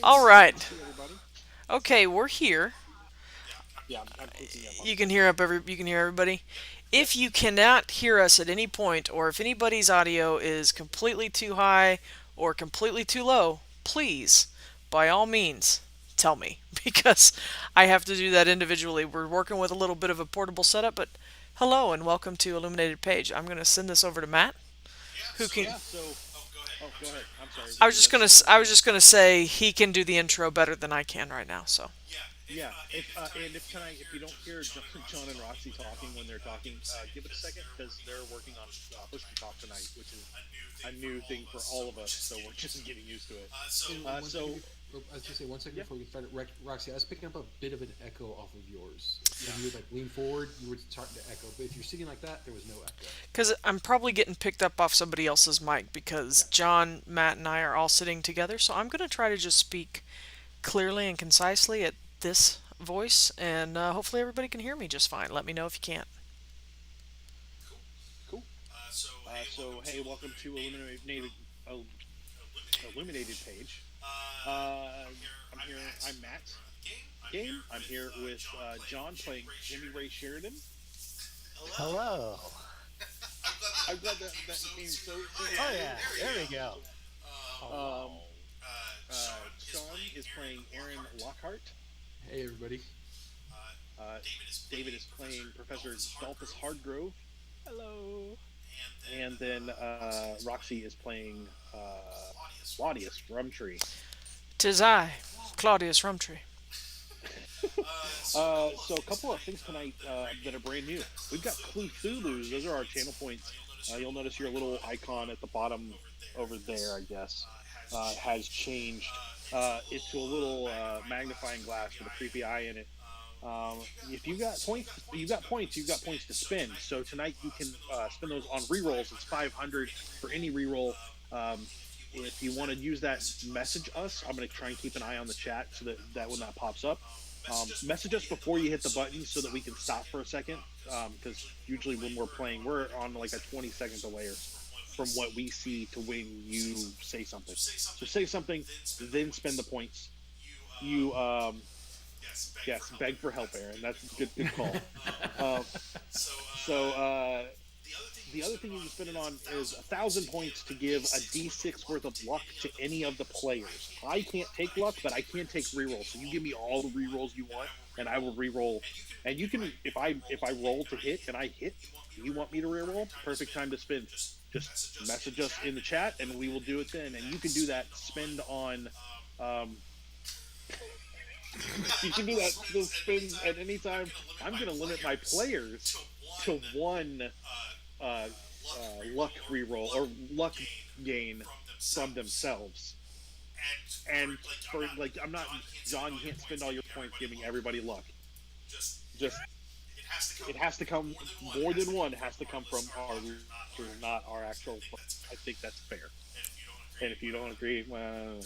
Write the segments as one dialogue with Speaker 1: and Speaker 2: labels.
Speaker 1: All right.
Speaker 2: Hey, everybody.
Speaker 1: Okay, we're here.
Speaker 2: Yeah, I'm picking up on
Speaker 1: You can
Speaker 2: stuff.
Speaker 1: hear you can hear everybody.
Speaker 2: Yep.
Speaker 1: If you cannot hear us at any point, or if anybody's audio is completely too high or completely too low, please, by all means, tell me because I have to do that individually. We're working with a little bit of a portable setup, but hello and welcome to Illuminated Page. I'm going to send this over to Matt, who can.
Speaker 2: Yeah. So, oh, go ahead. I'm sorry.
Speaker 1: I
Speaker 2: What
Speaker 1: was
Speaker 2: were you
Speaker 1: just
Speaker 2: about to
Speaker 1: gonna.
Speaker 2: say?
Speaker 1: I was just gonna say he can do the intro better than I can right now. So.
Speaker 2: Yeah. If tonight, if you don't hear John and Roxy talking when they're talking, give it a second because they're working on push to talk tonight, which is a new thing for all of us. So we're just getting used to it.
Speaker 3: And one second,
Speaker 2: So
Speaker 3: I was gonna say 1 second
Speaker 2: yeah.
Speaker 3: before we started. Roxy, I was picking up a bit of an echo off of yours. When you would like lean forward, you were starting to echo. But if you're sitting like that, there was no echo.
Speaker 1: Because I'm probably getting picked up off somebody else's mic because
Speaker 3: Gotcha.
Speaker 1: John, Matt, and I are all sitting together. So I'm going to try to just speak clearly and concisely at this voice, and hopefully everybody can hear me just fine. Let me know if you can't.
Speaker 2: Cool. So hey, welcome to uh, Illuminated Page. I'm here. I'm Matt. Game. I'm here with John playing Jimmy Ray Sheridan.
Speaker 4: Hello.
Speaker 2: I'm glad that came so
Speaker 4: Oh
Speaker 2: easily.
Speaker 4: yeah, there we go.
Speaker 2: Um,
Speaker 4: Hello.
Speaker 2: Sean is playing Aaron Lockhart.
Speaker 3: Hey everybody.
Speaker 2: Uh, David is playing Professor Dalphus Hardgrove.
Speaker 4: Hello.
Speaker 2: And then Roxy is playing Claudius Rumtree.
Speaker 1: Tis I, Claudius Rumtree.
Speaker 2: So a couple of things tonight that are brand new. We've got Cthulhu. Those are our channel points. You'll notice your little icon at the bottom over there, I guess, has changed. It's a little magnifying glass with a creepy eye in it. If you got points, You've got points to spend. So tonight you can spend those on rerolls. It's 500 for any reroll. If you want to use that, message us. I'm going to try and keep an eye on the chat so that when that pops up, message us before you hit the button so that we can stop for a second. Because usually when we're playing, we're on like a 20-second delay from what we see to when you say something. So say something, then spend the points. You Yes, beg for help, Aaron. That's a good call. Uh, so the other thing you can spend it on is 1,000 points to give a D6 worth of luck to any of the players. I can't take luck, but I can take rerolls. So you give me all the rerolls you want, and I will reroll. And you can, if I roll to hit and I hit, you want me to reroll? Perfect time to spend. Just message us in the chat, and we will do it then. And you can do that. Spend on. Um, you can do that. Those spins at any time. I'm going to limit my players to one uh, luck reroll or luck gain from themselves. And for like, I'm not John. You can't spend all your points giving everybody luck. Just it has to come. More than one has to come from our roster, not our actual. I think that's fair. And if you don't agree, well.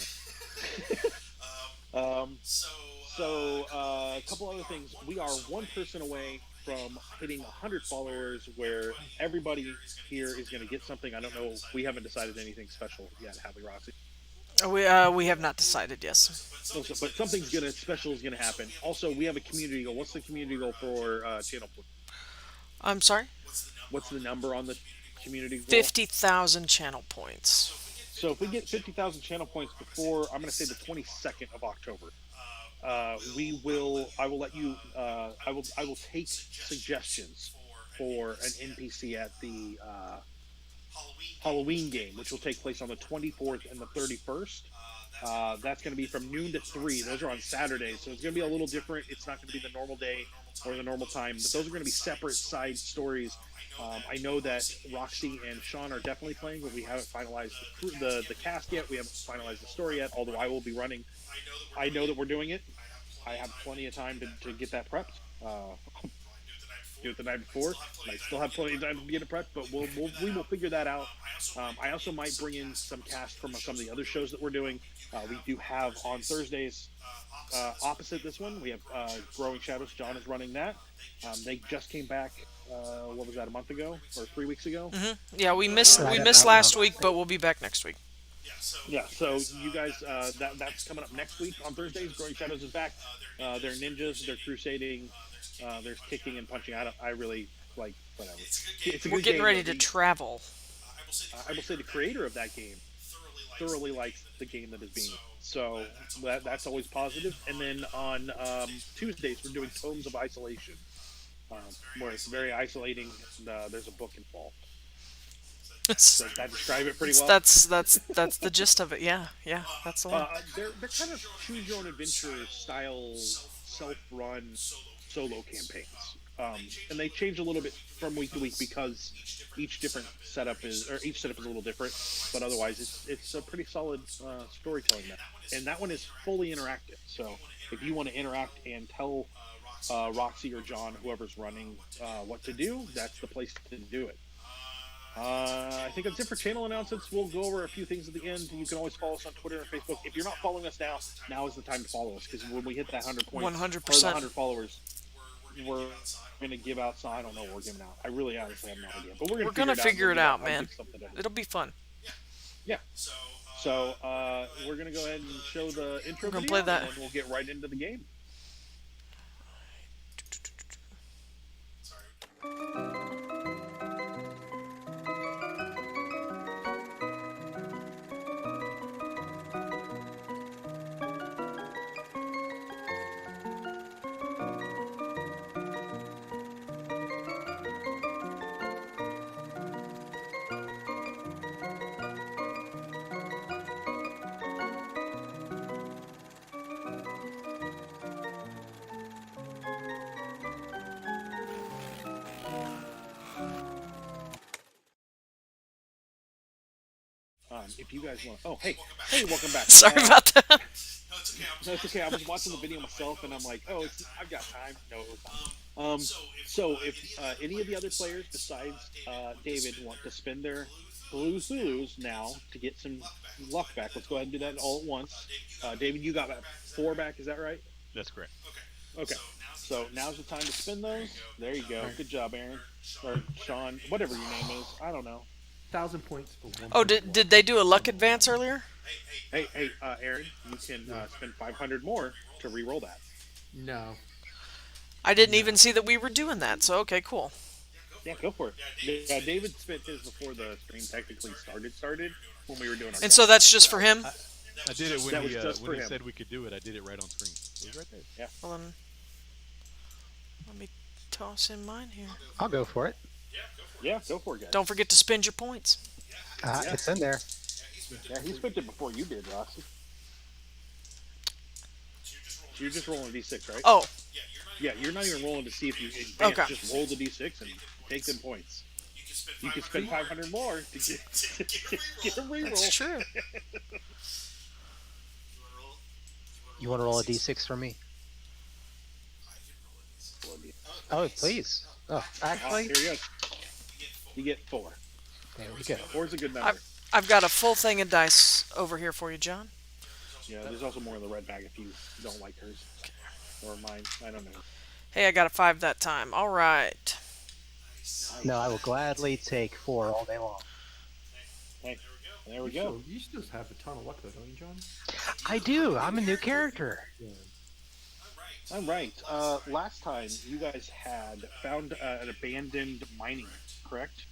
Speaker 2: um, a couple other things. We are one person away from hitting 100 followers, where everybody here is going to get something. I don't know. We haven't decided anything special yet, have we, Roxy?
Speaker 1: We have not decided. Yes.
Speaker 2: No, but something's gonna special is gonna happen. Also, we have a community goal. What's the community goal for channel?
Speaker 1: I'm sorry.
Speaker 2: What's the number on the community goal?
Speaker 1: 50,000 channel points.
Speaker 2: So if we get 50,000 channel points before, I'm gonna say the 22nd of October, we will. I will let you. I will take suggestions for an NPC at the Halloween game, which will take place on the 24th and the 31st. That's going to be from noon to 3. Those are on Saturdays, so it's going to be a little different. It's not going to be the normal day or the normal time, but those are going to be separate side stories. I know that Roxy and Shawn are definitely playing, but we haven't finalized the cast yet. We haven't finalized the story yet, although I will be running. I know that we're doing it. I have plenty of time to get that prepped. do it the night before. Might still have plenty of time to get it prepped, but we will figure that out. I also might bring in some cast from some of the other shows that we're doing. We do have on Thursdays, opposite this one, we have Growing Shadows. John is running that. They just came back. What was that? A month ago or 3 weeks ago?
Speaker 1: Yeah, we
Speaker 4: Right
Speaker 1: missed
Speaker 4: about now.
Speaker 1: last week, but we'll be back next week.
Speaker 2: Yeah, so you guys, that's coming up next week on Thursdays. Growing Shadows is back. They're ninjas. They're crusading. There's kicking and punching. I really like whatever. It's a
Speaker 1: We're
Speaker 2: good
Speaker 1: getting
Speaker 2: game.
Speaker 1: ready to travel.
Speaker 2: I will say the creator of that game thoroughly likes the game that is being. So that's always positive. And then on Tuesdays we're doing Tomes of Isolation, um, where it's very isolating. And, there's a book involved. Does that describe it pretty well?
Speaker 1: That's the gist of it. Yeah, yeah, that's the one.
Speaker 2: They're kind of choose your own adventure style, self-run solo campaigns, and they change a little bit from week to week because each setup is a little different. But otherwise, it's a pretty solid storytelling method, and that one is fully interactive. So if you want to interact and tell Roxy or John, whoever's running, what to do, that's the place to do it. I think that's it for channel announcements. We'll go over a few things at the end. You can always follow us on Twitter and Facebook. If you're not following us now is the time to follow us, because when we hit that 100 points,
Speaker 1: 100%.
Speaker 2: or the 100 followers, we're going to give out. So I don't know what we're giving out. I really honestly have no idea. But we're
Speaker 1: We're gonna figure it out,
Speaker 2: I'll
Speaker 1: man.
Speaker 2: give something to-
Speaker 1: It'll be fun.
Speaker 2: Yeah. So we're going to go ahead and show the intro
Speaker 1: We're gonna
Speaker 2: video,
Speaker 1: play that.
Speaker 2: and then we'll get right into the game. If you guys want, hey, welcome back.
Speaker 1: Sorry about that.
Speaker 2: No, it's okay. I was watching the video myself, and I'm like, I've got time. No, it was not. So if any of the other players besides David want to spend their blue Zulus now to get some luck back, let's go ahead and do that all at once. David, you got about 4 back. Is that right?
Speaker 5: That's correct.
Speaker 2: Okay. So now's the time to spin those. There you go. Good job, Aaron or Shawn, whatever your name is. I don't know.
Speaker 3: 1,000 points for one.
Speaker 1: Oh, did they do a luck advance earlier?
Speaker 2: Hey, Aaron, you can spend 500 more to re-roll that.
Speaker 3: No.
Speaker 1: I didn't even see that we were doing that. So okay, cool.
Speaker 2: Yeah, go for it. Yeah, David spent his before the stream technically started when we were doing our.
Speaker 1: And so that's just for him.
Speaker 5: I did it when
Speaker 2: That
Speaker 5: he,
Speaker 2: was just for
Speaker 5: when he
Speaker 2: him.
Speaker 5: said we could do it. I did it right on screen. It was right there.
Speaker 2: Yeah.
Speaker 1: Well, then, let me toss in mine here.
Speaker 4: I'll go for it.
Speaker 2: Yeah, go for it, guys.
Speaker 1: Don't forget to spend your points.
Speaker 2: Yeah.
Speaker 4: It's in there.
Speaker 2: Yeah, he spent it before you did, Roxy. So you're just rolling a d6, right?
Speaker 1: Oh,
Speaker 2: Yeah, you're not even rolling to see if you advance.
Speaker 1: Okay.
Speaker 2: Just roll the d6 and take them points. You can spend 500 more to get a reroll.
Speaker 1: that's true.
Speaker 4: You want to roll a d6 for me? Oh, please. Oh, actually,
Speaker 2: Here you go. You get 4.
Speaker 4: there we go.
Speaker 2: 4 is a good number.
Speaker 1: I've got a full thing of dice over here for you, John.
Speaker 2: Yeah, there's also more in the red bag if you don't like hers. Or mine. I don't know.
Speaker 1: Hey, I got a 5 that time. All right.
Speaker 4: No, I will gladly take 4 all day long.
Speaker 2: Hey, there we go.
Speaker 3: You still have a ton of luck, though, don't you, John?
Speaker 4: I do. I'm a new character.
Speaker 3: Yeah.
Speaker 2: All right. Last time you guys had found an abandoned mining, correct?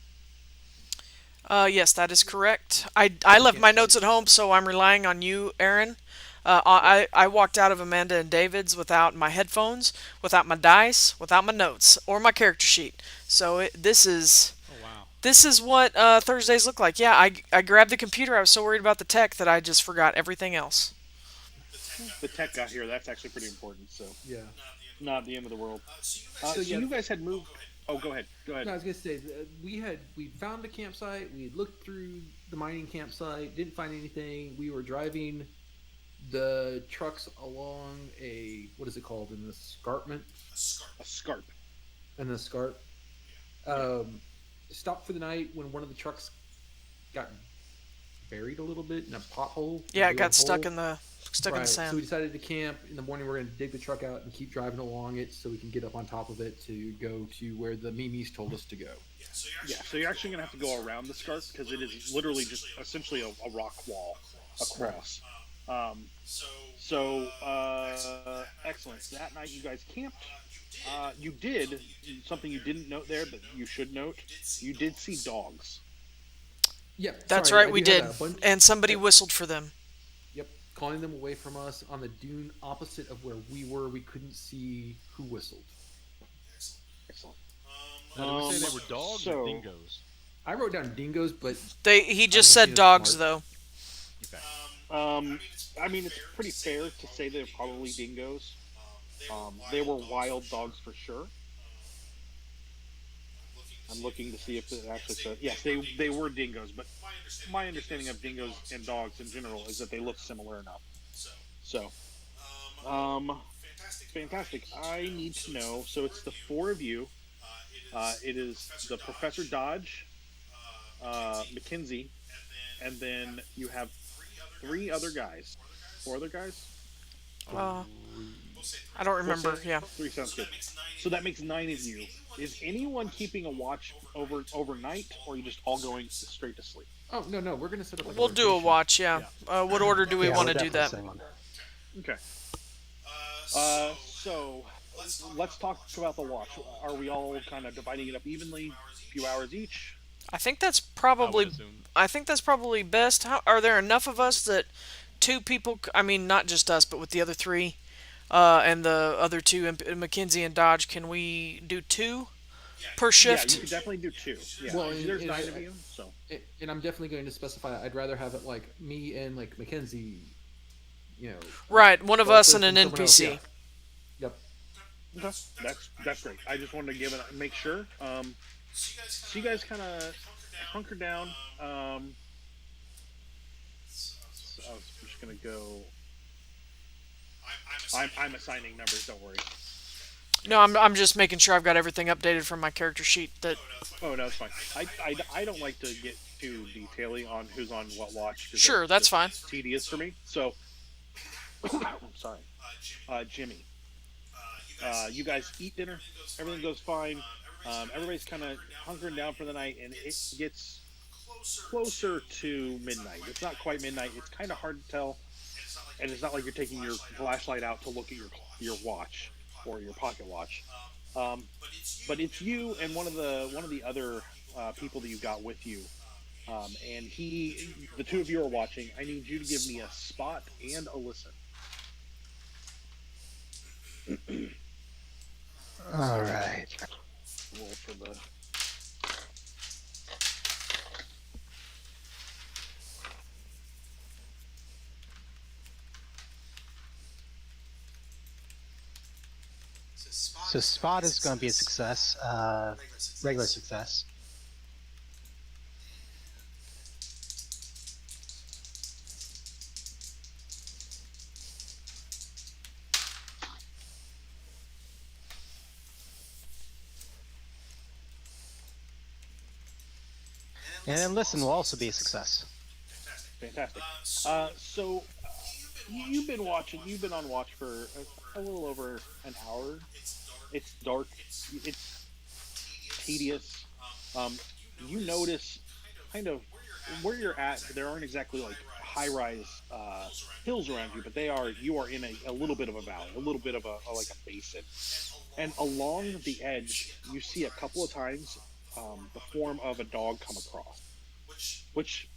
Speaker 1: Yes, that is correct. I left my notes at home, so I'm relying on you, Aaron. I walked out of Amanda and David's without my headphones, without my dice, without my notes, or my character sheet. So this is
Speaker 5: Oh wow.
Speaker 1: this is what Thursdays look like. Yeah, I grabbed the computer. I was so worried about the tech that I just forgot everything else.
Speaker 2: The tech got here. That's actually pretty important. So
Speaker 3: Yeah.
Speaker 2: not the end of the world. So
Speaker 3: yeah.
Speaker 2: you guys had moved. Oh, go ahead. Go ahead.
Speaker 3: No, I was gonna say we found a campsite. We looked through the mining campsite, didn't find anything. We were driving the trucks along a what is it called in the escarpment?
Speaker 2: A scarp.
Speaker 3: and the SCART.
Speaker 2: Yeah.
Speaker 3: Um, Stopped for the night when one of the trucks got buried a little bit in a pothole, a
Speaker 1: Yeah, it
Speaker 3: big
Speaker 1: got
Speaker 3: old
Speaker 1: stuck
Speaker 3: hole.
Speaker 1: in the
Speaker 3: Right. So
Speaker 1: sand.
Speaker 3: we decided to camp. In the morning, we're going to dig the truck out and keep driving along it so we can get up on top of it to go to where the Mimis told us to go.
Speaker 2: Yeah, so you're actually going to have to go around the scarp because it is literally just essentially a rock wall
Speaker 3: Right.
Speaker 2: across. Um, so excellent. That night you guys camped. You did something you didn't note there, but you should note. You did see dogs.
Speaker 3: Yeah.
Speaker 1: That's
Speaker 3: Sorry,
Speaker 1: right,
Speaker 3: I
Speaker 1: we
Speaker 3: do have
Speaker 1: did.
Speaker 3: that. A bunch.
Speaker 1: And somebody
Speaker 3: Yep.
Speaker 1: whistled for them.
Speaker 3: Yep. Calling them away from us on the dune opposite of where we were. We couldn't see who whistled.
Speaker 2: Excellent.
Speaker 5: Now, did we say they were dogs or
Speaker 2: So
Speaker 5: dingoes?
Speaker 3: I wrote down dingoes, but
Speaker 1: He
Speaker 3: I was
Speaker 1: just
Speaker 3: just
Speaker 1: said
Speaker 3: being
Speaker 1: dogs
Speaker 3: smart.
Speaker 1: though.
Speaker 5: Okay.
Speaker 2: I mean, it's pretty fair to say they're probably dingoes. They were wild dogs for sure. I'm looking to see if it actually says yes. They were dingoes, but my understanding of dingoes and dogs in general is that they look similar enough. So, um, fantastic. I need to know. So it's the four of you. It is the Professor Dodge, McKenzie, and then you have three other guys. Four other guys.
Speaker 1: Uh, I don't
Speaker 2: We'll say
Speaker 1: remember. Yeah.
Speaker 2: three sounds good. So that makes nine of you. Is anyone keeping a watch overnight, or are you just all going straight to sleep?
Speaker 3: Oh no, we're going to set up like
Speaker 1: We'll
Speaker 3: a
Speaker 1: do a
Speaker 3: rotation.
Speaker 1: watch. Yeah. What order do we
Speaker 4: Yeah,
Speaker 1: want
Speaker 4: we're
Speaker 1: to do
Speaker 4: definitely
Speaker 1: that?
Speaker 4: staying on.
Speaker 2: Okay. So let's talk about the watch. Are we all kind of dividing it up evenly, a few hours each?
Speaker 1: I think that's
Speaker 5: I would
Speaker 1: probably.
Speaker 5: assume.
Speaker 1: I think that's probably best. Are there enough of us that two people? I mean, not just us, but with the other three, and the other two, Mackenzie and Dodge. Can we do two per
Speaker 2: Yeah, you
Speaker 1: shift?
Speaker 2: could definitely do two. Yeah,
Speaker 3: Well,
Speaker 2: there's nine of you, so
Speaker 3: and I'm definitely going to specify. I'd rather have it like me and like Mackenzie,
Speaker 1: Right, one of us and
Speaker 3: Dalphus
Speaker 1: an
Speaker 3: and someone else. Yeah.
Speaker 1: NPC.
Speaker 3: Yep.
Speaker 2: okay. That's great. I just wanted to make sure. So you guys kind of hunker down. So I was just gonna go. I'm assigning numbers. Don't worry.
Speaker 1: No, I'm just making sure I've got everything updated from my character sheet. That
Speaker 2: Oh no, it's fine. I don't like to get too detailing on who's on what watch.
Speaker 1: Sure, that's fine.
Speaker 2: Tedious for me. So, I'm sorry, Jimmy. You guys eat dinner. Everything goes fine. Everybody's kind of hunkering down for the night, and it gets closer to midnight. It's not quite midnight. It's kind of hard to tell, and it's not like you're taking your flashlight out to look at your watch or your pocket watch. Um, but it's you and one of the other people that you got with you. And the two of you are watching. I need you to give me a spot and a listen.
Speaker 4: All right.
Speaker 2: Roll for the.
Speaker 4: So spot is going to be a success. Regular success. And then listen will also be a success.
Speaker 2: Fantastic. So you've been watching. You've been on watch for a little over an hour. It's dark. It's tedious. You notice kind of where you're at. There aren't exactly like high-rise hills around you, but you are in a little bit of a valley, a little bit of like a basin. And along the edge, you see a couple of times the form of a dog come across, which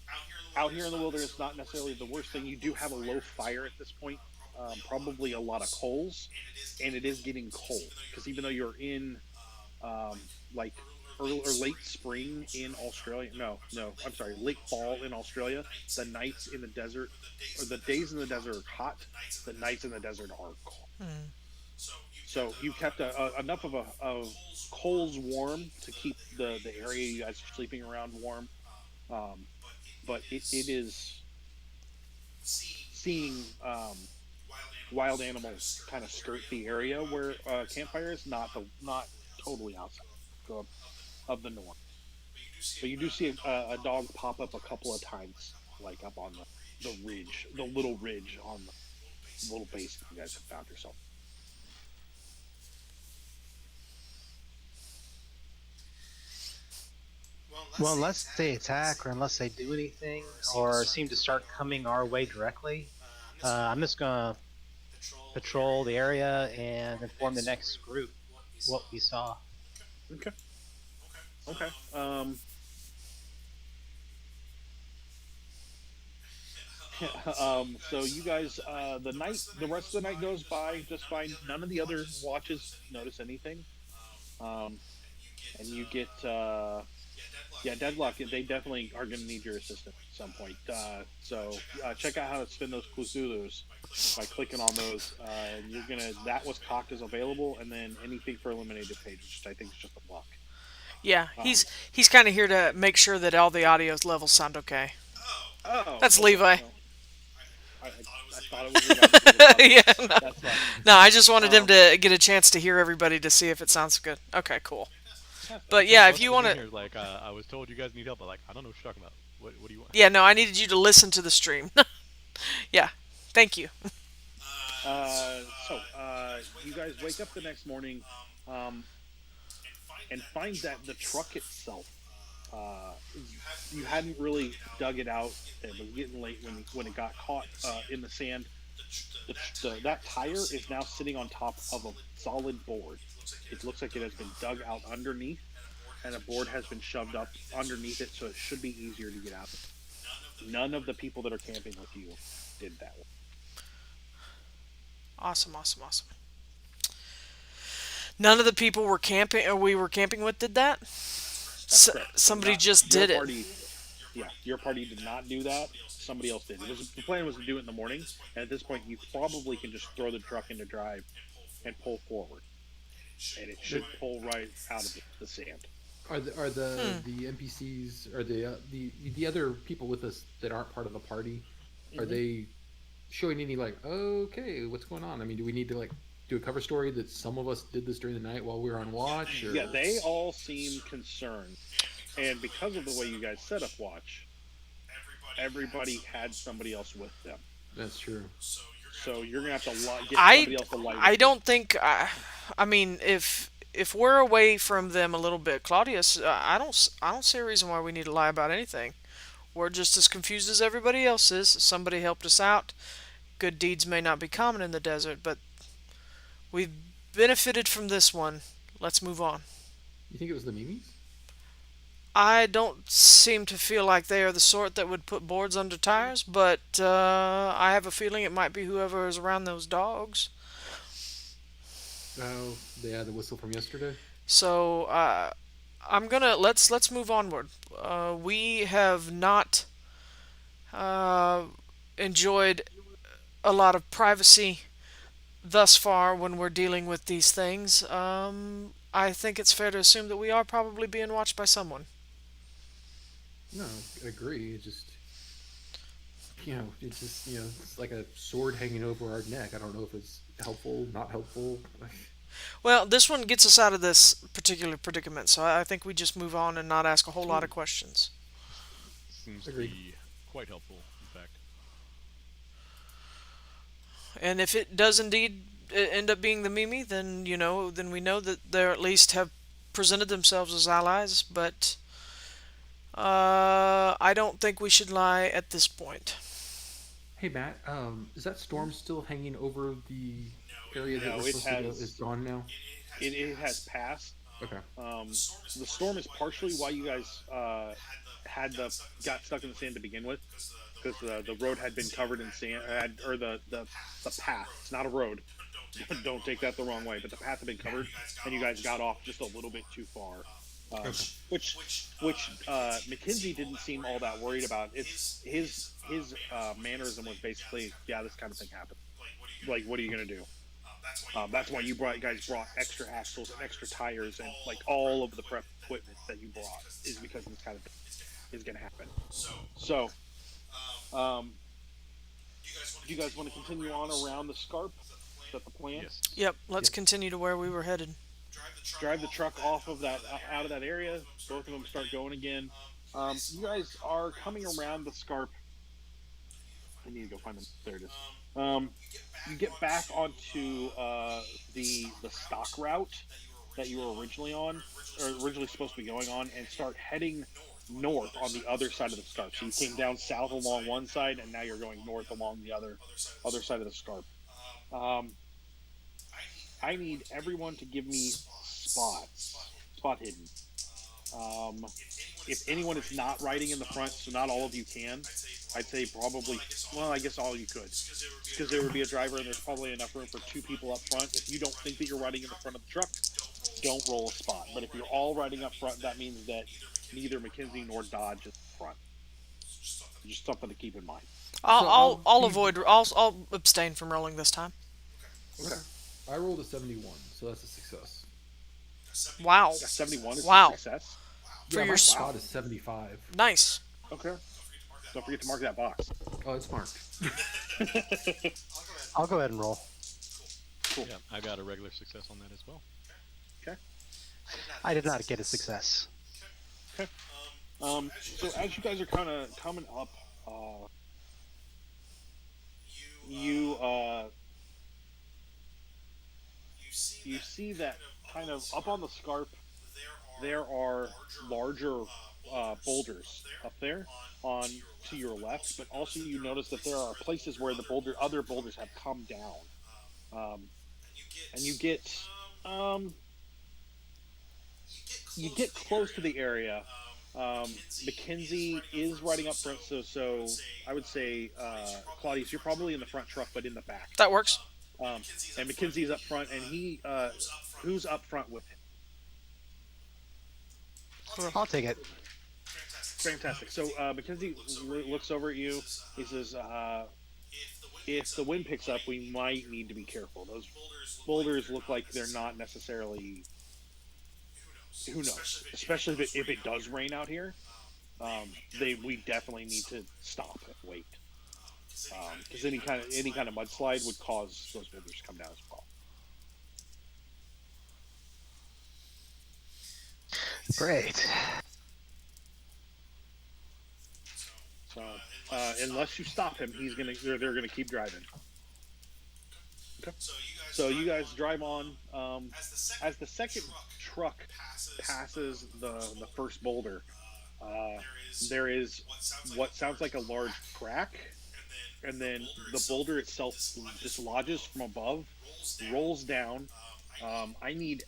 Speaker 2: out here in the wilderness, not necessarily the worst thing. You do have a low fire at this point, probably a lot of coals, and it is getting cold because even though you're in like early or late spring in Australia, no, I'm sorry, late fall in Australia, the nights in the desert or the days in the desert are hot, the nights in the desert are cold.
Speaker 1: Mm.
Speaker 2: So you kept enough of coals warm to keep the area you guys are sleeping around warm. But it is seeing wild animals kind of skirt the area where campfire is not totally outside of, of the norm. But you do see a dog pop up a couple of times, like up on the ridge, the little ridge on the little base that you guys have found yourself.
Speaker 4: Well, unless they attack or unless they do anything or seem to start coming our way directly, I'm just gonna patrol the area and inform the next group what we saw.
Speaker 2: Okay. Okay. So you guys, the rest of the night goes by just fine. None of the other watches notice anything. Um, and you get, yeah, Deadlock. They definitely are going to need your assistance at some point. So check out how to spin those Cthulhu's by clicking on those. And you're gonna. That was cocked as available, and then anything for Illuminated Page, which I think is just a block.
Speaker 1: Yeah,
Speaker 2: Um,
Speaker 1: he's kind of here to make sure that all the audio levels sound okay.
Speaker 2: oh,
Speaker 1: That's
Speaker 2: okay.
Speaker 1: Levi.
Speaker 2: Well, I thought it was Levi. Because it was
Speaker 1: Yeah,
Speaker 2: obvious.
Speaker 1: no.
Speaker 2: That's fine.
Speaker 1: No, I just wanted him
Speaker 2: Um,
Speaker 1: to get a chance to hear everybody to see if it sounds good. Okay, cool.
Speaker 2: that's fine.
Speaker 1: But yeah, if
Speaker 5: Most
Speaker 1: you
Speaker 5: of
Speaker 1: want
Speaker 5: them
Speaker 1: to,
Speaker 5: in here is like, I was told you guys need help, but like, I don't know what you're talking about. What do you want?
Speaker 1: yeah, no, I needed you to listen to the stream. Yeah, thank you.
Speaker 2: You guys wake up the next morning, um, and find that the truck itself, uh, you hadn't really dug it out. It was getting late when it got caught in the sand. That tire is now sitting on top of a solid board. It looks like it has been dug out underneath, and a board has been shoved up underneath it, so it should be easier to get out. None of the people that are camping with you did that one.
Speaker 1: Awesome, awesome, awesome. None of the people were camping, or we were camping with, did that.
Speaker 2: That's correct. So
Speaker 1: Somebody
Speaker 2: not
Speaker 1: just
Speaker 2: your
Speaker 1: did it.
Speaker 2: party. Yeah, your party did not do that. Somebody else did. The plan was to do it in the morning, and at this point, you probably can just throw the truck into drive and pull forward, and it should pull right out of the sand.
Speaker 3: The NPCs or the other people with us that aren't part of the party, are
Speaker 2: Mhm.
Speaker 3: they showing any like, okay, what's going on? I mean, do we need to like do a cover story that some of us did this during the night while we were on watch? Or...
Speaker 2: Yeah, they all seem concerned, and because of the way you guys set up watch, everybody had somebody else with them.
Speaker 3: That's true.
Speaker 2: So you're gonna have to get
Speaker 1: I
Speaker 2: somebody else to light
Speaker 1: I
Speaker 2: with you.
Speaker 1: don't think. I mean, if we're away from them a little bit, Claudius, I don't see a reason why we need to lie about anything. We're just as confused as everybody else is. Somebody helped us out. Good deeds may not be common in the desert, but we've benefited from this one. Let's move on.
Speaker 3: You think it was the Mimis?
Speaker 1: I don't seem to feel like they are the sort that would put boards under tires, but I have a feeling it might be whoever is around those dogs.
Speaker 3: Oh, yeah, the whistle from yesterday.
Speaker 1: So I'm gonna let's move onward. We have not uh, enjoyed a lot of privacy thus far when we're dealing with these things. I think it's fair to assume that we are probably being watched by someone.
Speaker 3: No, I agree. It just, it's like a sword hanging over our neck. I don't know if it's helpful, not helpful.
Speaker 1: Well, this one gets us out of this particular predicament, so I think we just move on and not ask a whole lot of questions.
Speaker 5: Seems to
Speaker 3: Agreed.
Speaker 5: be quite helpful, in fact.
Speaker 1: And if it does indeed end up being the Mimi, then then we know that they at least have presented themselves as allies. But I don't think we should lie at this point.
Speaker 3: Hey Matt, is that storm still hanging over the area that
Speaker 2: No,
Speaker 3: we're
Speaker 2: it
Speaker 3: supposed to go?
Speaker 2: has.
Speaker 3: Is gone now.
Speaker 2: It has passed.
Speaker 3: Okay.
Speaker 2: The storm is partially why you guys got stuck in the sand to begin with, because the road had been covered in sand, or the path. It's not a road. Don't take that the wrong way, but the path had been covered, and you guys got off just a little bit too far. Which Mackenzie didn't seem all that worried about. It's his mannerism was basically, yeah, this kind of thing happened. Like, what are you gonna do? That's why you guys brought extra axles and extra tires and like all of the prep equipment that you brought is because this kind of thing is gonna happen. So, do you guys want to continue on around the scarp? Is that the plan?
Speaker 5: Yes.
Speaker 1: Yep, let's
Speaker 3: Yep.
Speaker 1: continue to where we were headed.
Speaker 2: drive the truck off of that out of that area. Both of them start going again. You guys are coming around the scarp. I need to go find them. There it is. You get back onto the stock route that you were originally on, or originally supposed to be going on, and start heading north on the other side of the scarp. So you came down south along one side, and now you're going north along the other side of the scarp. I need everyone to give me spot hidden. If anyone is not riding in the front, so not all of you can, I'd say probably, well, I guess all you could. Because there would be a driver and there's probably enough room for 2 people up front. If you don't think that you're riding in the front of the truck, don't roll a spot. But if you're all riding up front, that means that neither Mackenzie nor Dodge is front. Just something to keep in mind.
Speaker 1: I'll abstain from rolling this time.
Speaker 2: Okay.
Speaker 3: I rolled a 71, so that's a success.
Speaker 1: Wow.
Speaker 2: 71 is
Speaker 1: Wow.
Speaker 2: a success.
Speaker 1: For
Speaker 3: Yeah,
Speaker 1: your
Speaker 3: my spot is 75.
Speaker 1: Nice.
Speaker 2: Okay. Don't forget to mark that box.
Speaker 3: Oh, it's marked.
Speaker 4: I'll go ahead and roll.
Speaker 2: Cool.
Speaker 5: Yeah, I got a regular success on that as well.
Speaker 2: Okay.
Speaker 4: I did not get a success.
Speaker 2: Okay. So as you guys are kind of coming up, you see that kind of up on the scarp, there are larger boulders up there on to your left, but also you notice that there are places where the other boulders have come down, and you get close to the area. Mackenzie is riding up front, so I would say Claudius, you're probably in the front truck, but in the back.
Speaker 1: That works.
Speaker 2: And Mackenzie's up front, and who's up front with him?
Speaker 4: I'll take it.
Speaker 2: Fantastic. So Mackenzie looks over at you. He says, if the wind picks up, we might need to be careful. Those boulders look like they're not necessarily... Who knows? Especially if it does rain out here, we definitely need to stop and wait. Because any kind of mudslide would cause those boulders to come down as well.
Speaker 4: Great.
Speaker 2: So unless you stop him, they're gonna keep driving. Okay. So you guys drive on. As the second truck passes the first boulder, there is what sounds like a large crack, and then the boulder itself dislodges from above, rolls down. I need,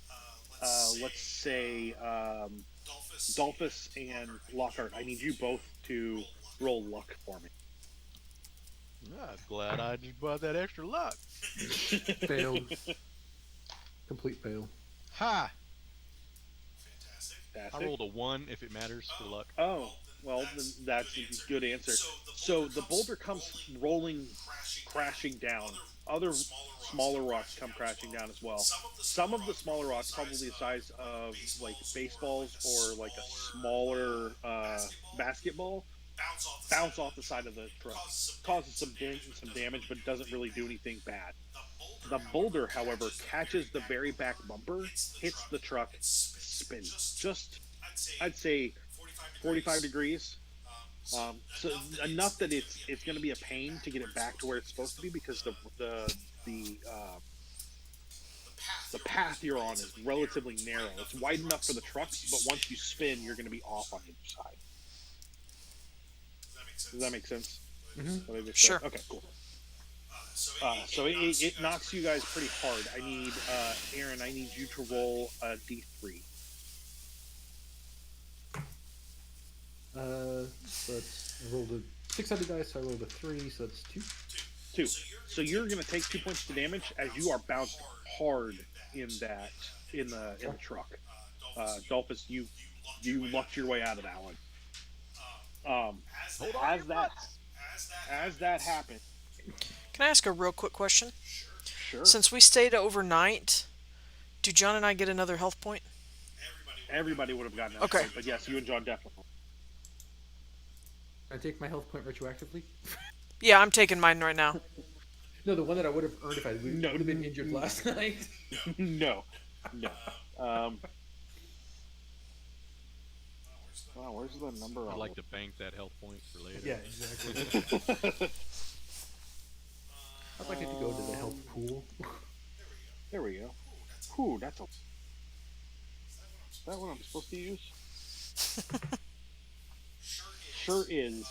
Speaker 2: let's say, Dalphus and Lockhart. I need you both to roll luck for me.
Speaker 5: I'm glad I just bought that extra luck.
Speaker 3: Failed. Complete fail.
Speaker 5: Ha!
Speaker 2: That's
Speaker 5: I
Speaker 2: it.
Speaker 5: rolled a 1 if it matters for luck.
Speaker 2: Oh, well, then that's a good answer. So the boulder comes rolling, crashing down. Other smaller rocks come crashing down as well. Some of the smaller rocks, probably the size of like baseballs or like a smaller basketball, bounce off the side of the truck. Causes some damage, but doesn't really do anything bad. The boulder, however, catches the very back bumper, hits the truck, spins. Just, I'd say, 45 degrees. So enough that it's going to be a pain to get it back to where it's supposed to be, because the path you're on is relatively narrow. It's wide enough for the trucks, but once you spin, you're going to be off on either side. Does that make sense?
Speaker 3: Mm-hmm.
Speaker 1: Sure.
Speaker 2: Okay, cool. So it knocks you guys pretty hard. I need, Aaron, I need you to roll a d3.
Speaker 3: I rolled a 6-sided dice, so I rolled a 3, so that's 2.
Speaker 2: 2. So you're going to take 2 points of damage as you are bounced hard in the truck. Dalphus, you lucked your way out of that one. As that happened.
Speaker 1: Can I ask a real quick question?
Speaker 2: Sure.
Speaker 1: Since we stayed overnight, do John and I get another health point?
Speaker 2: Everybody would have gotten that
Speaker 1: Okay.
Speaker 2: point, but yes, you and John definitely.
Speaker 3: Can I take my health point retroactively?
Speaker 1: Yeah, I'm taking mine right now.
Speaker 3: No, the one that I would have earned if I would have been injured last night.
Speaker 2: No. Um, wow, where's the number
Speaker 5: I'd
Speaker 2: on
Speaker 5: like to bank that health point for later.
Speaker 3: Yeah, exactly.
Speaker 2: it?
Speaker 3: I'd like it to go to the health pool.
Speaker 2: There we go. Whew, that's a. Is that what I'm supposed to use? Sure is.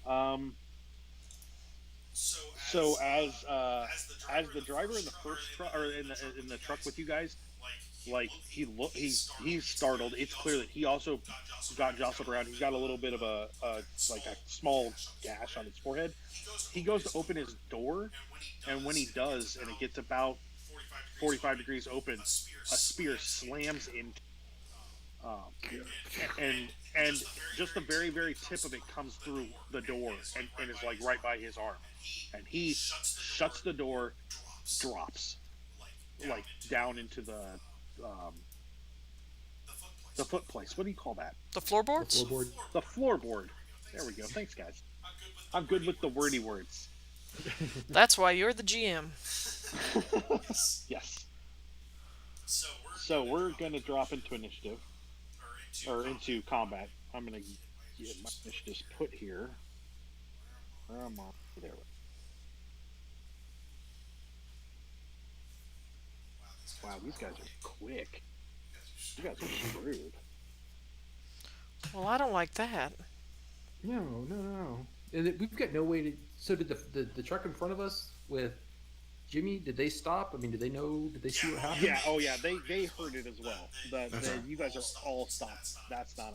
Speaker 2: Um, so as the driver in the first truck or in the truck with you guys, like he's startled. It's clear that he also got jostled around. He's got a little bit of a like a small gash on his forehead. He goes to open his door, and when he does, and it gets about 45 degrees open, a spear slams into. And just the very very tip of it comes through the door and is like right by his arm, and he shuts the door, drops like down into the foot place. What do you call that?
Speaker 1: The floorboards?
Speaker 3: Floorboard.
Speaker 2: The floorboard. There we go. Thanks, guys. I'm good with the wordy words.
Speaker 1: That's why you're the GM.
Speaker 2: Yes. So we're gonna drop into initiative or into combat. I'm gonna get my initiatives put here. Where am I? There. Wow, these guys are quick. You guys are screwed.
Speaker 1: Well, I don't like that.
Speaker 3: No. And we've got no way to. So did the truck in front of us with Jimmy? Did they stop? I mean, did they know? Did they see what happened?
Speaker 2: Yeah. Oh yeah. They heard it as well. You guys are all stopped. That's not.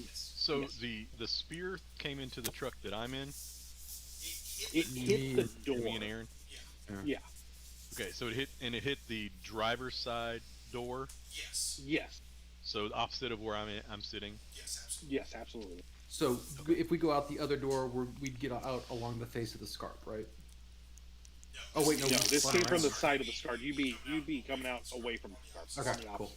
Speaker 5: So
Speaker 2: yes.
Speaker 5: the spear came into the truck that I'm in.
Speaker 2: It hit the door.
Speaker 5: Me and Aaron.
Speaker 2: Yeah.
Speaker 5: Okay, so it hit the driver's side door.
Speaker 2: Yes.
Speaker 5: So the opposite of where I'm sitting.
Speaker 2: Yes, absolutely.
Speaker 3: So if we go out the other door, we'd get out along the face of the scarp, right? Oh wait, no.
Speaker 2: No, this came from the side of the scarp. You'd be coming out away from the scarp.
Speaker 3: Okay, cool.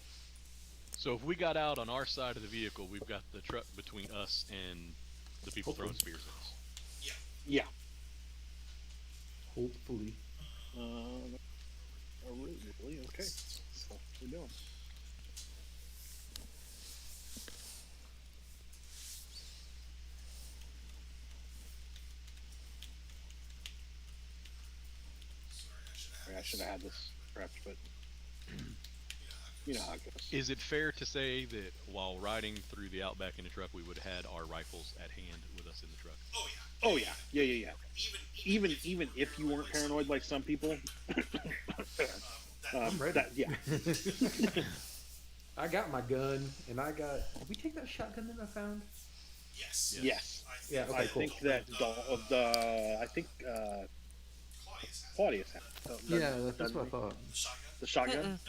Speaker 5: So if we got out on our side of the vehicle, we've got the truck between us and the people throwing spears at us.
Speaker 2: Yeah.
Speaker 3: Hopefully.
Speaker 2: Really? Okay. So what we're doing. I should have had this prepped, but you know how it goes.
Speaker 5: Is it fair to say that while riding through the outback in the truck, we would have had our rifles at hand with us in the truck?
Speaker 2: Oh yeah. Even if you weren't paranoid like some people,
Speaker 3: I'm ready.
Speaker 2: yeah.
Speaker 3: I got my gun, and I got. Did we take that shotgun that I found?
Speaker 2: Yes.
Speaker 3: Yeah. Okay.
Speaker 2: I
Speaker 3: Cool.
Speaker 2: think that Claudius had.
Speaker 3: Yeah, that's what I thought.
Speaker 2: The shotgun?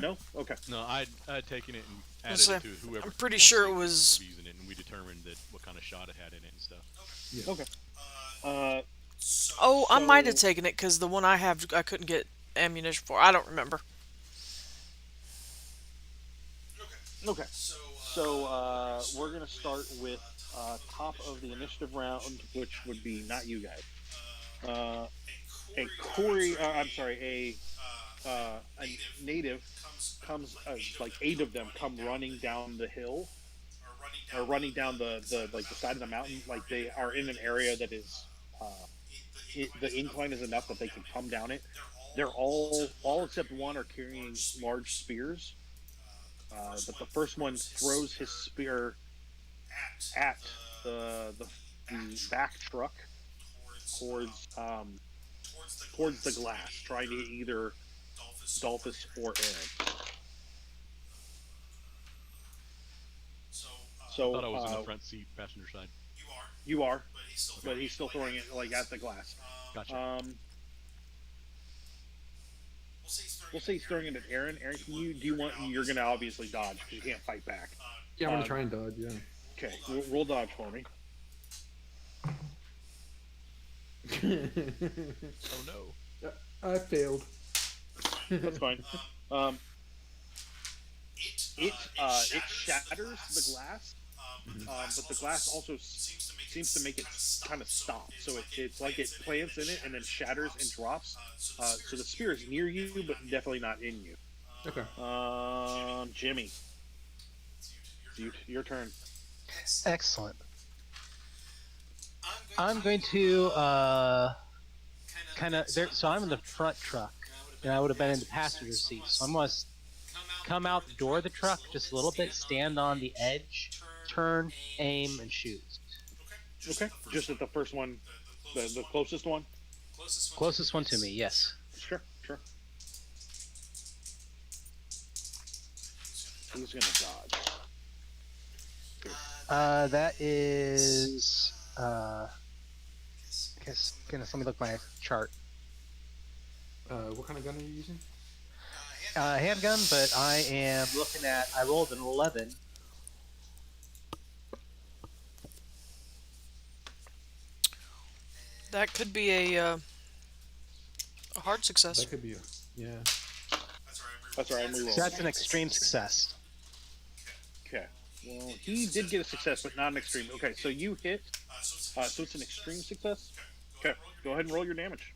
Speaker 2: No? Okay.
Speaker 5: No, I'd taken it and added
Speaker 1: So,
Speaker 5: it to whoever.
Speaker 1: I'm pretty
Speaker 5: wants
Speaker 1: sure
Speaker 5: to
Speaker 1: it was-
Speaker 5: be using it, and we determined that what kind of shot it had in it and stuff.
Speaker 3: Yeah.
Speaker 2: Okay.
Speaker 1: Oh, I might have
Speaker 2: So-
Speaker 1: taken it because the one I have, I couldn't get ammunition for. I don't remember.
Speaker 2: Okay. So we're gonna start with top of the initiative round, which would be not you guys. A Corey, a native comes, like 8 of them come running down the hill, or running down the side of the mountain. Like they are in an area that is, the incline is enough that they can come down it. They're all except one are carrying large spears. But the first one throws his spear at the back truck towards the glass, trying to hit either Dalphus or Aaron. So
Speaker 5: I thought I was in the front seat, passenger side.
Speaker 2: you are, but he's still throwing it like at the glass.
Speaker 5: Gotcha.
Speaker 2: We'll say he's throwing it at Aaron. Aaron, you're gonna obviously dodge because you can't fight back.
Speaker 3: Yeah, I'm gonna try and dodge. Yeah.
Speaker 2: Okay, roll dodge for me.
Speaker 5: Oh no.
Speaker 3: I failed.
Speaker 2: That's fine. It shatters the glass, but the glass also seems to make it kind of stop. So it's like it plants in it and then shatters and drops. So the spear is near you, but definitely not in you.
Speaker 3: Okay.
Speaker 2: Jimmy, your turn.
Speaker 4: Excellent. I'm going to kind of there. So I'm in the front truck, and I would have been in the passenger seat. So I'm going to come out the door of the truck just a little bit, stand on the edge, turn, aim, and shoot.
Speaker 2: Okay. Just at the first one, the closest one.
Speaker 4: Closest one to me, yes.
Speaker 2: Sure. Who's gonna dodge?
Speaker 4: That is. Guess goodness, let me look at my chart.
Speaker 3: What kind of gun are you using?
Speaker 4: Handgun, but I am looking at. I rolled an 11.
Speaker 1: That could be a hard success.
Speaker 3: That could be yeah.
Speaker 2: That's all right. I'm re-rolling.
Speaker 4: So that's an extreme success.
Speaker 2: Okay. Well, he did get a success, but not an extreme. Okay, so you hit. So it's an extreme success. Okay. Go ahead and roll your damage.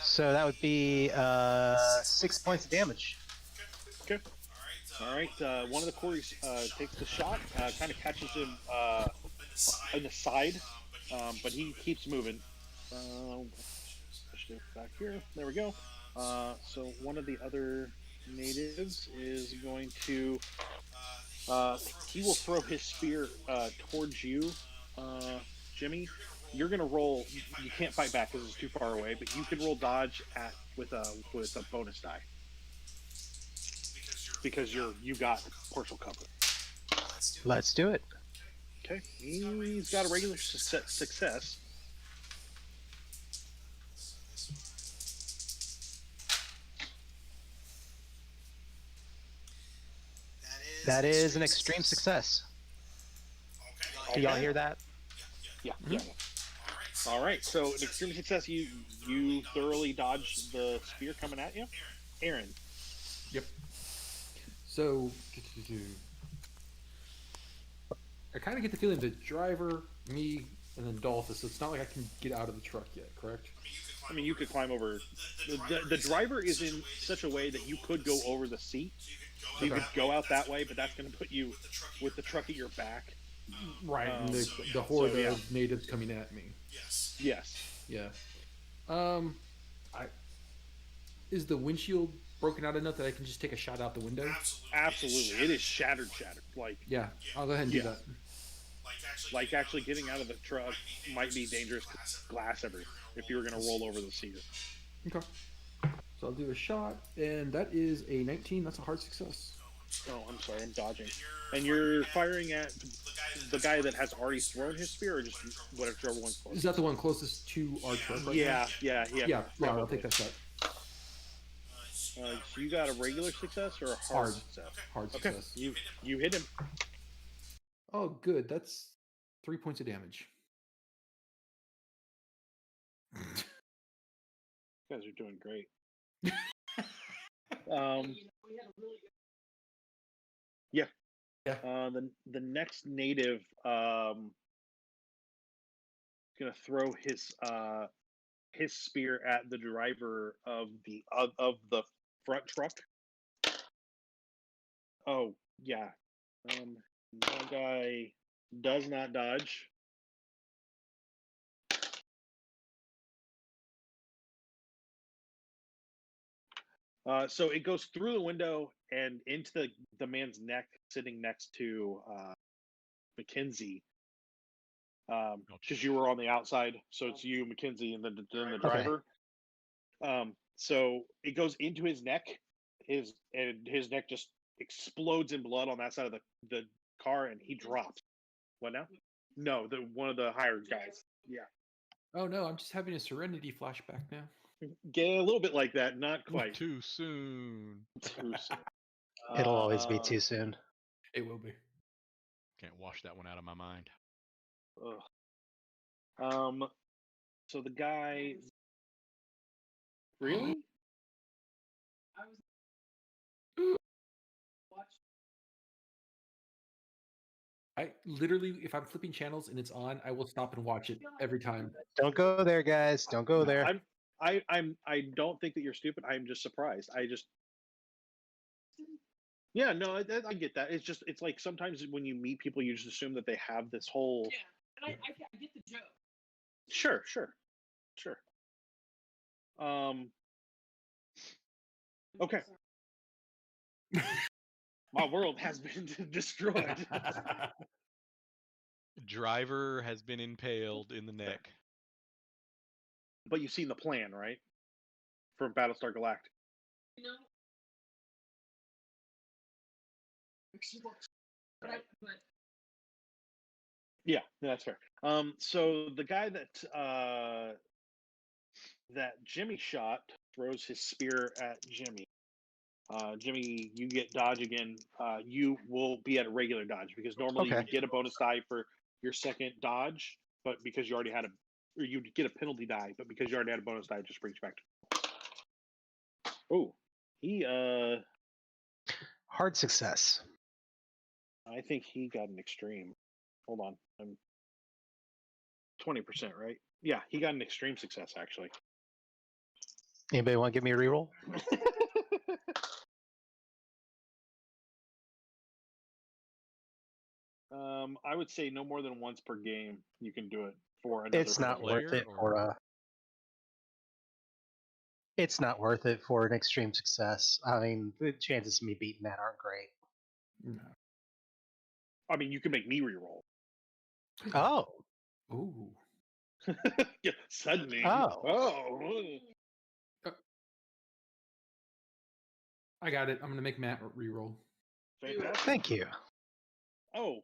Speaker 4: So that would be 6 points of damage.
Speaker 2: Okay. All right. One of the Corys takes the shot, kind of catches him in the side, but he keeps moving. Push it back here. There we go. So one of the other natives is going to. He will throw his spear towards you, Jimmy. You're gonna roll. You can't fight back because it's too far away, but you can roll dodge with a bonus die because you got partial cover.
Speaker 4: Let's do it.
Speaker 2: Okay, he's got a regular success.
Speaker 4: That is an extreme success. Can y'all hear that?
Speaker 2: Yeah. All right, so an extreme success. You thoroughly dodged the spear coming at you, Aaron.
Speaker 3: Yep. So I kind of get the feeling the driver, me, and then Dalphus. So it's not like I can get out of the truck yet, correct?
Speaker 2: I mean, you could climb over. The driver is in such a way that you could go over the seat. So you could go out that way, but that's going to put you with the truck at your back.
Speaker 3: Right, and the horde of natives coming at me.
Speaker 2: Yes.
Speaker 3: Yeah. Is the windshield broken out enough that I can just take a shot out the window?
Speaker 2: Absolutely. It is shattered. Like,
Speaker 3: yeah, I'll go ahead and do that.
Speaker 2: Like actually getting out of the truck might be dangerous. Glass everywhere if you were going to roll over the seat.
Speaker 3: Okay. So I'll do a shot, and that is a 19. That's a hard success.
Speaker 2: Oh, I'm sorry. I'm dodging. And you're firing at the guy that has already thrown his spear, or just whichever one's closest?
Speaker 3: Is that the one closest to our truck right now?
Speaker 2: Yeah.
Speaker 3: Yeah, I'll take that shot.
Speaker 2: So you got a regular success or a hard success?
Speaker 3: Hard
Speaker 2: Okay.
Speaker 3: success.
Speaker 2: You hit him.
Speaker 3: Oh, good. That's 3 points of damage.
Speaker 2: You guys are doing great. Yeah. The next native gonna throw his spear at the driver of the front truck. Oh yeah. That guy does not dodge. So it goes through the window and into the man's neck, sitting next to Mackenzie. Because you were on the outside, so it's you, Mackenzie, and then the driver. Okay. So it goes into his neck, his neck just explodes in blood on that side of the car, and he drops. What now? No, one of the hired guys. Yeah.
Speaker 3: Oh no, I'm just having a Serenity flashback now.
Speaker 2: Get a little bit like that, not quite.
Speaker 5: Too soon.
Speaker 2: Too soon.
Speaker 4: It'll always be too soon.
Speaker 3: It will be.
Speaker 5: Can't wash that one out of my mind.
Speaker 2: Ugh. So the guy. Really?
Speaker 3: I literally, if I'm flipping channels and it's on, I will stop and watch it every time.
Speaker 4: Don't go there, guys. Don't go there.
Speaker 2: I don't think that you're stupid. I'm just surprised. Yeah, no, I get that. It's like sometimes when you meet people, you just assume that they have this whole.
Speaker 1: Yeah, and I get the joke.
Speaker 2: Sure. Okay. My world has been destroyed.
Speaker 5: Driver has been impaled in the neck.
Speaker 2: But you've seen the plan, right? From Battlestar Galactica.
Speaker 1: No. But
Speaker 2: Yeah, that's fair. So the guy that Jimmy shot throws his spear at Jimmy. Jimmy, you get dodge again. You will be at a regular dodge because normally you
Speaker 4: Okay.
Speaker 2: would get a bonus die for your second dodge, but because you already had or you'd get a penalty die, but because you already had a bonus die, it just brings you back to. Oh, he
Speaker 4: Hard success.
Speaker 2: I think he got an extreme. Hold on, I'm 20%, right? Yeah, he got an extreme success actually.
Speaker 4: Anybody want to give me a reroll?
Speaker 2: I would say no more than once per game you can do it for another.
Speaker 4: It's not
Speaker 2: player.
Speaker 4: worth it for It's not worth it for an extreme success. I mean, the chances of me beating that aren't great.
Speaker 3: No.
Speaker 2: I mean, you can make me reroll.
Speaker 4: Oh.
Speaker 3: Ooh.
Speaker 2: Yeah, suddenly.
Speaker 4: Oh.
Speaker 3: I got it. I'm gonna make Matt reroll.
Speaker 2: Fantastic.
Speaker 4: Thank you.
Speaker 2: Oh,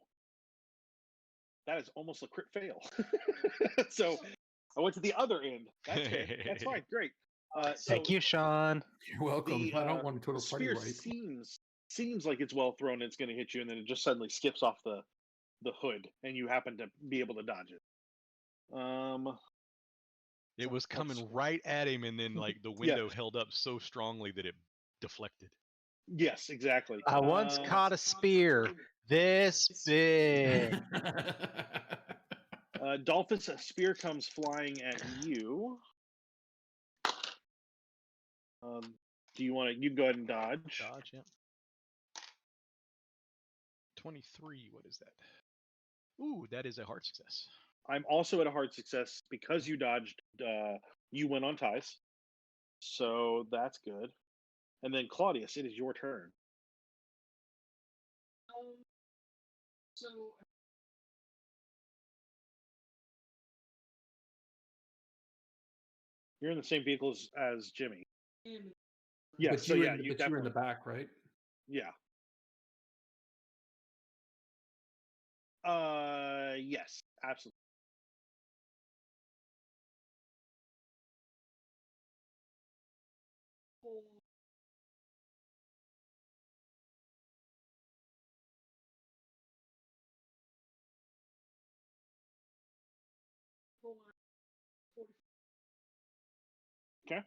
Speaker 2: that is almost a crit fail. So I went to the other end. That's fair. That's fine. Great.
Speaker 4: Thank you, Shawn.
Speaker 3: You're welcome. I don't want a total
Speaker 2: the
Speaker 3: party
Speaker 2: spear
Speaker 3: wipe.
Speaker 2: seems like it's well thrown and it's going to hit you, and then it just suddenly skips off the hood, and you happen to be able to dodge it.
Speaker 5: It was coming right at him, and then like the window held up so strongly that it deflected.
Speaker 2: Yes, exactly.
Speaker 4: I once caught a spear this big.
Speaker 2: Dalphus, a spear comes flying at you. Do you want to? You go ahead and dodge.
Speaker 5: Dodge, yeah. 23. What is that? Ooh, that is a hard success.
Speaker 2: I'm also at a hard success because you dodged. You went on ties, so that's good. And then Claudius, it is your turn.
Speaker 1: So
Speaker 2: You're in the same vehicle as Jimmy. Yeah,
Speaker 3: but
Speaker 2: so
Speaker 3: you were
Speaker 2: yeah,
Speaker 3: in,
Speaker 2: you
Speaker 3: but you were in
Speaker 2: definitely.
Speaker 3: the back, right?
Speaker 2: Yeah. Yes, absolutely. Okay.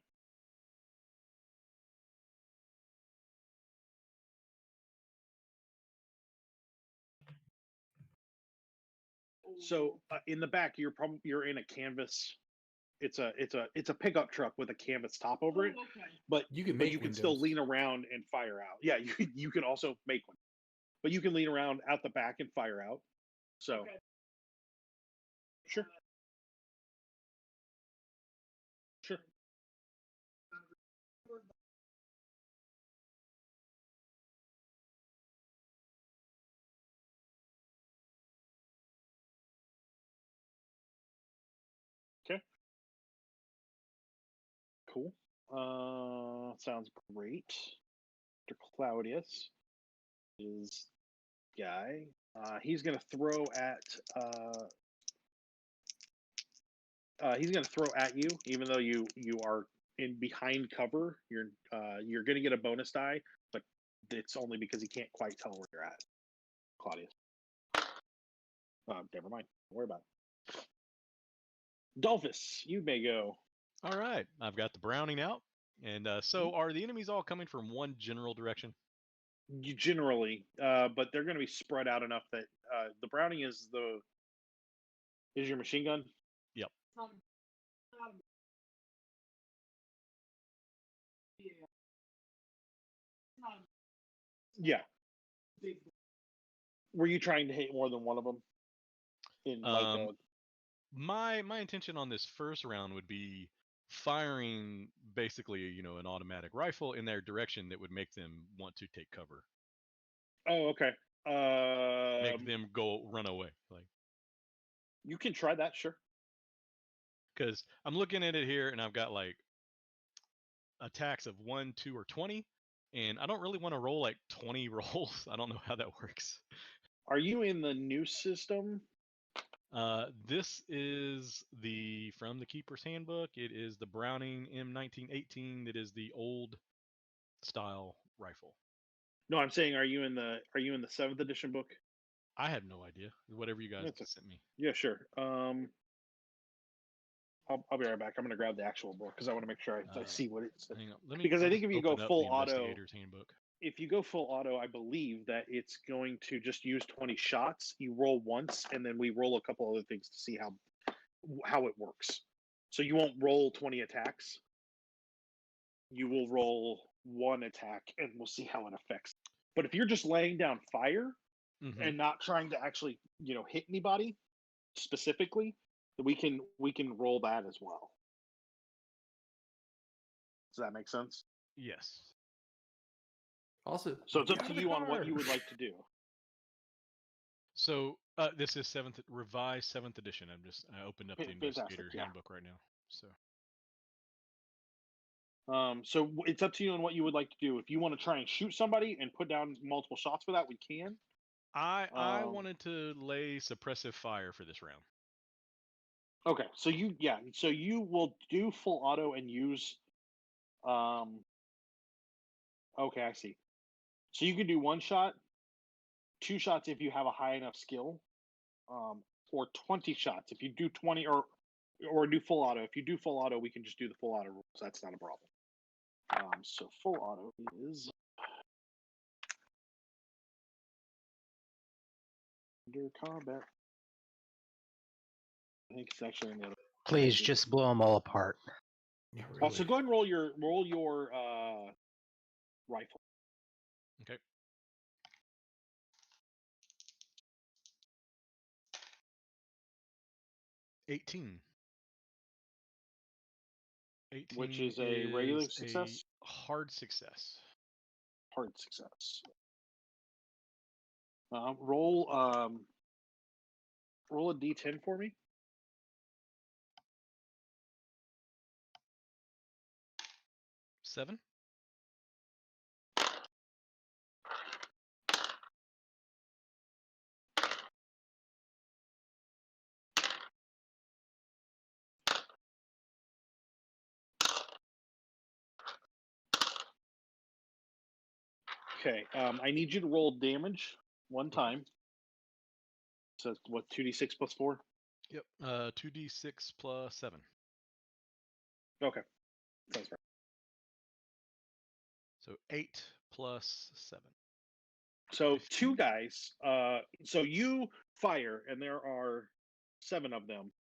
Speaker 2: So in the back, you're in a canvas. It's a pickup truck with a canvas top over it,
Speaker 1: okay.
Speaker 2: but
Speaker 3: You can
Speaker 2: but
Speaker 3: make
Speaker 2: you can still
Speaker 3: windows.
Speaker 2: lean around and fire out. Yeah, you can also make one, but you can lean around out the back and fire out. So
Speaker 1: Okay.
Speaker 2: sure, sure. Okay. Cool. Sounds great. Mr. Claudius is guy. He's gonna throw at. He's gonna throw at you, even though you are in behind cover. You're gonna get a bonus die, but it's only because he can't quite tell where you're at. Claudius. Never mind. Don't worry about it. Dalphus, you may go.
Speaker 5: All right, I've got the Browning out. And so are the enemies all coming from one general direction?
Speaker 2: Generally, but they're going to be spread out enough that the Browning is your machine gun.
Speaker 5: Yep.
Speaker 2: Yeah. Were you trying to hit more than one of them? In
Speaker 5: my intention on this first round would be firing basically, an automatic rifle in their direction that would make them want to take cover.
Speaker 2: Oh, okay.
Speaker 5: Make them run away. Like,
Speaker 2: you can try that, sure.
Speaker 5: Because I'm looking at it here, and I've got like attacks of 1, 2, or 20, and I don't really want to roll like 20 rolls. I don't know how that works.
Speaker 2: Are you in the new system?
Speaker 5: This is from the Keeper's Handbook. It is the Browning M1918. That is the old style rifle.
Speaker 2: No, I'm saying, are you in the 7th edition book?
Speaker 5: I have no idea. Whatever you guys sent me.
Speaker 2: Yeah, sure. I'll be right back. I'm going to grab the actual book because I want to make sure I see what it says.
Speaker 5: Hang on.
Speaker 2: Because I think if you go full auto,
Speaker 5: handbook.
Speaker 2: If you go full auto, I believe that it's going to just use 20 shots. You roll once, and then we roll a couple other things to see how it works. So you won't roll 20 attacks. You will roll one attack, and we'll see how it affects. But if you're just laying down fire and not trying to actually, hit anybody specifically, we can roll that as well. Does that make sense?
Speaker 5: Yes.
Speaker 3: Also,
Speaker 2: so it's up to you on what you would like to do.
Speaker 5: So this is revised 7th edition. I opened up the Investigator Handbook right now.
Speaker 2: So it's up to you on what you would like to do. If you want to try and shoot somebody and put down multiple shots for that, we can.
Speaker 5: I wanted to lay suppressive fire for this round.
Speaker 2: Okay, so you will do full auto and use. Okay, I see. So you can do 1 shot, 2 shots if you have a high enough skill, or 20 shots if you do 20, or do full auto. If you do full auto, we can just do the full auto rules. That's not a problem. So full auto is under combat. I think it's actually in the other.
Speaker 4: Please just blow them all apart.
Speaker 3: Yeah, really.
Speaker 2: So go ahead and roll your rifle.
Speaker 5: Okay. $18.
Speaker 2: Which is a regular success?
Speaker 5: A hard success.
Speaker 2: Hard success. Roll a d10 for me.
Speaker 5: 7.
Speaker 2: Okay, I need you to roll damage 1 time. So what, 2d6 plus 4?
Speaker 5: Yep. 2d6 plus 7.
Speaker 2: Okay. Sounds right.
Speaker 5: So 8 plus 7.
Speaker 2: So
Speaker 5: 15.
Speaker 2: 2 guys. So you fire, and there are 7 of them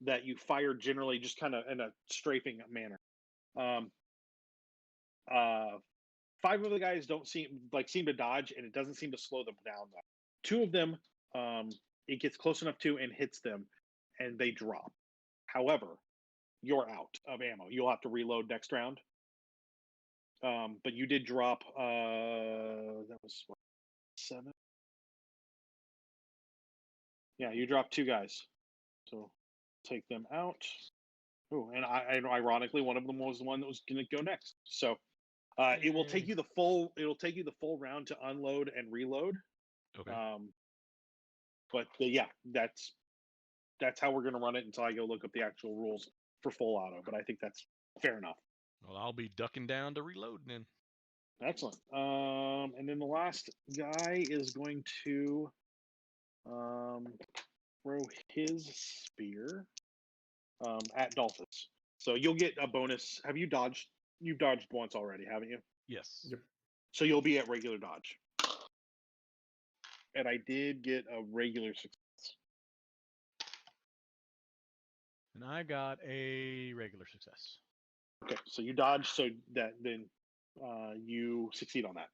Speaker 2: that you fire generally just kind of in a strafing manner. 5 of the guys don't seem to dodge, and it doesn't seem to slow them down. 2 of them, it gets close enough to and hits them, and they drop. However, you're out of ammo. You'll have to reload next round. But you did drop. That was what, 7. Yeah, you dropped 2 guys. So take them out. Oh, and ironically, one of them was the one that was going to go next. So it will take you the full. It'll take you the full round to unload and reload.
Speaker 5: Okay.
Speaker 2: But yeah, that's how we're going to run it until I go look up the actual rules for full auto. But I think that's fair enough.
Speaker 5: Well, I'll be ducking down to reload then.
Speaker 2: Excellent. And then the last guy is going to throw his spear at Dalphus. So you'll get a bonus. Have you dodged? You've dodged once already, haven't you?
Speaker 5: Yes.
Speaker 3: Yep.
Speaker 2: So you'll be at regular dodge. And I did get a regular success.
Speaker 5: And I got a regular success.
Speaker 2: Okay, so you dodge, so that then you succeed on that.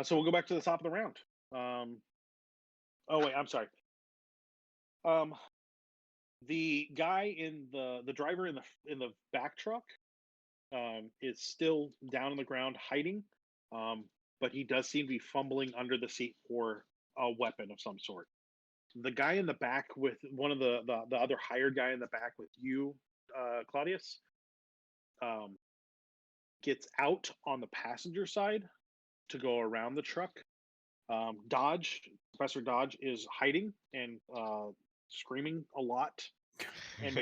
Speaker 2: So we'll go back to the top of the round. Oh wait, I'm sorry. The guy in the driver in the back truck is still down on the ground hiding, but he does seem to be fumbling under the seat for a weapon of some sort. The guy in the back with one of the other hired guy in the back with you, Claudius, gets out on the passenger side to go around the truck. Professor Dodge is hiding and screaming a lot. And,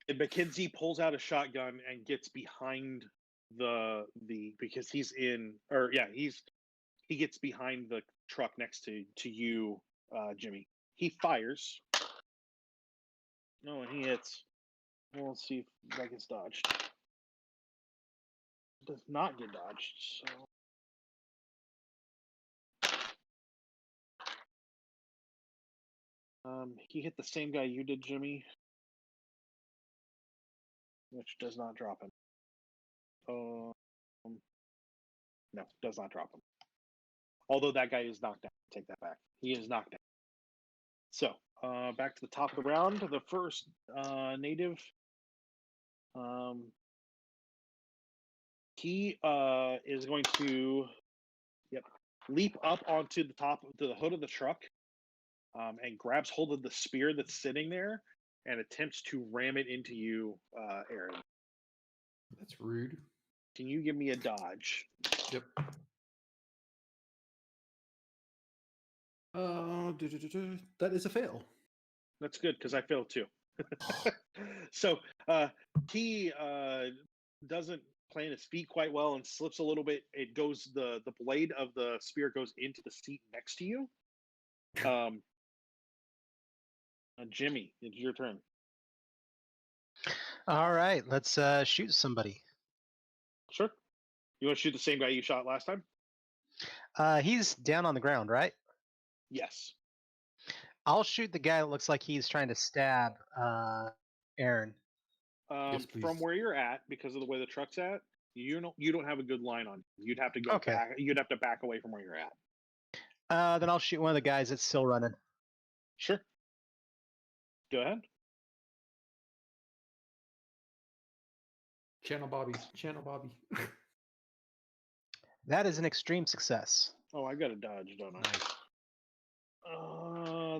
Speaker 2: and Mackenzie pulls out a shotgun and gets behind the because he's in he gets behind the truck next to you, Jimmy. He fires. No, and he hits. Well, let's see if that gets dodged. It does not get dodged. So he hit the same guy you did, Jimmy, which does not drop him. No, does not drop him. Although that guy is knocked down. Take that back. He is knocked down. So, back to the top of the round. The first native. He is going to leap up onto the hood of the truck and grabs hold of the spear that's sitting there and attempts to ram it into you, Aaron.
Speaker 3: That's rude.
Speaker 2: Can you give me a dodge?
Speaker 3: Yep. That is a fail.
Speaker 2: That's good because I failed too. So he doesn't plant his feet quite well and slips a little bit. It goes the blade of the spear goes into the seat next to you. Jimmy, it's your turn.
Speaker 4: All right, let's shoot somebody.
Speaker 2: Sure. You want to shoot the same guy you shot last time?
Speaker 4: He's down on the ground, right?
Speaker 2: Yes.
Speaker 4: I'll shoot the guy that looks like he's trying to stab Aaron.
Speaker 3: Yes,
Speaker 2: From
Speaker 3: please.
Speaker 2: where you're at, because of the way the truck's at, you don't have a good line on. You'd have to go
Speaker 4: Okay.
Speaker 2: back. You'd have to back away from where you're at.
Speaker 4: Then I'll shoot one of the guys that's still running.
Speaker 2: Sure. Go ahead.
Speaker 3: Channel Bobby. Channel Bobby.
Speaker 4: That is an extreme success.
Speaker 2: Oh, I got a dodge, don't I?
Speaker 5: Nice.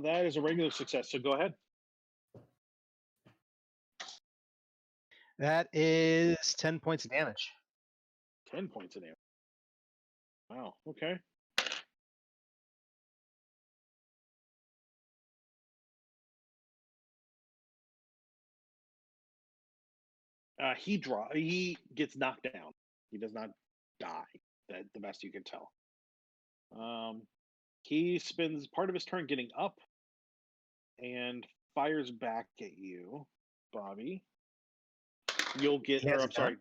Speaker 2: That is a regular success. So go ahead.
Speaker 4: That is 10 points of damage.
Speaker 2: 10 points of damage. Wow. Okay. He gets knocked down. He does not die. That the best you can tell. He spends part of his turn getting up and fires back at you, Bobby. You'll get,
Speaker 4: He has
Speaker 2: or
Speaker 4: a
Speaker 2: I'm sorry,
Speaker 4: gun?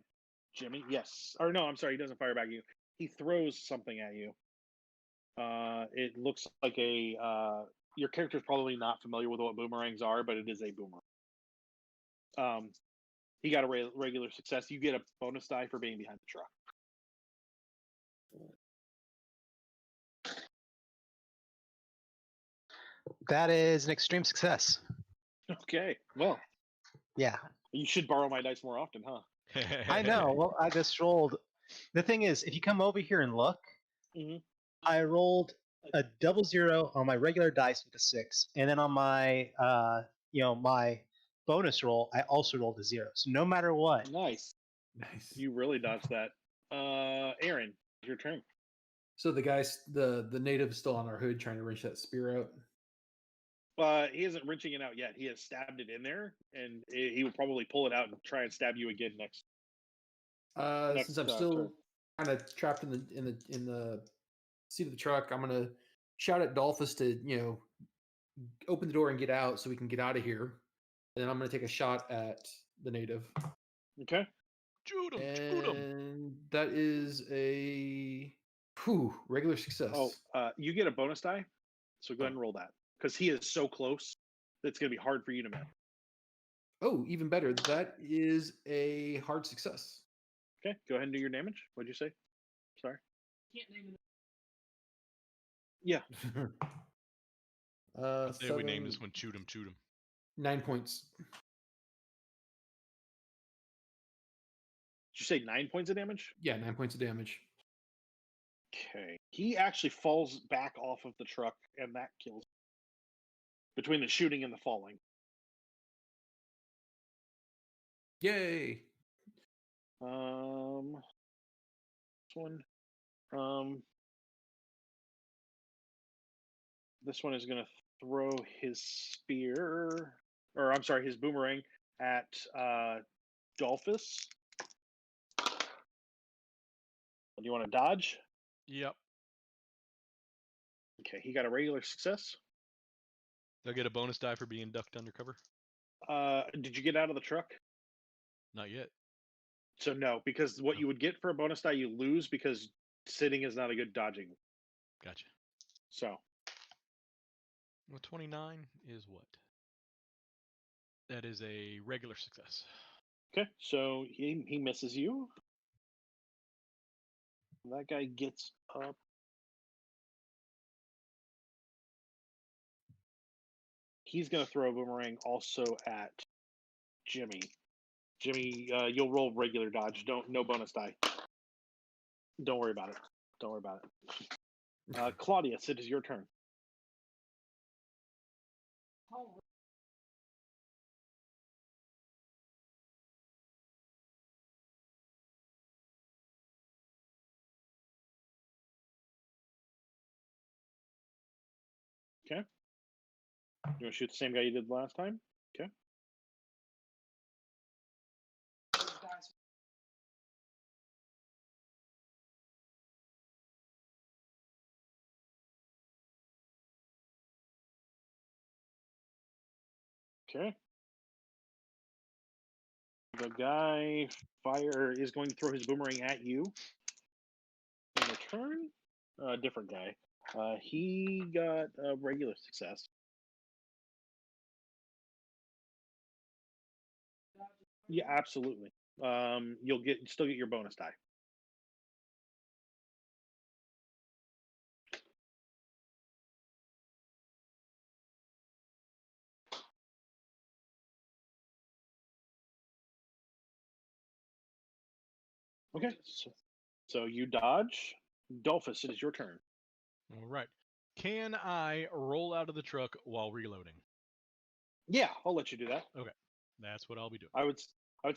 Speaker 2: Jimmy. Yes, or no, I'm sorry. He doesn't fire back at you. He throws something at you. It looks like a. Your character's probably not familiar with what boomerangs are, but it is a boomerang. He got a regular success. You get a bonus die for being behind the truck.
Speaker 4: That is an extreme success.
Speaker 2: Okay. Well,
Speaker 4: Yeah.
Speaker 2: you should borrow my dice more often, huh?
Speaker 4: I know. Well, I just rolled. The thing is, if you come over here and look,
Speaker 2: Mhm.
Speaker 4: I rolled a 00 on my regular dice with a 6, and then on my my bonus roll, I also rolled a 0. So no matter what,
Speaker 2: Nice.
Speaker 3: Nice.
Speaker 2: You really dodged that. Aaron, your turn.
Speaker 3: So the guy's the native is still on our hood trying to wrench that spear out.
Speaker 2: He isn't wrenching it out yet. He has stabbed it in there, and he will probably pull it out and try and stab you again next.
Speaker 3: Since I'm still
Speaker 2: turn.
Speaker 3: kind of trapped in the seat of the truck. I'm gonna shout at Dalphus to open the door and get out so we can get out of here. And then I'm gonna take a shot at the native.
Speaker 2: Okay.
Speaker 5: Shoot him! Shoot him!
Speaker 3: And that is a regular success.
Speaker 2: Oh, you get a bonus die, so go ahead and roll that because he is so close that it's gonna be hard for you to miss.
Speaker 3: Oh, even better. That is a hard success.
Speaker 2: Okay, go ahead and do your damage. What'd you say? Sorry. Yeah.
Speaker 5: I say we name this one Shoot 'em, Shoot 'em.
Speaker 3: 9 points.
Speaker 2: Did you say 9 points of damage?
Speaker 3: Yeah, 9 points of damage.
Speaker 2: Okay. He actually falls back off of the truck, and that kills him. Between the shooting and the falling.
Speaker 3: Yay!
Speaker 2: This one. This one is gonna throw his spear, or I'm sorry, his boomerang at Dalphus. Do you want to dodge?
Speaker 5: Yep.
Speaker 2: Okay, he got a regular success.
Speaker 5: They'll get a bonus die for being ducked undercover.
Speaker 2: Did you get out of the truck?
Speaker 5: Not yet.
Speaker 2: So no, because what you would get for a bonus die, you lose because sitting is not a good dodging.
Speaker 5: Gotcha.
Speaker 2: So.
Speaker 5: Well, 29 is what? That is a regular success.
Speaker 2: Okay, so he misses you. That guy gets up. He's going to throw a boomerang also at Jimmy. Jimmy, you'll roll regular dodge. No bonus die. Don't worry about it. Don't worry about it. Claudius, it is your turn. Okay. You want to shoot the same guy you did last time? Okay. Okay. The guy is going to throw his boomerang at you. In return, different guy. He got a regular success. Yeah, absolutely. You'll still get your bonus die. Okay, so you dodge. Dalphus, it is your turn.
Speaker 5: All right. Can I roll out of the truck while reloading?
Speaker 2: Yeah, I'll let you do that.
Speaker 5: Okay, that's what I'll be doing.
Speaker 2: I would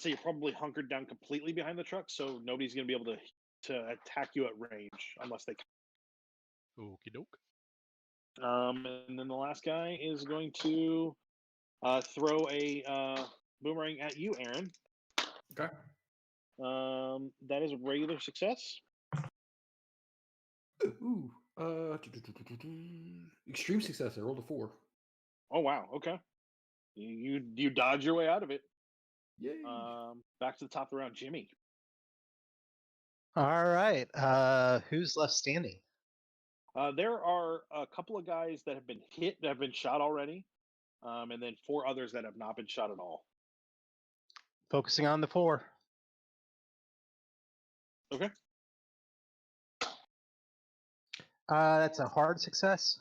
Speaker 2: say you're probably hunkered down completely behind the truck, so nobody's going to be able to attack you at range unless they.
Speaker 5: Okie doke.
Speaker 2: And then the last guy is going to throw a boomerang at you, Aaron.
Speaker 3: Okay.
Speaker 2: That is a regular success.
Speaker 3: Ooh. Extreme success. I rolled a 4.
Speaker 2: Oh wow. Okay. You dodge your way out of it.
Speaker 3: Yay.
Speaker 2: Back to the top of the round, Jimmy.
Speaker 4: All right. Who's left standing?
Speaker 2: There are a couple of guys that have been hit, that have been shot already, and then 4 others that have not been shot at all.
Speaker 4: Focusing on the 4.
Speaker 2: Okay.
Speaker 4: That's a hard success.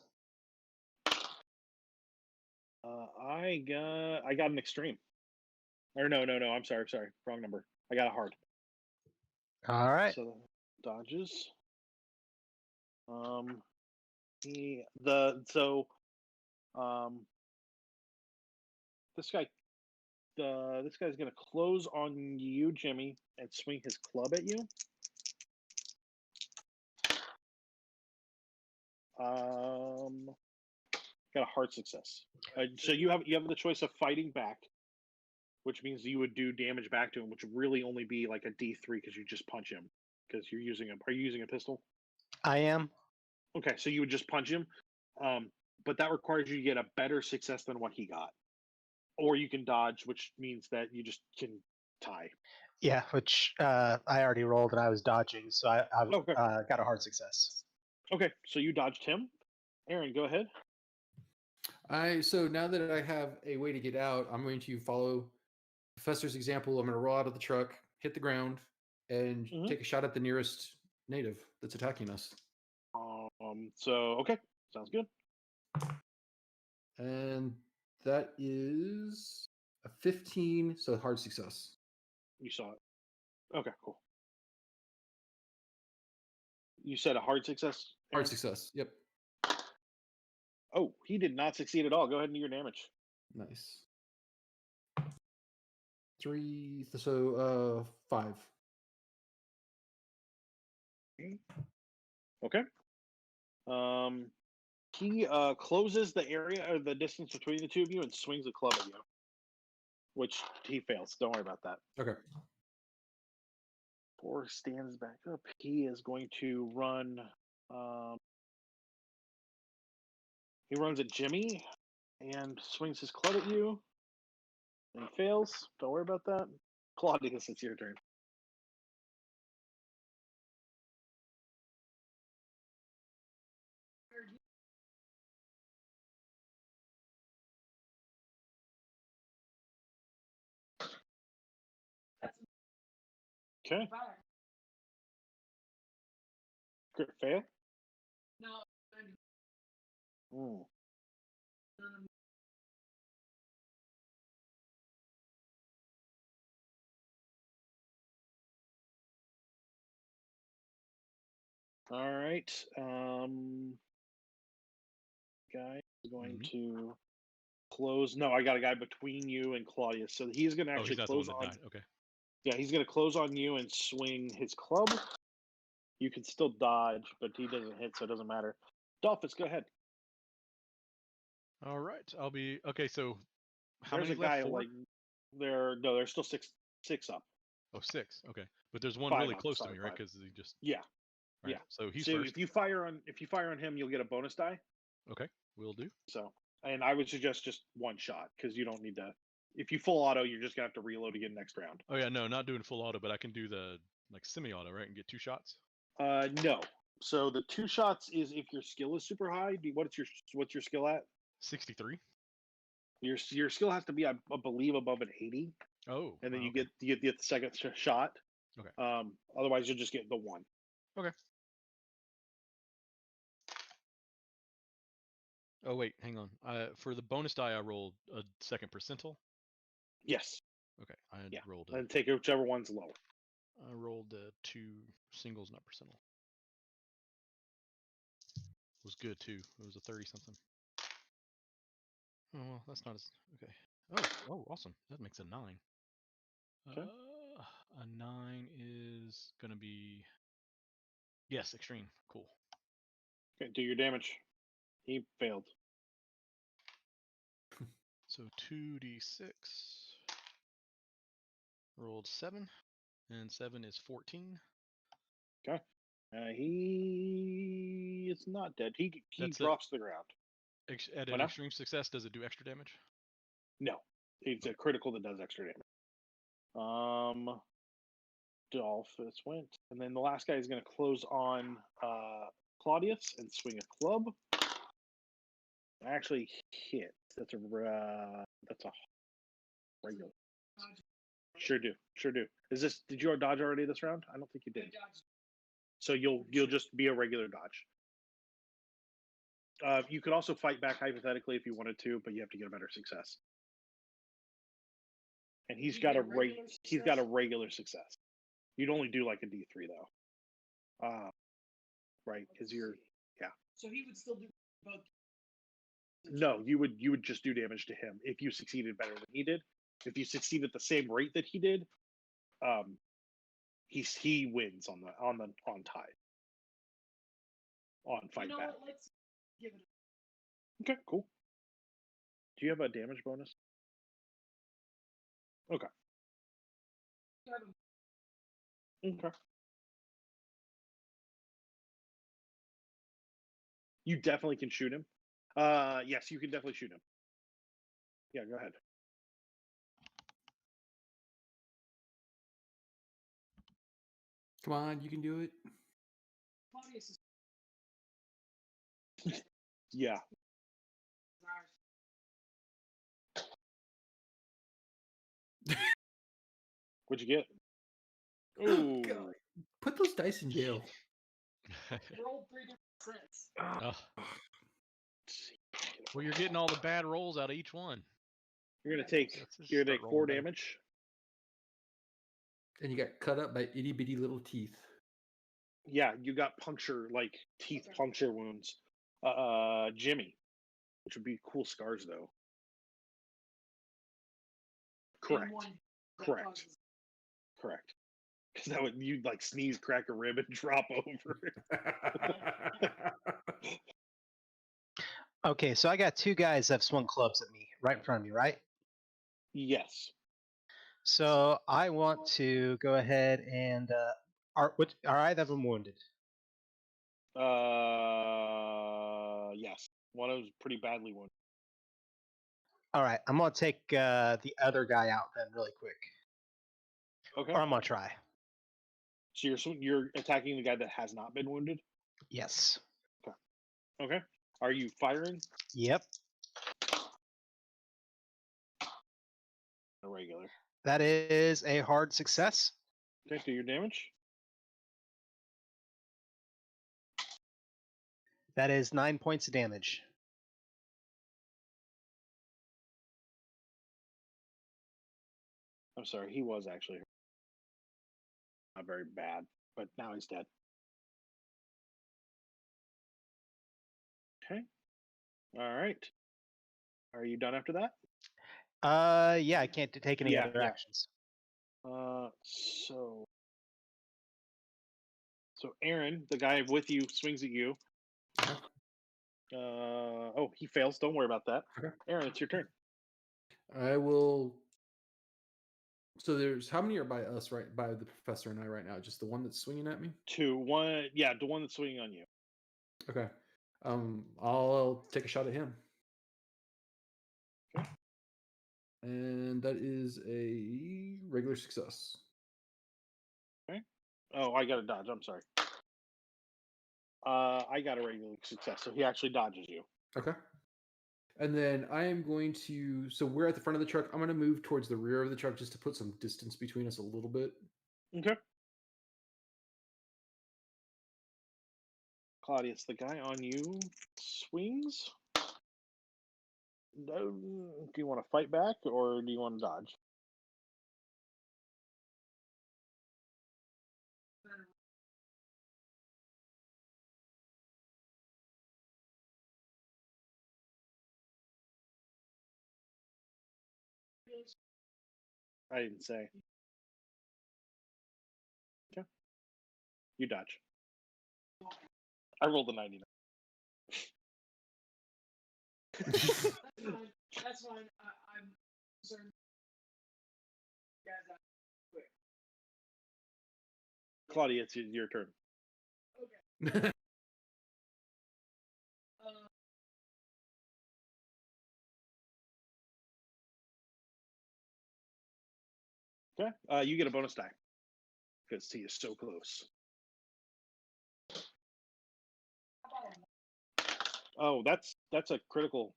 Speaker 2: I got an extreme. Or no. I'm sorry. Wrong number. I got a hard.
Speaker 4: All right.
Speaker 2: So dodges. This guy's gonna close on you, Jimmy, and swing his club at you. Got a hard success. So you have the choice of fighting back, which means you would do damage back to him, which would really only be like a D3 because you just punch him. Because you're using Are you using a pistol?
Speaker 4: I am.
Speaker 2: Okay, so you would just punch him, but that requires you to get a better success than what he got, or you can dodge, which means that you just can tie.
Speaker 4: Yeah, which I already rolled and I was dodging, so I
Speaker 2: Okay.
Speaker 4: got a hard success.
Speaker 2: Okay, so you dodged him. Aaron, go ahead.
Speaker 3: So now that I have a way to get out, I'm going to follow Professor's example. I'm going to roll out of the truck, hit the ground, and take a shot at the nearest native that's attacking us.
Speaker 2: So okay, sounds good.
Speaker 3: And that is a 15, so hard success.
Speaker 2: You saw it. Okay, cool. You said a hard success? Aaron?
Speaker 3: Hard success. Yep.
Speaker 2: Oh, he did not succeed at all. Go ahead and do your damage.
Speaker 3: Nice. 3, so 5.
Speaker 2: Okay. He closes the area or the distance between the two of you and swings a club at you, which he fails. Don't worry about that.
Speaker 3: Okay.
Speaker 2: Four stands back up. He is going to run. He runs at Jimmy and swings his club at you. And he fails. Don't worry about that. Claudius, it's your turn. Okay. Crit fail? No. All right. Guy is going to close. No, I got a guy between you and Claudius, so he's going to actually close on.
Speaker 5: Okay.
Speaker 2: Yeah, he's going to close on you and swing his club. You can still dodge, but he doesn't hit, so it doesn't matter. Dalphus, go ahead.
Speaker 5: All right, I'll be okay. So, how
Speaker 2: There's
Speaker 5: many
Speaker 2: a guy
Speaker 5: left? 4?
Speaker 2: like there's still six up.
Speaker 5: Oh, 6. Okay, but there's one
Speaker 2: 5
Speaker 5: really
Speaker 2: up,
Speaker 5: close
Speaker 2: sorry,
Speaker 5: to me, right?
Speaker 2: 5.
Speaker 5: Because he just
Speaker 2: Yeah,
Speaker 5: right.
Speaker 2: yeah.
Speaker 5: So he's
Speaker 2: So
Speaker 5: first.
Speaker 2: if you fire on him, you'll get a bonus die.
Speaker 5: Okay, will do.
Speaker 2: So, and I would suggest just one shot because you don't need to. If you full auto, you're just gonna have to reload again next round.
Speaker 5: Oh yeah, no, not doing full auto, but I can do the like semi-auto, right, and get 2 shots.
Speaker 2: No. So the 2 shots is if your skill is super high. What's your skill at?
Speaker 5: 63.
Speaker 2: Your skill has to be, I believe, above an 80.
Speaker 5: Oh.
Speaker 2: And then
Speaker 5: wow,
Speaker 2: you
Speaker 5: okay.
Speaker 2: get the second shot.
Speaker 5: Okay.
Speaker 2: Otherwise, you'll just get the 1.
Speaker 5: Okay. Oh wait, hang on. For the bonus die, I rolled a second percentile.
Speaker 2: Yes.
Speaker 5: Okay, I
Speaker 2: Yeah.
Speaker 5: rolled.
Speaker 2: And take whichever one's lower.
Speaker 5: I rolled 2 singles, not percentile. It was good too. It was a 30 something. Oh well, that's not as okay. Oh, awesome. That makes a 9.
Speaker 2: Okay.
Speaker 5: A 9 is gonna be yes, extreme. Cool.
Speaker 2: Okay, do your damage. He failed.
Speaker 5: So 2d6. Rolled 7, and 7 is 14.
Speaker 2: Okay. He is not dead. He drops to the ground.
Speaker 5: At an extreme success, does it do extra damage?
Speaker 2: No, it's a critical that does extra damage. Dalphus went, and then the last guy is going to close on Claudius and swing a club. Actually hit. That's a regular. Sure do. Did you dodge already this round? I don't think you did. So you'll just be a regular dodge. You could also fight back hypothetically if you wanted to, but you have to get a better success. And he's got a regular success. You'd only do like a D3 though. Right? Because you're
Speaker 1: So he would still do both.
Speaker 2: No, you would just do damage to him if you succeeded better than he did. If you succeed at the same rate that he did, he wins on tie. On fight back.
Speaker 1: Let's give it.
Speaker 2: Okay, cool. Do you have a damage bonus? Okay. Okay. You definitely can shoot him. Yes, you can definitely shoot him. Yeah, go ahead.
Speaker 3: Come on, you can do it.
Speaker 2: Yeah. What'd you get? Ooh.
Speaker 3: God. Put those dice in jail.
Speaker 5: Oh. Well, you're getting all the bad rolls out of each one.
Speaker 2: You're gonna take
Speaker 5: Let's just
Speaker 2: you're gonna
Speaker 5: start
Speaker 2: take 4
Speaker 5: rolling better.
Speaker 2: damage.
Speaker 3: And you got cut up by itty bitty little teeth.
Speaker 2: Yeah, you got puncture, like teeth puncture wounds. Jimmy, which would be cool scars though. Correct. Correct. Correct. Because that would you'd like sneeze, crack a rib, and drop over.
Speaker 4: Okay, so I got 2 guys that have swung clubs at me right in front of me, right?
Speaker 2: Yes.
Speaker 4: So I want to go ahead and are either of them wounded?
Speaker 2: Yes. One of them's pretty badly wounded.
Speaker 4: All right, I'm gonna take the other guy out then really quick,
Speaker 2: Okay.
Speaker 4: or I'm gonna try.
Speaker 2: So you're attacking the guy that has not been wounded.
Speaker 4: Yes.
Speaker 2: Okay. Are you firing?
Speaker 4: Yep.
Speaker 2: A regular.
Speaker 4: That is a hard success.
Speaker 2: Okay. Do your damage.
Speaker 4: That is 9 points of damage.
Speaker 2: I'm sorry. He was actually not very bad, but now he's dead. Okay. All right. Are you done after that?
Speaker 4: Yeah, I can't take any
Speaker 2: Yeah,
Speaker 4: other
Speaker 2: yeah.
Speaker 4: actions.
Speaker 2: So Aaron, the guy with you, swings at you.
Speaker 3: Okay.
Speaker 2: Oh, he fails. Don't worry about that.
Speaker 3: Okay.
Speaker 2: Aaron, it's your turn.
Speaker 3: I will. So there's how many are by us, right? By the professor and I right now? Just the one that's swinging at me?
Speaker 2: 2, 1. Yeah, the one that's swinging on you.
Speaker 3: Okay. I'll take a shot at him.
Speaker 2: Okay.
Speaker 3: And that is a regular success.
Speaker 2: Okay. Oh, I got a dodge. I'm sorry. I got a regular success, so he actually dodges you.
Speaker 3: Okay. And then I am going to. So we're at the front of the truck. I'm going to move towards the rear of the truck just to put some distance between us a little bit.
Speaker 2: Okay. Claudius, the guy on you swings. No, do you want to fight back or do you want to dodge? I didn't say. Okay. You dodge. I rolled a 99.
Speaker 1: That's fine. I'm concerned.
Speaker 2: Claudia, it's your turn.
Speaker 1: Okay.
Speaker 2: Okay. You get a bonus die because he is so close. Oh, that's a critical.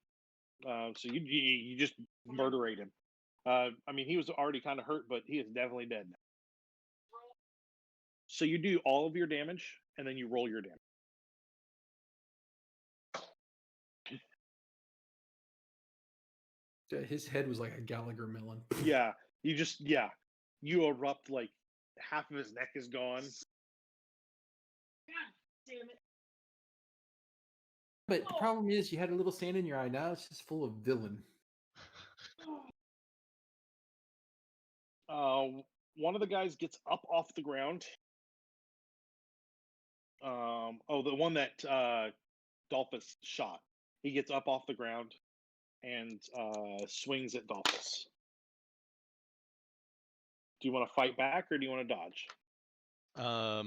Speaker 2: So you just murderate him. I mean, he was already kind of hurt, but he is definitely dead now. So you do all of your damage, and then you roll your damage.
Speaker 3: His head was like a Gallagher melon.
Speaker 2: Yeah, you erupt like half of his neck is gone.
Speaker 1: God damn it.
Speaker 3: But the problem is, you had a little sand in your eye. Now it's just full of villain.
Speaker 2: One of the guys gets up off the ground. The one that Dalphus shot. He gets up off the ground and swings at Dalphus. Do you want to fight back or do you want to dodge?
Speaker 5: I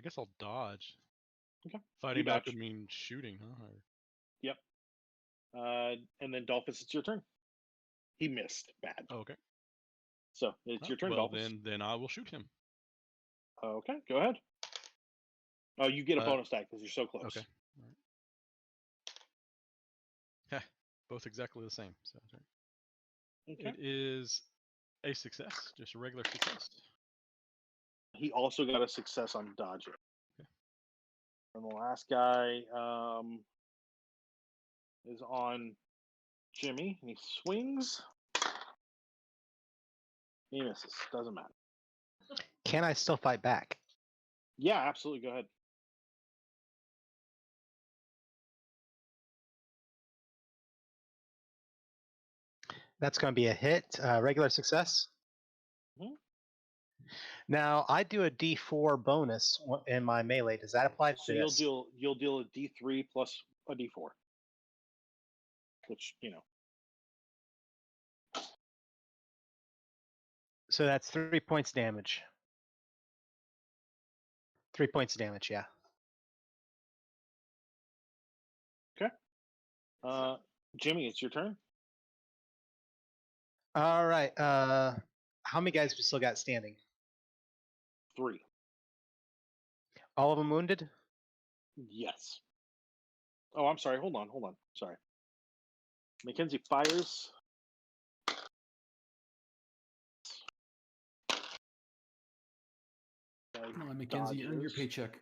Speaker 5: guess I'll dodge.
Speaker 2: Okay.
Speaker 5: Fighting back
Speaker 2: dodge.
Speaker 5: would mean shooting, huh?
Speaker 2: Yep. And then Dalphus, it's your turn. He missed bad.
Speaker 5: Oh, okay.
Speaker 2: So it's your turn,
Speaker 5: well,
Speaker 2: Dalphus.
Speaker 5: then I will shoot him.
Speaker 2: Okay, go ahead. Oh, you get a bonus die because you're so close.
Speaker 5: Okay. All right. Both exactly the same. So
Speaker 2: Okay.
Speaker 5: it is a success, just a regular success.
Speaker 2: He also got a success on dodging.
Speaker 5: Okay.
Speaker 2: And the last guy is on Jimmy, and he swings. He misses. Doesn't matter.
Speaker 4: Can I still fight back?
Speaker 2: Yeah, absolutely. Go ahead.
Speaker 4: That's going to be a hit, regular success.
Speaker 2: Mhm.
Speaker 4: Now I do a D4 bonus in my melee. Does that apply to
Speaker 2: So
Speaker 4: this?
Speaker 2: you'll deal a D3 plus a D4, which
Speaker 4: So that's 3 points damage. 3 points of damage, yeah.
Speaker 2: Okay. Jimmy, it's your turn.
Speaker 4: All right. How many guys we still got standing?
Speaker 2: 3.
Speaker 4: All of them wounded?
Speaker 2: Yes. Oh, I'm sorry. Hold on. Sorry. Mackenzie fires.
Speaker 3: Come on, Mackenzie, earn your paycheck.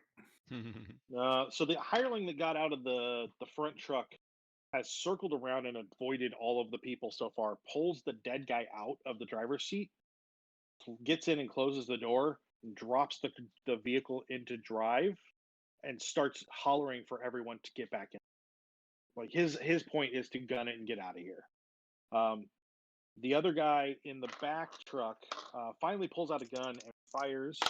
Speaker 2: So the hireling that got out of the front truck has circled around and avoided all of the people so far, pulls the dead guy out of the driver's seat, gets in and closes the door, and drops the vehicle into drive, and starts hollering for everyone to get back in. Like his point is to gun it and get out of here. The other guy in the back truck finally pulls out a gun and fires.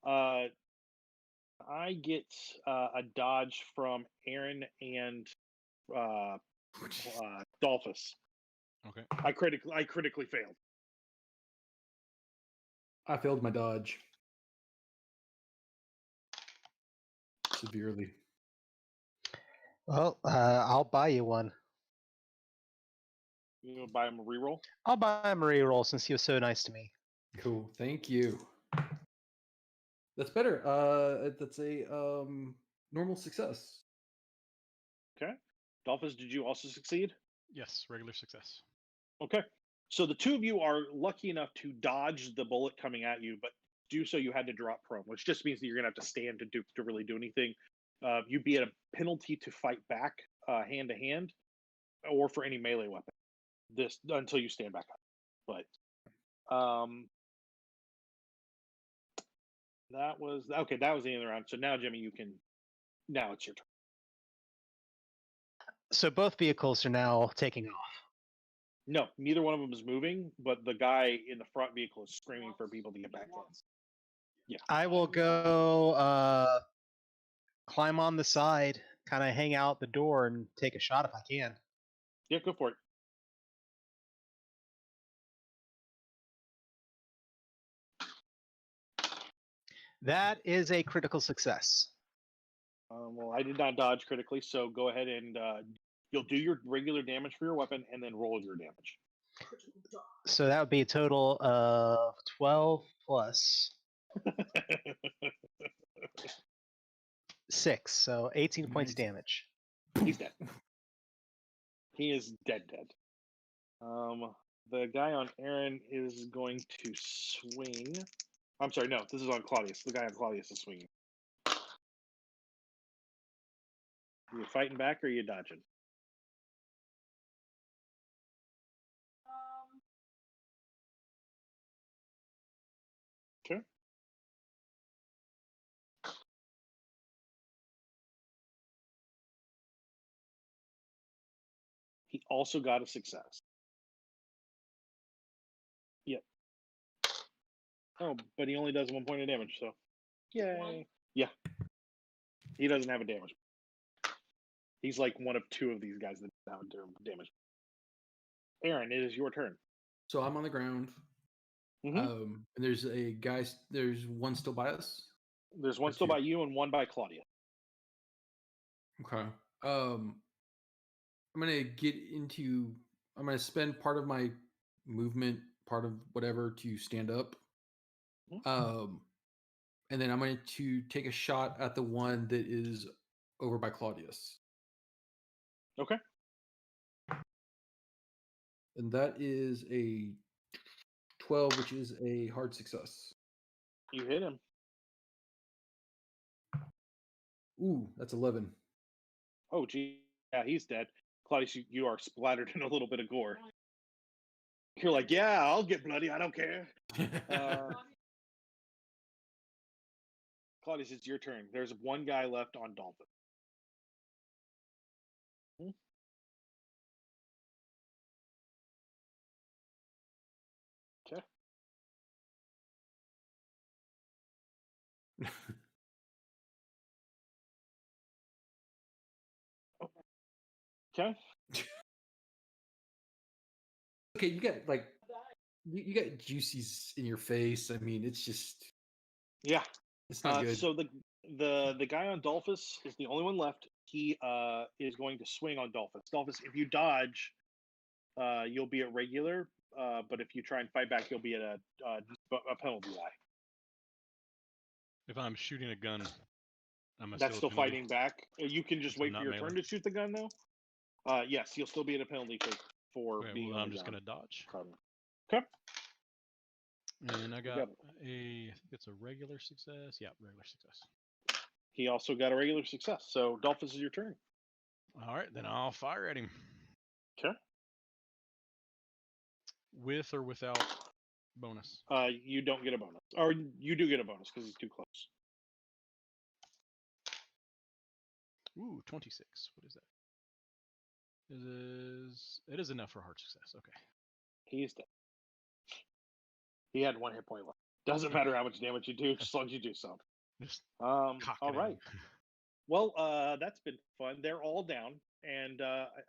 Speaker 2: I get a dodge from Aaron and Dalphus.
Speaker 5: Okay.
Speaker 2: I critically failed.
Speaker 3: I failed my dodge severely.
Speaker 4: Well, I'll buy you one.
Speaker 2: You gonna buy him a reroll?
Speaker 4: I'll buy him a reroll since he was so nice to me.
Speaker 3: Cool. Thank you. That's better. That's a normal success.
Speaker 2: Okay. Dalphus, did you also succeed?
Speaker 5: Yes, regular success.
Speaker 2: Okay. So the two of you are lucky enough to dodge the bullet coming at you, but do so you had to drop prone, which just means that you're gonna have to stand to really do anything. You'd be at a penalty to fight back hand to hand, or for any melee weapon. This until you stand back up. But that was okay. That was the end of the round. So now, Jimmy, now it's your turn.
Speaker 4: So both vehicles are now taking off.
Speaker 2: No, neither one of them is moving, but the guy in the front vehicle is screaming for people to get back in. Yeah.
Speaker 4: I will go climb on the side, kind of hang out the door and take a shot if I can.
Speaker 2: Yeah, go for it.
Speaker 4: That is a critical success.
Speaker 2: Well, I did not dodge critically, so go ahead and you'll do your regular damage for your weapon and then roll your damage.
Speaker 4: So that would be a total of 12 plus 6, so 18 points damage.
Speaker 2: He's dead. He is dead. The guy on Aaron is going to swing. I'm sorry, no, this is on Claudius. The guy on Claudius is swinging. You fighting back or are you dodging? Okay. He also got a success. Yep. Oh, but he only does 1 point of damage, so yay. Yeah. He doesn't have a damage. He's like one of two of these guys that don't have damage. Aaron, it is your turn.
Speaker 3: So I'm on the ground.
Speaker 2: Mm-hmm.
Speaker 3: And there's a guy. There's one still by us.
Speaker 2: There's one still by you and one by Claudius.
Speaker 3: Okay. I'm gonna I'm gonna spend part of my movement, part of whatever, to stand up. And then I'm going to take a shot at the one that is over by Claudius.
Speaker 2: Okay.
Speaker 3: And that is a 12, which is a hard success.
Speaker 2: You hit him.
Speaker 3: Ooh, that's 11.
Speaker 2: Oh, gee. Yeah, he's dead. Claudius, you are splattered in a little bit of gore. You're like, yeah, I'll get bloody. I don't care. Claudius, it's your turn. There's one guy left on Dalphus. Okay. Okay.
Speaker 3: Okay, you got like you got juices in your face. I mean, it's just it's not good.
Speaker 2: So the guy on Dalphus is the only one left. He is going to swing on Dalphus. Dalphus, if you dodge, you'll be at regular. But if you try and fight back, you'll be at a penalty die.
Speaker 5: If I'm shooting a gun,
Speaker 2: That's still fighting back. You can just wait for your turn to shoot the gun, though. Yes, you'll still be at a penalty for being.
Speaker 5: Well, I'm just gonna dodge.
Speaker 2: Okay.
Speaker 5: And I got I think it's a regular success. Yeah, regular success.
Speaker 2: He also got a regular success. So Dalphus is your turn.
Speaker 5: All right, then I'll fire at him.
Speaker 2: Okay.
Speaker 5: With or without bonus?
Speaker 2: You don't get a bonus, or you do get a bonus because he's too close.
Speaker 5: Ooh, 26. What is that? It is enough for hard success. Okay.
Speaker 2: He's dead. He had 1 hit point left. Doesn't matter how much damage you do, as long as you do some. All right. Well, that's been fun. They're all down, and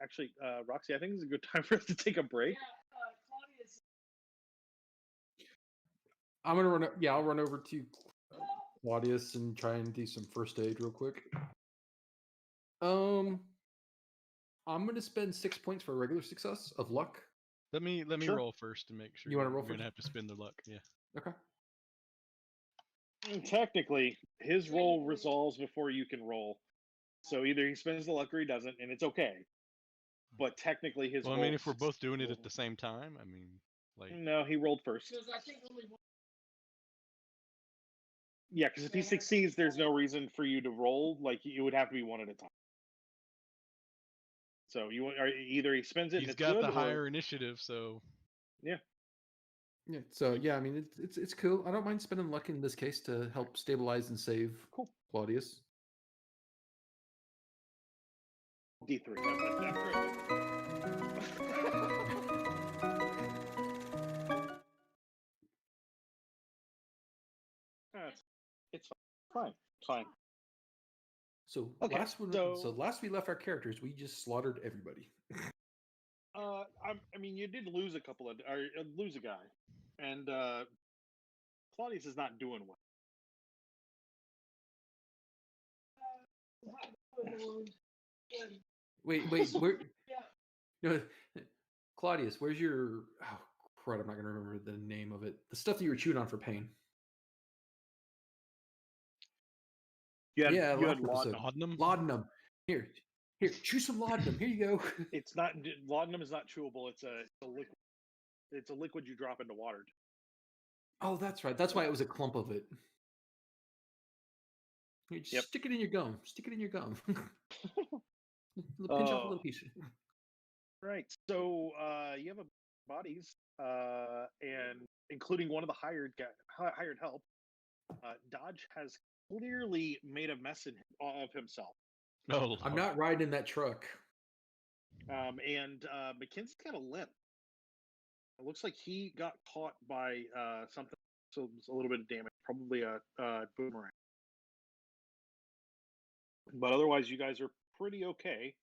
Speaker 2: actually, Roxy, I think it's a good time for us to take a break.
Speaker 3: I'm gonna run. Yeah, I'll run over to Claudius and try and do some first aid real quick. I'm gonna spend 6 points for a regular success of luck.
Speaker 5: Let me roll first to make sure.
Speaker 3: You want to roll first?
Speaker 5: You're gonna have to spend the luck. Yeah.
Speaker 3: Okay.
Speaker 2: And technically, his roll resolves before you can roll. So either he spends the luck or he doesn't, and it's okay. But technically, his.
Speaker 5: Well, I mean, if we're both doing it at the same time, I mean, like.
Speaker 2: No, he rolled first. Yeah, because if he succeeds, there's no reason for you to roll. Like, it would have to be one at a time. So either he spends it.
Speaker 5: He's got the higher initiative, so.
Speaker 2: Yeah.
Speaker 3: Yeah. So yeah, I mean, it's cool. I don't mind spending luck in this case to help stabilize and save Claudius.
Speaker 2: D3. It's fine. It's fine.
Speaker 3: So last we left our characters, we just slaughtered everybody.
Speaker 2: I mean, you did lose lose a guy, and Claudius is not doing well.
Speaker 3: Wait, where? No, Claudius, where's your? Oh crud! I'm not gonna remember the name of it. The stuff that you were chewing on for pain.
Speaker 2: You had laudanum.
Speaker 3: Laudanum. Here, chew some laudanum. Here you go.
Speaker 2: It's not laudanum is not chewable. It's a liquid. It's a liquid you drop into water.
Speaker 3: Oh, that's right. That's why it was a clump of it. Stick it in your gum. Stick it in your gum. Pinch off a little piece.
Speaker 2: Right. So you have bodies, and including one of the hired help. Dodge has clearly made a mess of himself.
Speaker 5: Oh,
Speaker 3: I'm not riding in that truck.
Speaker 2: And McKenzie's got a limp. It looks like he got caught by something, so it's a little bit of damage, probably a boomerang. But otherwise, you guys are pretty okay.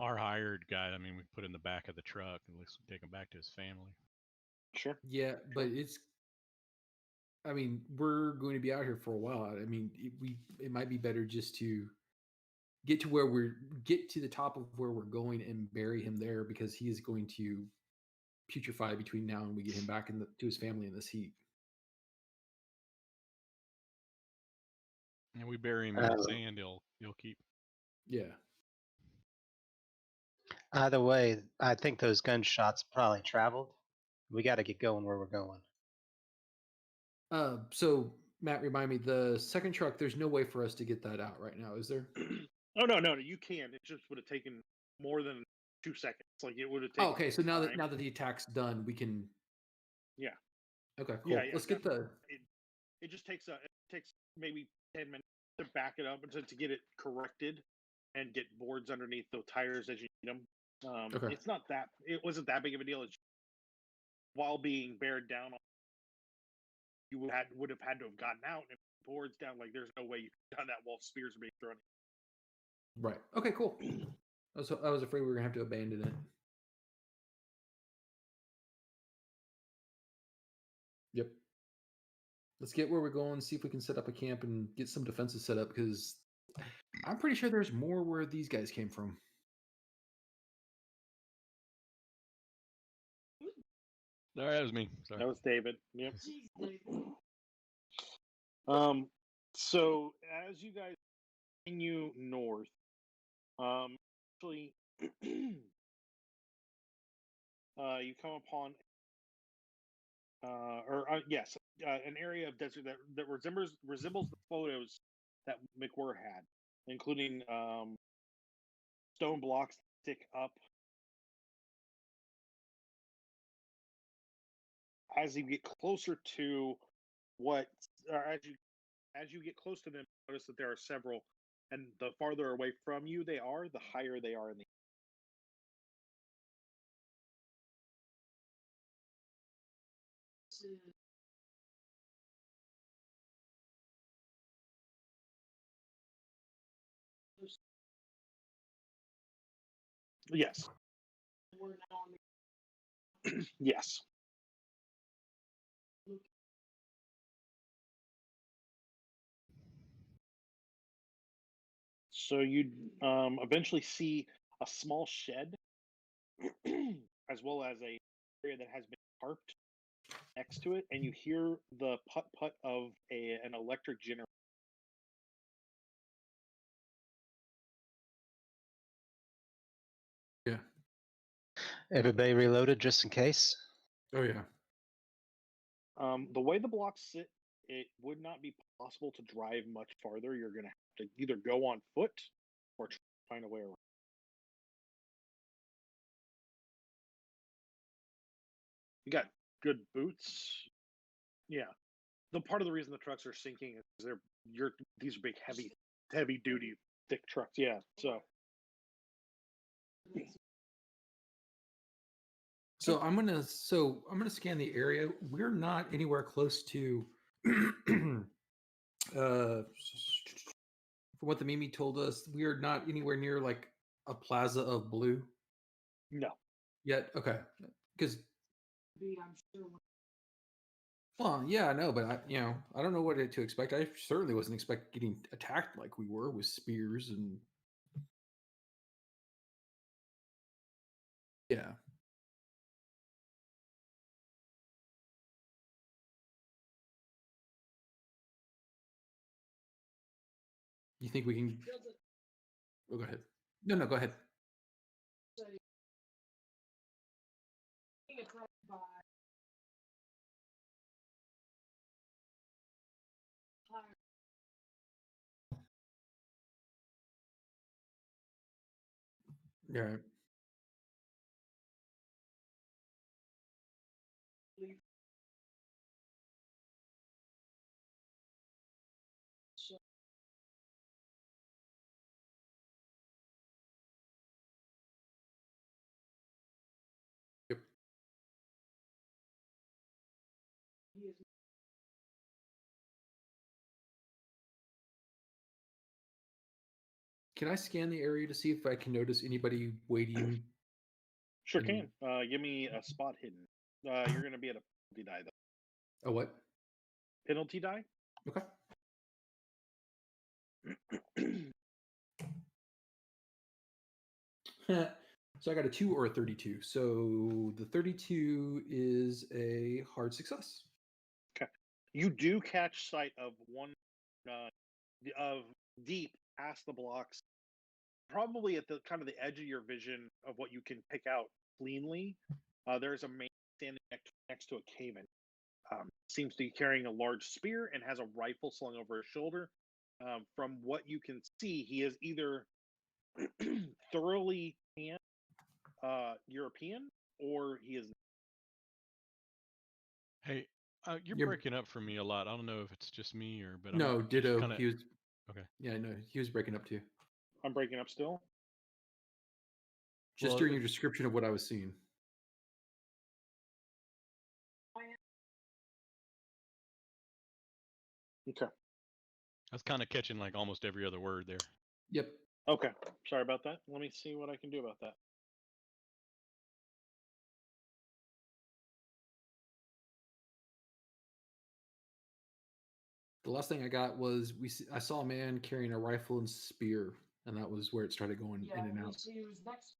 Speaker 5: our hired guy, I mean, we put in the back of the truck and let's take him back to his family.
Speaker 2: Sure.
Speaker 3: Yeah, but I mean, we're going to be out here for a while. I mean, it might be better just to get to the top of where we're going and bury him there, because he is going to putrefy between now and we get him back to his family in this heat.
Speaker 5: And we bury him in the sand, he'll keep.
Speaker 3: Yeah.
Speaker 4: Either way, I think those gunshots probably traveled. We got to get going where we're going.
Speaker 3: So Matt, remind me, the second truck, there's no way for us to get that out right now, is there?
Speaker 2: Oh no, you can. It just would have taken more than 2 seconds. Like it would have taken.
Speaker 3: Oh, okay. So now
Speaker 2: time.
Speaker 3: that the attack's done, we can.
Speaker 2: Yeah.
Speaker 3: Okay, cool.
Speaker 2: Yeah,
Speaker 3: Let's get the.
Speaker 2: It just takes maybe 10 minutes to back it up and to get it corrected and get boards underneath the tires as you need them.
Speaker 3: Okay.
Speaker 2: It wasn't that big of a deal. It's while being bared down, you would have had to have gotten out and boards down. Like there's no way you could have done that while spears are being thrown.
Speaker 3: Right. Okay, cool. I was afraid we were gonna have to abandon it. Yep. Let's get where we're going, see if we can set up a camp and get some defenses set up, because I'm pretty sure there's more where these guys came from.
Speaker 5: All right, that was me. Sorry.
Speaker 2: That was David. Yep. So as you guys continue north, actually, you come upon, an area of desert that resembles the photos that McWhir had, including stone blocks that stick up. As you get closer to as you get close to them, notice that there are several, and the farther away from you they are, the higher they are in the. Yes. Yes. So you eventually see a small shed, as well as a area that has been tarped next to it, and you hear the putt putt of an electric generator.
Speaker 3: Yeah.
Speaker 4: Everybody reloaded just in case.
Speaker 3: Oh yeah.
Speaker 2: The way the blocks sit, it would not be possible to drive much farther. You're going to have to either go on foot or try to find a way around. You got good boots. Yeah. The part of the reason the trucks are sinking is these are big, heavy duty, thick trucks. Yeah.
Speaker 3: So I'm gonna scan the area. We're not anywhere close to from what the Mimi told us, we are not anywhere near like a plaza of blue.
Speaker 2: No.
Speaker 3: Yet. Okay. Because well, yeah, I know, but I don't know what to expect. I certainly wasn't expecting getting attacked like we were with spears and yeah. You think we can? Oh, go ahead. No, go ahead. Yeah. Right. Yep. Can I scan the area to see if I can notice anybody waiting?
Speaker 2: Sure can. Give me a spot hidden. You're going to be at a penalty die, though.
Speaker 3: A what?
Speaker 2: Penalty die?
Speaker 3: Okay. So I got a 2 or a 32. So the 32 is a hard success.
Speaker 2: Okay. You do catch sight of one of deep past the blocks, probably at the kind of the edge of your vision of what you can pick out cleanly. There's a man standing next to a cave-in. Seems to be carrying a large spear and has a rifle slung over his shoulder. From what you can see, he is either thoroughly European or he is.
Speaker 5: Hey, you're breaking up for me a lot. I don't know if it's just me or, but
Speaker 3: no, ditto.
Speaker 5: Kinda...
Speaker 3: He was
Speaker 5: okay.
Speaker 3: Yeah, no, he was breaking up too.
Speaker 2: I'm breaking up still.
Speaker 3: Just during your description of what I was seeing.
Speaker 2: Okay.
Speaker 5: I was kind of catching like almost every other word there.
Speaker 3: Yep.
Speaker 2: Okay. Sorry about that. Let me see what I can do about that.
Speaker 3: The last thing I got was I saw a man carrying a rifle and spear, and that was where it started going in and out.
Speaker 6: He was next.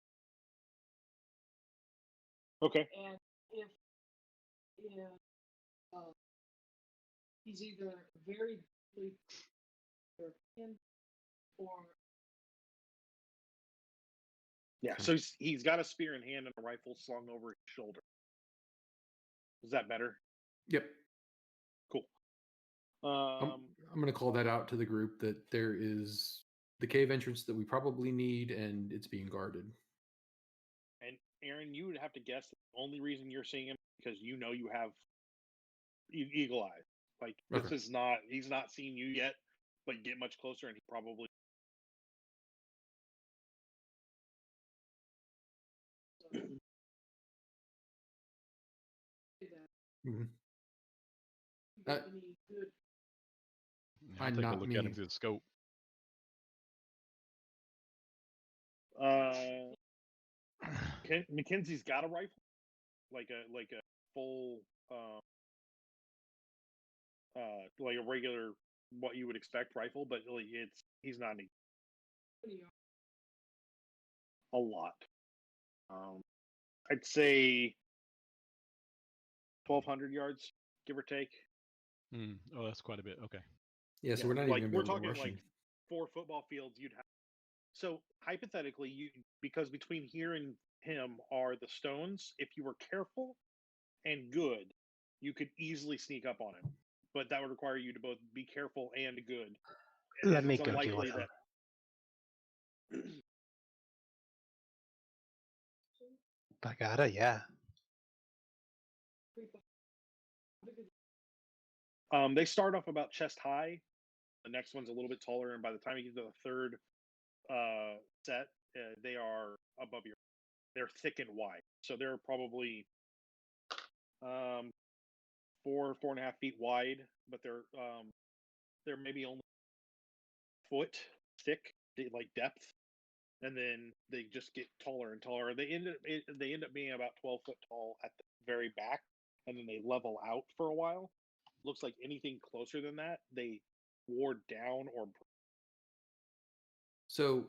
Speaker 2: Okay.
Speaker 6: And if he's either very deeply European or
Speaker 2: yeah, so he's got a spear in hand and a rifle slung over his shoulder. Is that better?
Speaker 3: Yep.
Speaker 2: Cool.
Speaker 3: I'm going to call that out to the group that there is the cave entrance that we probably need, and it's being guarded.
Speaker 2: And Aaron, you would have to guess the only reason you're seeing him because you know you have eagle eye. Like this is not, he's not seen you yet, but get much closer and he probably.
Speaker 3: Mm-hmm.
Speaker 5: I'll take a look at him through the scope.
Speaker 2: Mackenzie's got a rifle, like a full, like a regular what you would expect rifle, but he's not a lot. I'd say 1,200 yards, give or take.
Speaker 5: Oh, that's quite a bit. Okay.
Speaker 3: Yeah, so we're not even
Speaker 2: we're talking like 4 football fields you'd have. So hypothetically, because between here and him are the stones, if you were careful and good, you could easily sneak up on him. But that would require you to both be careful and good.
Speaker 4: Let me go deal with him. I got it, yeah.
Speaker 2: They start off about chest high. The next one's a little bit taller, and by the time you get to the third set, they are above your. They're thick and wide, so they're probably 4.5 feet wide, but they're maybe only a foot thick, like depth, and then they just get taller and taller. They end up being about 12 foot tall at the very back, and then they level out for a while. Looks like anything closer than that, they wore down or.
Speaker 3: So.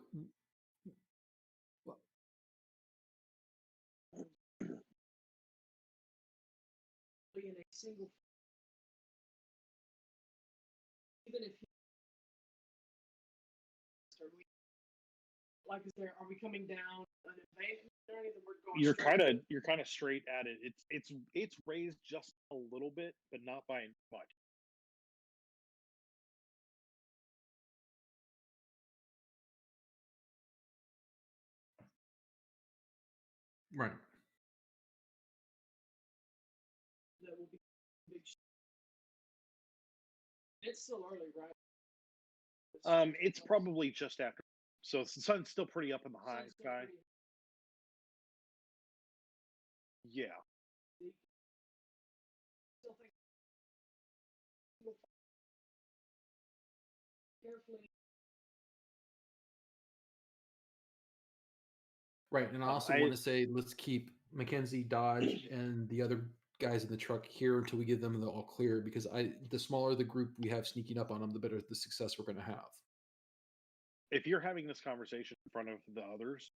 Speaker 6: In a single, even if like, are we coming down an embankment or anything?
Speaker 2: You're kind of straight at it. It's raised just a little bit, but not by much.
Speaker 3: Right.
Speaker 6: That will be big. It's still early, right?
Speaker 2: It's probably just after. So the sun's still pretty up in the high sky. Yeah.
Speaker 6: Carefully.
Speaker 3: Right, and I also
Speaker 2: I-
Speaker 3: want to say let's keep Mackenzie, Dodge, and the other guys in the truck here until we give them the all clear. Because the smaller the group we have sneaking up on them, the better the success we're going to have.
Speaker 2: If you're having this conversation in front of the others,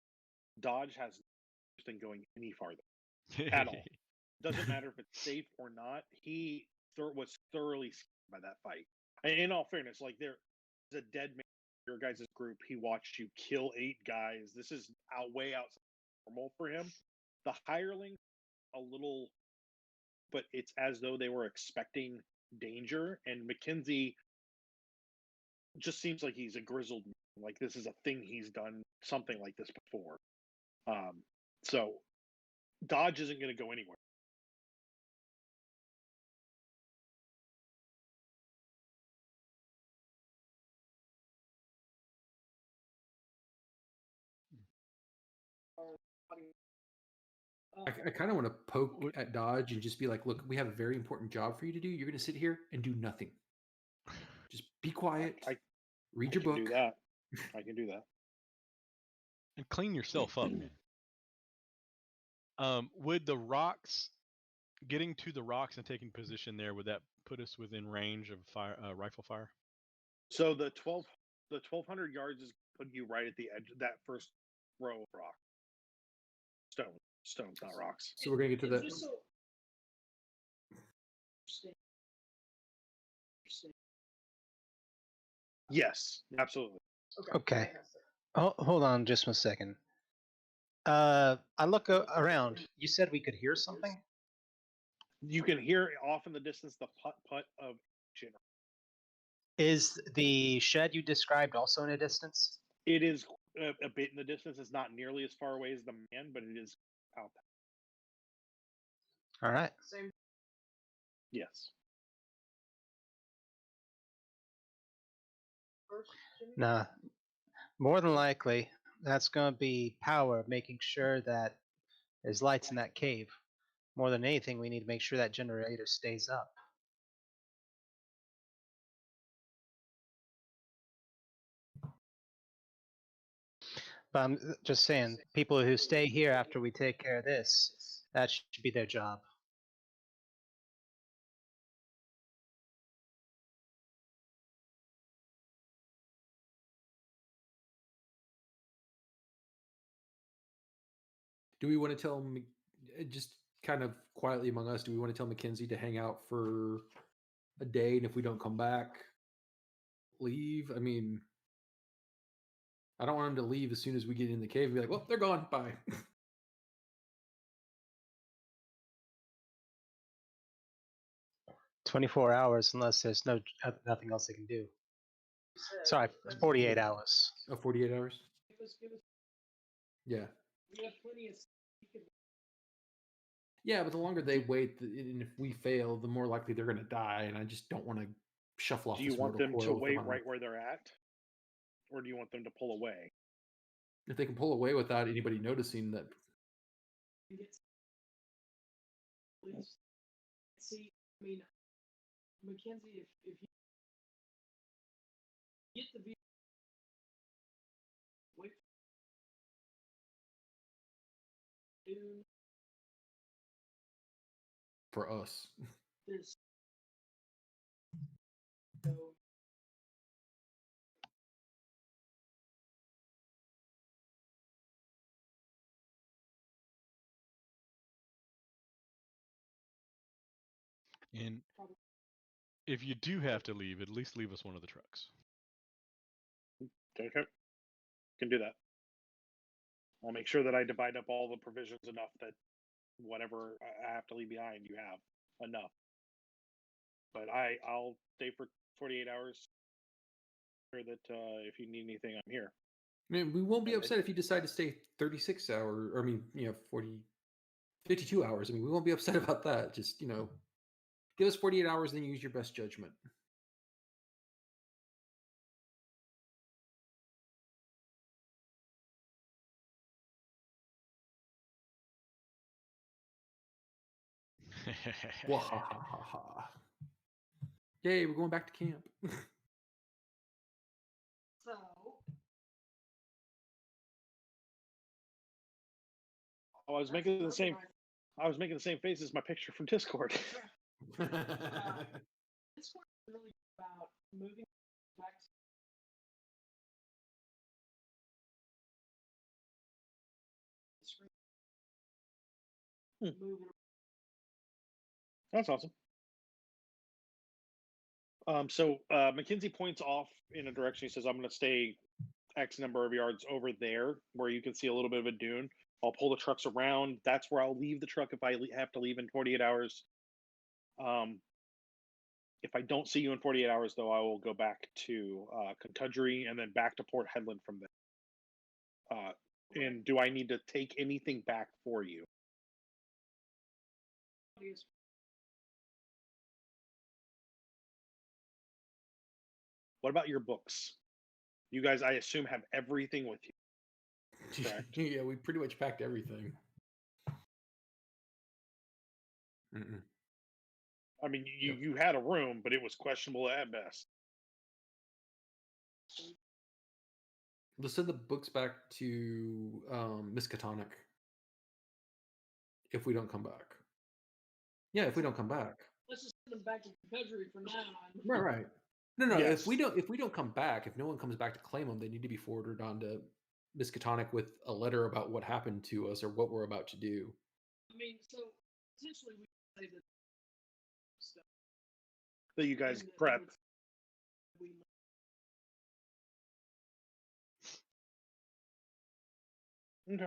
Speaker 2: Dodge has no interest in going any farther at all. Doesn't matter if it's safe or not. He was thoroughly scared by that fight. In all fairness, like there's a dead man in your guys' group. He watched you kill 8 guys. This is way outside normal for him. The hireling, a little, but it's as though they were expecting danger. And Mackenzie just seems like he's a grizzled man. Like this is a thing he's done something like this before. So Dodge isn't going to go anywhere.
Speaker 3: I kind of want to poke at Dodge and just be like, look, we have a very important job for you to do. You're going to sit here and do nothing. Just be quiet. Read your book.
Speaker 2: Do that. I can do that.
Speaker 5: And clean yourself up, man. Would the rocks, getting to the rocks and taking position there, would that put us within range of rifle fire?
Speaker 2: So the 1,200 yards is putting you right at the edge of that first row of rock. Stones, not rocks.
Speaker 3: So we're going to get to that.
Speaker 2: Yes, absolutely.
Speaker 4: Okay. Oh, hold on just 1 second. I look around. You said we could hear something?
Speaker 2: You can hear off in the distance the putt of action.
Speaker 4: Is the shed you described also in a distance?
Speaker 2: It is a bit in the distance. It's not nearly as far away as the man, but it is out there.
Speaker 4: All right.
Speaker 6: Same.
Speaker 2: Yes.
Speaker 4: Nah. More than likely, that's going to be power making sure that there's lights in that cave. More than anything, we need to make sure that generator stays up. But I'm just saying, people who stay here after we take care of this, that should be their job.
Speaker 3: Do we want to tell just kind of quietly among us? Do we want to tell Mackenzie to hang out for a day, and if we don't come back, leave? I mean, I don't want him to leave as soon as we get in the cave and be like, "Well, they're gone. Bye."
Speaker 4: 24 hours, unless there's nothing else they can do. Sorry, 48 hours.
Speaker 3: Oh, 48 hours? Yeah.
Speaker 6: We have plenty of.
Speaker 3: Yeah, but the longer they wait, and if we fail, the more likely they're going to die, and I just don't want to shuffle off.
Speaker 2: Do you
Speaker 3: this
Speaker 2: want
Speaker 3: mortal
Speaker 2: them to
Speaker 3: coil with
Speaker 2: wait
Speaker 3: them on.
Speaker 2: right where they're at, or do you want them to pull away?
Speaker 3: If they can pull away without anybody noticing that.
Speaker 6: See, I mean, Mackenzie, if you get the view, wait.
Speaker 3: For us.
Speaker 6: This. So,
Speaker 5: And if you do have to leave, at least leave us one of the trucks.
Speaker 2: Okay. Can do that. I'll make sure that I divide up all the provisions enough that whatever I have to leave behind, you have enough. But I'll stay for 48 hours. Sure that if you need anything, I'm here.
Speaker 3: I mean, we won't be upset if you decide to stay 36 hours, or 52 hours. I mean, we won't be upset about that. Just, give us 48 hours, then use your best judgment. Wahahaha. Yay, we're going back to camp.
Speaker 6: so
Speaker 2: Oh, I was making the same. I was making the same face as my picture from Discord.
Speaker 6: This one is really about moving back to the screen. Moving.
Speaker 2: That's awesome. So Mackenzie points off in a direction. He says, "I'm going to stay X number of yards over there, where you can see a little bit of a dune. I'll pull the trucks around. That's where I'll leave the truck if I have to leave in 48 hours. If I don't see you in 48 hours, though, I will go back to Contudgery and then back to Port Headland from there. And do I need to take anything back for you? What about your books? You guys, I assume, have everything with you. Correct.
Speaker 3: Yeah, we pretty much packed everything. Mm-mm.
Speaker 2: I mean, you had a room, but it was questionable at best.
Speaker 3: Let's send the books back to Miskatonic if we don't come back. Yeah, if we don't come back.
Speaker 6: Let's just send them back to Contudgery from now on.
Speaker 3: Right. No.
Speaker 2: Yes.
Speaker 3: If we don't come back, if no one comes back to claim them, they need to be forwarded on to Miskatonic with a letter about what happened to us or what we're about to do.
Speaker 6: I mean, so essentially we say that stuff
Speaker 2: That you guys prep.
Speaker 6: We
Speaker 2: Okay.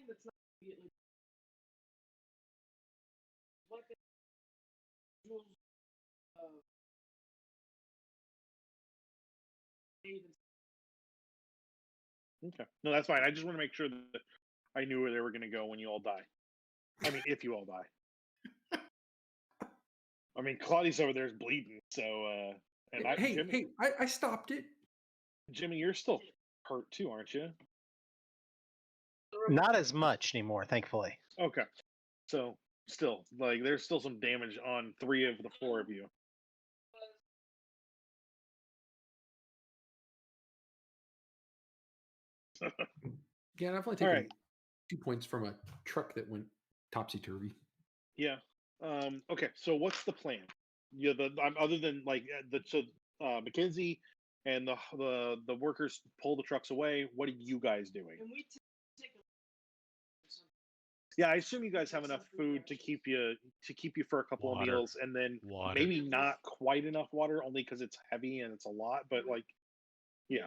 Speaker 6: that's not immediately like the rules of
Speaker 2: Okay. No, that's fine. I just want to make sure that I knew where they were going to go when you all die. I mean, if you all die. I mean, Claudius over there is bleeding, so and Jimmy,
Speaker 3: I stopped it.
Speaker 2: Jimmy, you're still hurt too, aren't you?
Speaker 4: Not as much anymore, thankfully.
Speaker 2: Okay. So still, like, there's still some damage on 3 of the 4 of you.
Speaker 3: Yeah, I've only taken 2 points from a truck that went topsy-turvy.
Speaker 2: Yeah. Okay. So what's the plan? Yeah. Other than like Mackenzie and the workers pull the trucks away. What are you guys doing?
Speaker 6: and we take a
Speaker 2: Yeah, I assume you guys have enough food to keep you for a couple of
Speaker 5: Water.
Speaker 2: meals, and then
Speaker 5: Water.
Speaker 2: maybe not quite enough water, only because it's heavy and it's a lot. But like, yeah,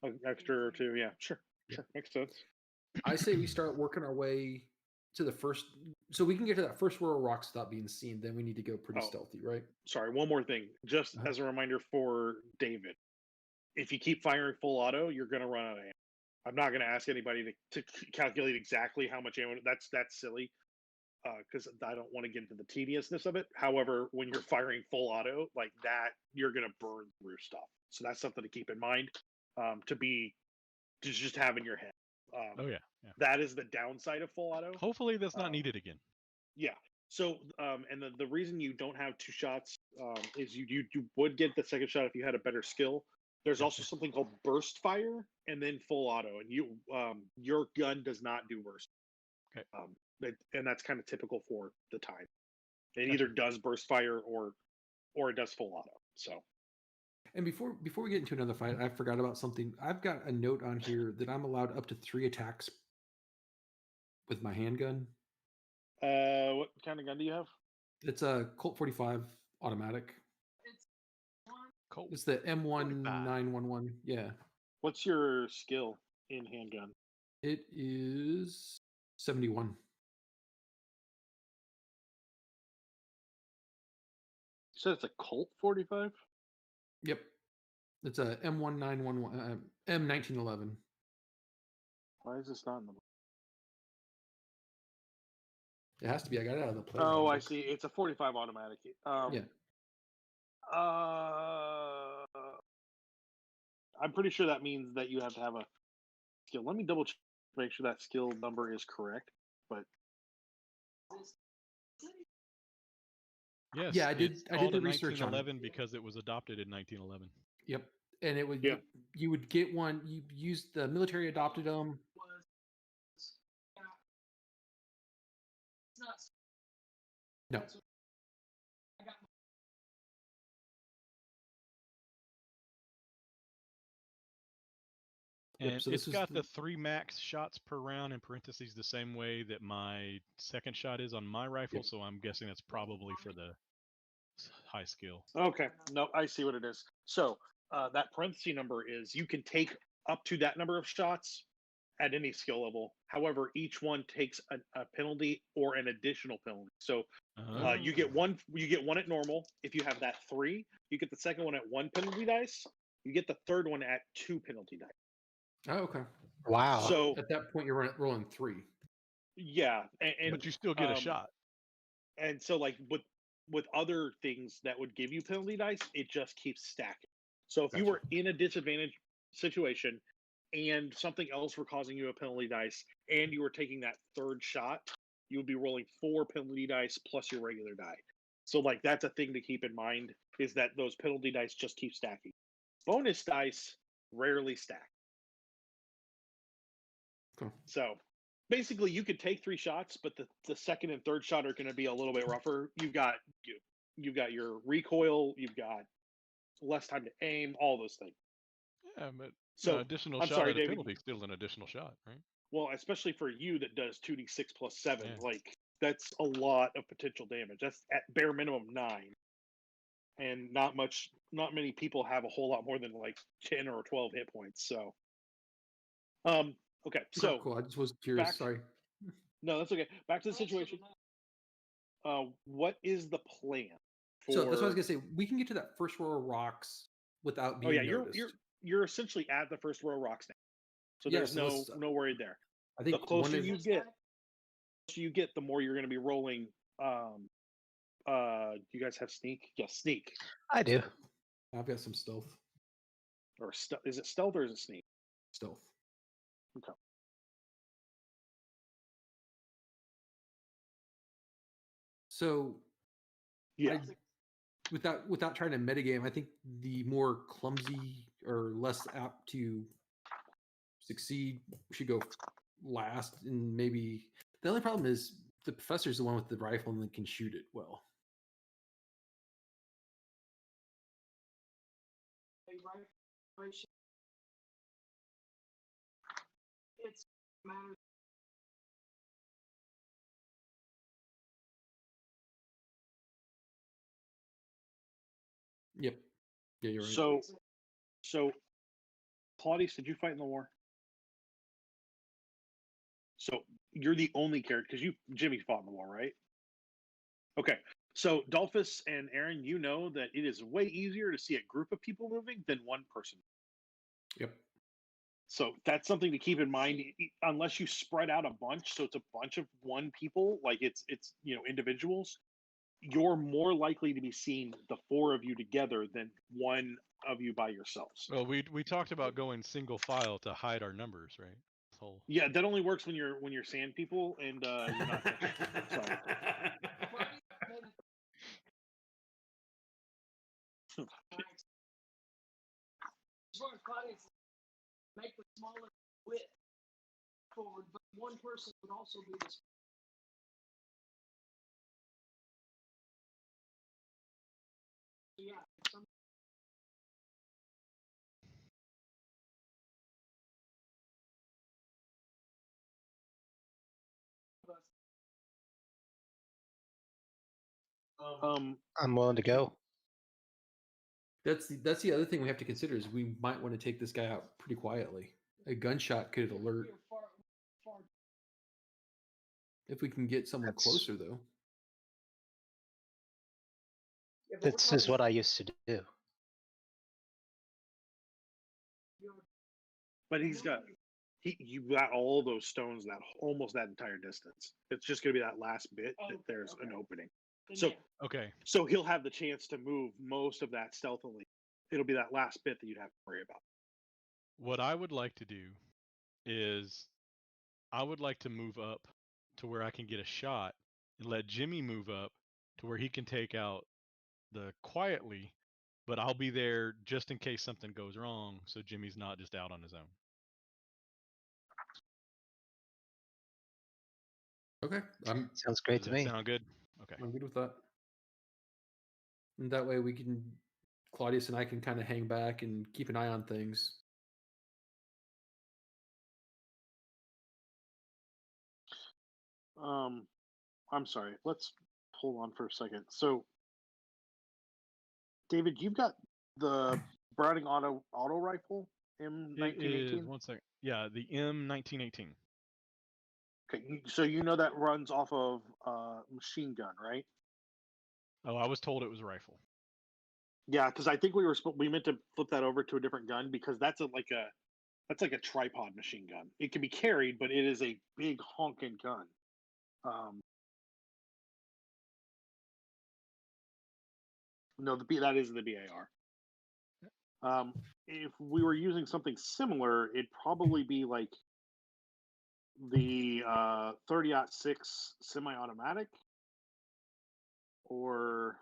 Speaker 2: an extra or 2. Yeah, sure, makes sense.
Speaker 3: I say we start working our way to the first, so we can get to that first row of rocks without being seen. Then we need to go pretty stealthy, right?
Speaker 2: Sorry, one more thing, just as a reminder for David. If you keep firing full auto, you're going to run out of ammo. I'm not going to ask anybody to calculate exactly how much ammo. That's silly, because I don't want to get into the tediousness of it. However, when you're firing full auto like that, you're going to burn through stuff. So that's something to keep in mind. To just have in your head.
Speaker 5: Oh yeah.
Speaker 2: That is the downside of full auto.
Speaker 5: Hopefully that's not needed again.
Speaker 2: Yeah. So, and the reason you don't have 2 shots is you would get the second shot if you had a better skill. There's also something called burst fire and then full auto, and your gun does not do burst.
Speaker 5: Okay.
Speaker 2: And that's kind of typical for the time. It either does burst fire or it does full auto. So.
Speaker 3: And before we get into another fight, I forgot about something. I've got a note on here that I'm allowed up to 3 attacks with my handgun.
Speaker 2: What kind of gun do you have?
Speaker 3: It's a Colt 45 automatic. It's the M1911. Yeah.
Speaker 2: What's your skill in handgun?
Speaker 3: It is 71.
Speaker 2: So it's a Colt 45?
Speaker 3: Yep. It's a M1911, M1911.
Speaker 2: Why is this not in the book?
Speaker 3: It has to be. I got it out of the play.
Speaker 2: Oh, I see. It's a 45 automatic.
Speaker 3: Yeah.
Speaker 2: I'm pretty sure that means that you have to have a skill. Let me double check to make sure that skill number is correct. But
Speaker 5: Yes.
Speaker 3: Yeah, I did
Speaker 5: it's
Speaker 3: the
Speaker 5: called a
Speaker 3: research on it.
Speaker 5: 1911 because it was adopted in 1911.
Speaker 3: Yep. and it would
Speaker 2: Yeah.
Speaker 3: you would get one. You used the military adopted them.
Speaker 6: Was it's not.
Speaker 3: No.
Speaker 6: That's what I got.
Speaker 5: And
Speaker 3: so
Speaker 5: it's
Speaker 3: this
Speaker 5: got
Speaker 3: is
Speaker 5: the 3 max shots per round in parentheses the same way that my second shot is on my rifle, so I'm guessing that's probably for the high skill.
Speaker 2: Okay. No, I see what it is. So that parenthesis number is you can take up to that number of shots at any skill level. However, each one takes a penalty or an additional penalty. So you get one. You get one at normal. If you have that 3, you get the second one at 1 penalty dice. You get the third one at 2 penalty dice.
Speaker 3: Oh, okay.
Speaker 4: Wow.
Speaker 2: So
Speaker 3: at that point, you're rolling 3.
Speaker 2: yeah, and
Speaker 5: but you still get a shot.
Speaker 2: And so, like with other things that would give you penalty dice, it just keeps stacking. So if you
Speaker 3: Gotcha.
Speaker 2: were in a disadvantaged situation and something else were causing you a penalty dice, and you were taking that third shot, you would be rolling 4 penalty dice plus your regular die. So like that's a thing to keep in mind, is that those penalty dice just keep stacking. Bonus dice rarely stack.
Speaker 3: Cool.
Speaker 2: So basically you could take 3 shots, but the second and third shot are going to be a little bit rougher. You've got your recoil, you've got less time to aim, all those things.
Speaker 5: Yeah, but
Speaker 2: So
Speaker 5: additional
Speaker 2: I'm
Speaker 5: shot
Speaker 2: sorry,
Speaker 5: at a
Speaker 2: David.
Speaker 5: penalty is still an additional shot, right?
Speaker 2: Well, especially for you that does 2d6 plus 7,
Speaker 5: Yeah.
Speaker 2: like that's a lot of potential damage. That's at bare minimum 9, and not many people have a whole lot more than like 10 or 12 hit points. So, okay, so
Speaker 3: cool. I just was curious.
Speaker 2: back-
Speaker 3: Sorry.
Speaker 2: no, that's okay. Back to the situation. What is the plan?
Speaker 3: So that's what I was gonna say. We can get to that first row of rocks without being noticed.
Speaker 2: You're essentially at the first row of rocks now, so
Speaker 3: Yeah,
Speaker 2: there's
Speaker 3: so
Speaker 2: no worry there.
Speaker 3: I
Speaker 2: The
Speaker 3: think
Speaker 2: closer
Speaker 3: one
Speaker 2: you
Speaker 3: is
Speaker 2: get, the more you're going to be rolling. Do you guys have sneak? Yes, sneak.
Speaker 4: I do.
Speaker 3: I've got some stealth.
Speaker 2: Or is it stealth or is it sneak?
Speaker 3: Stealth.
Speaker 2: Okay.
Speaker 3: So
Speaker 2: Yeah.
Speaker 3: without trying to metagame, I think the more clumsy or less apt to succeed should go last, and maybe the only problem is the professor's the one with the rifle and can shoot it well.
Speaker 6: It's matter.
Speaker 3: Yep. Yeah, you're right.
Speaker 2: So, Claudius, did you fight in the war? So you're the only character because Jimmy fought in the war, right? Okay. So Dalphus and Aaron, you know that it is way easier to see a group of people moving than one person.
Speaker 3: Yep.
Speaker 2: So that's something to keep in mind. Unless you spread out a bunch, so it's a bunch of one people, like it's individuals, you're more likely to be seeing the 4 of you together than one of you by yourselves.
Speaker 5: Well, we talked about going single file to hide our numbers, right? So
Speaker 2: yeah, that only works when you're sand people and you're not. Sorry.
Speaker 6: Make the smaller width forward, but one person would also be this. Yeah.
Speaker 4: I'm willing to go.
Speaker 3: That's the other thing we have to consider is we might want to take this guy out pretty quietly. A gunshot could alert. If we can get someone closer, though.
Speaker 4: This is what I used to do.
Speaker 2: But you got all those stones almost that entire distance. It's just going to be that last bit that there's an opening. So
Speaker 5: okay.
Speaker 2: So he'll have the chance to move most of that stealthily. It'll be that last bit that you'd have to worry about.
Speaker 5: What I would like to do is I would like to move up to where I can get a shot and let Jimmy move up to where he can take out the quietly, but I'll be there just in case something goes wrong, so Jimmy's not just out on his own.
Speaker 3: Okay,
Speaker 4: Sounds great
Speaker 5: Does
Speaker 4: to
Speaker 5: that
Speaker 4: me.
Speaker 5: sound good? Okay.
Speaker 3: I'm good with that. And that way we can, Claudius and I can kind of hang back and keep an eye on things.
Speaker 2: I'm sorry. Let's hold on for a second. So, David, you've got the Browning auto rifle
Speaker 5: It is
Speaker 2: M1918.
Speaker 5: 1 second. Yeah, the M1918.
Speaker 2: Okay, so you know that runs off of machine gun, right?
Speaker 5: Oh, I was told it was a rifle.
Speaker 2: Yeah, because I think we meant to flip that over to a different gun because that's like a tripod machine gun. It can be carried, but it is a big honking gun. No, that is the BAR. If we were using something similar, it'd probably be like the 30-06 semi-automatic, or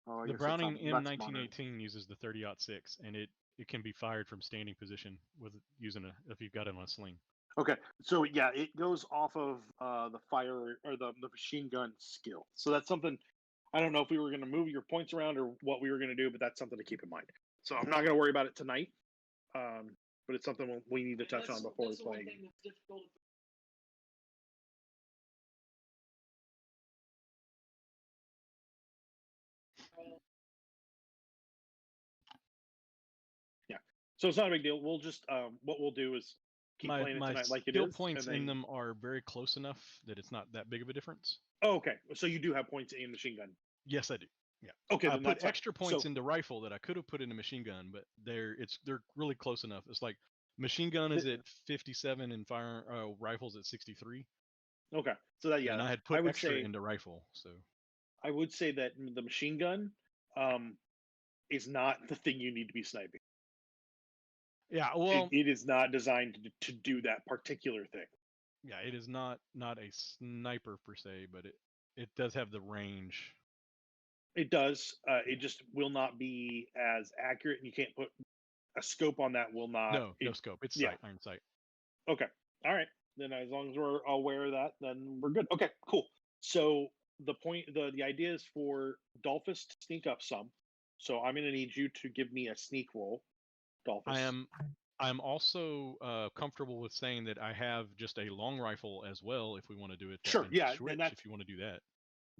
Speaker 2: I
Speaker 5: The
Speaker 2: guess that's
Speaker 5: Browning
Speaker 2: modern.
Speaker 5: M1918 uses the 30-06, and it can be fired from standing position with using if you've got it on a sling.
Speaker 2: Okay, so yeah, it goes off of the fire or the machine gun skill. So that's something. I don't know if we were going to move your points around or what we were going to do, but that's something to keep in mind. So I'm not going to worry about it tonight, but it's something we need to touch on before we play again. Yeah, so it's not a big deal. We'll just what we'll do is keep playing it tonight like it
Speaker 5: skill
Speaker 2: is.
Speaker 5: points
Speaker 2: and then...
Speaker 5: in them are very close enough that it's not that big of a difference.
Speaker 2: Oh, okay. So you do have points in machine gun.
Speaker 5: Yes, I do. Yeah.
Speaker 2: Okay.
Speaker 5: I
Speaker 2: Then
Speaker 5: put extra points
Speaker 2: so...
Speaker 5: into rifle that I could have put into machine gun, but they're really close enough. It's like machine gun is at 57 and fire rifles at 63.
Speaker 2: Okay. So that
Speaker 5: and I had put extra into rifle. So
Speaker 2: I would say that the machine gun is not the thing you need to be sniping.
Speaker 5: Yeah, well,
Speaker 2: it is not designed to do that particular thing.
Speaker 5: Yeah, it is not a sniper per se, but it does have the range.
Speaker 2: It does. It just will not be as accurate, and you can't put a scope on that. Will not.
Speaker 5: No scope. It's sight, iron sight.
Speaker 2: Okay. All right. Then as long as we're aware of that, then we're good. Okay. Cool. So the idea is for Dalphus to sneak up some. So I'm going to need you to give me a sneak roll, Dalphus.
Speaker 5: I'm also comfortable with saying that I have just a long rifle as well if we want to do it.
Speaker 2: Sure, yeah,
Speaker 5: switch
Speaker 2: and that's,
Speaker 5: if you want to do that.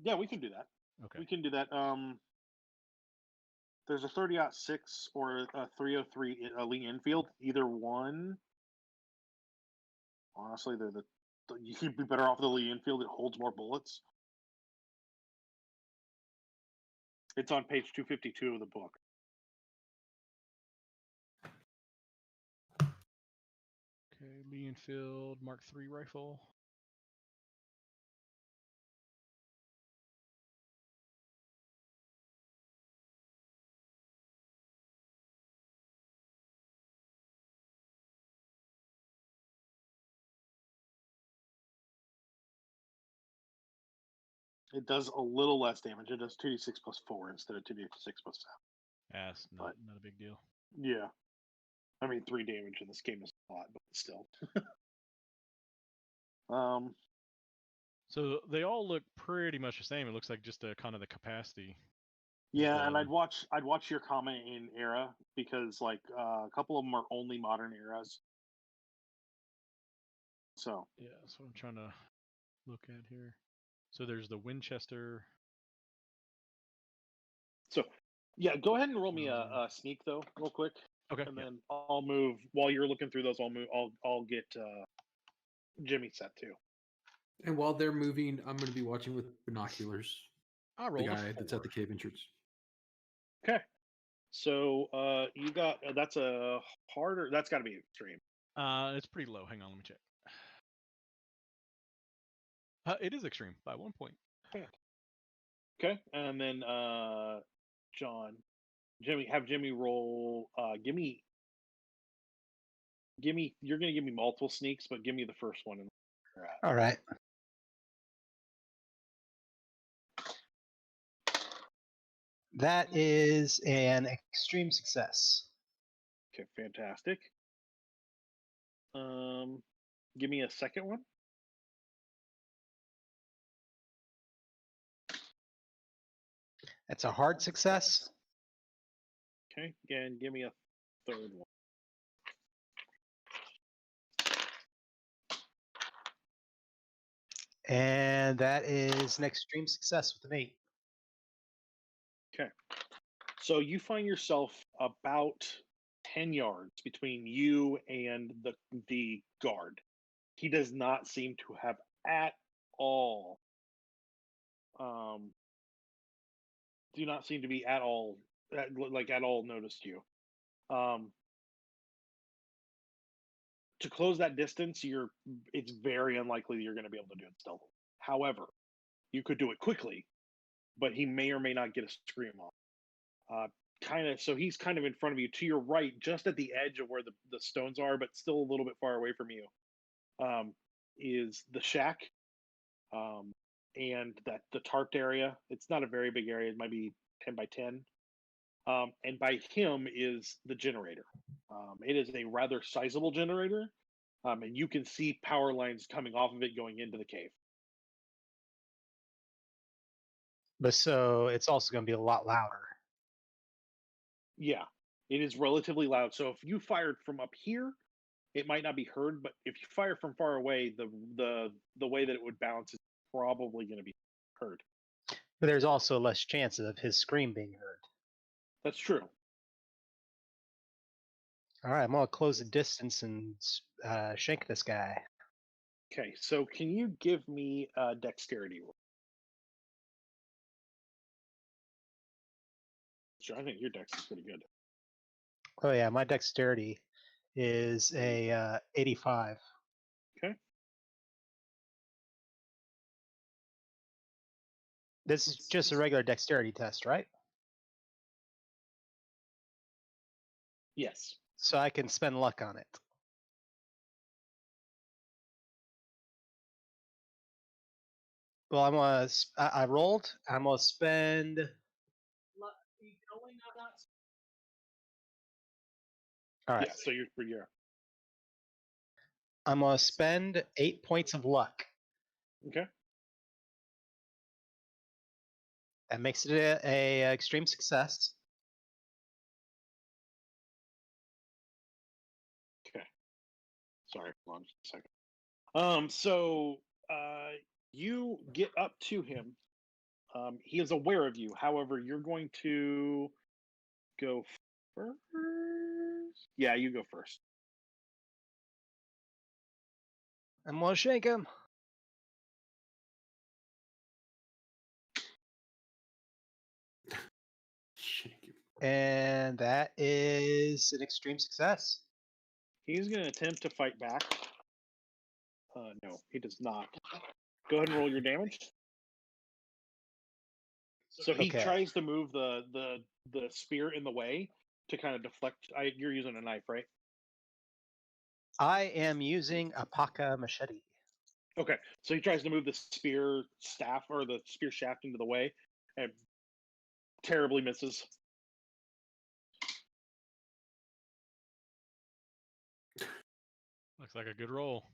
Speaker 2: Yeah, we can do that.
Speaker 5: Okay.
Speaker 2: We can do that. There's a 30-06 or a 303 Lee Enfield. Either one. Honestly, you'd be better off with the Lee Enfield. It holds more bullets. It's on page 252 of the book.
Speaker 5: Okay, Lee Enfield Mark III rifle.
Speaker 2: It does a little less damage. It does 2d6 plus 4 instead of 2d6 plus 7.
Speaker 5: That's not a big deal.
Speaker 2: Yeah. I mean, 3 damage in this game is a lot, but still.
Speaker 5: So they all look pretty much the same. It looks like just kind of the capacity.
Speaker 2: Yeah, and I'd watch your comment in era because like a couple of them are only modern eras. So
Speaker 5: yeah, that's what I'm trying to look at here. So there's the Winchester.
Speaker 2: So yeah, go ahead and roll me a sneak though, real quick.
Speaker 5: Okay.
Speaker 2: And then I'll move while you're looking through those. I'll get Jimmy set too.
Speaker 3: And while they're moving, I'm going to be watching with binoculars.
Speaker 5: I rolled
Speaker 3: the guy that's at the cave entrance.
Speaker 2: Okay. So you got that's a harder. That's got to be extreme.
Speaker 5: It's pretty low. Hang on, let me check. It is extreme by 1 point.
Speaker 2: Okay, and then John, Jimmy roll. Give me. You're gonna give me multiple sneaks, but give me the first one.
Speaker 4: All right. That is an extreme success.
Speaker 2: Okay, fantastic. Give me a second one.
Speaker 4: That's a hard success.
Speaker 2: Okay, again, give me a third one.
Speaker 4: And that is an extreme success with an 8.
Speaker 2: Okay. So you find yourself about 10 yards between you and the guard. He does not seem to have at all do not seem to be at all at all noticed you. To close that distance, it's very unlikely that you're going to be able to do it stealthily. However, you could do it quickly, but he may or may not get a scream off. So he's kind of in front of you to your right, just at the edge of where the stones are, but still a little bit far away from you. Is the shack, and that the tarped area. It's not a very big area; it might be 10 by 10. And by him is the generator. It is a rather sizable generator, and you can see power lines coming off of it going into the cave.
Speaker 4: But so it's also going to be a lot louder.
Speaker 2: Yeah, it is relatively loud. So if you fired from up here, it might not be heard. But if you fire from far away, the way that it would bounce is probably going to be heard.
Speaker 4: But there's also less chance of his scream being heard.
Speaker 2: That's true.
Speaker 4: All right, I'm going to close the distance and shank this guy.
Speaker 2: Okay, so can you give me a dexterity roll? Sure, I think your dex is pretty good.
Speaker 4: Oh yeah, my dexterity is a 85.
Speaker 2: Okay.
Speaker 4: This is just a regular dexterity test, right?
Speaker 2: Yes.
Speaker 4: So I can spend luck on it. Well, I rolled. I'm gonna spend.
Speaker 6: You can only not.
Speaker 4: All right.
Speaker 2: Yeah, so you're pretty.
Speaker 4: I'm gonna spend 8 points of luck.
Speaker 2: Okay.
Speaker 4: That makes it a extreme success.
Speaker 2: Okay. Sorry, hold on just a second. So you get up to him. He is aware of you. However, you're going to go first. Yeah, you go first.
Speaker 4: I'm gonna shake him. And that is an extreme success.
Speaker 2: He's going to attempt to fight back. No, he does not. Go ahead and roll your damage. So he tries to move the spear in the way to kind of deflect. You're using a knife, right?
Speaker 4: I am using a Paka machete.
Speaker 2: Okay, so he tries to move the spear staff or the spear shaft into the way, and terribly misses.
Speaker 5: Looks like a good roll.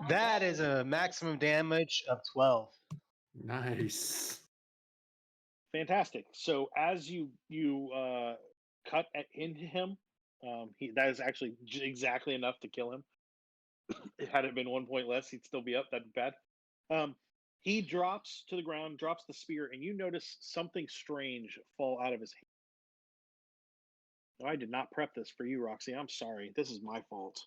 Speaker 4: That is a maximum damage of 12.
Speaker 3: Nice.
Speaker 2: Fantastic. So as you cut into him, that is actually exactly enough to kill him. Had it been 1 point less, he'd still be up. That'd be bad. He drops to the ground, drops the spear, and you notice something strange fall out of his hand. No, I did not prep this for you, Roxy. I'm sorry. This is my fault.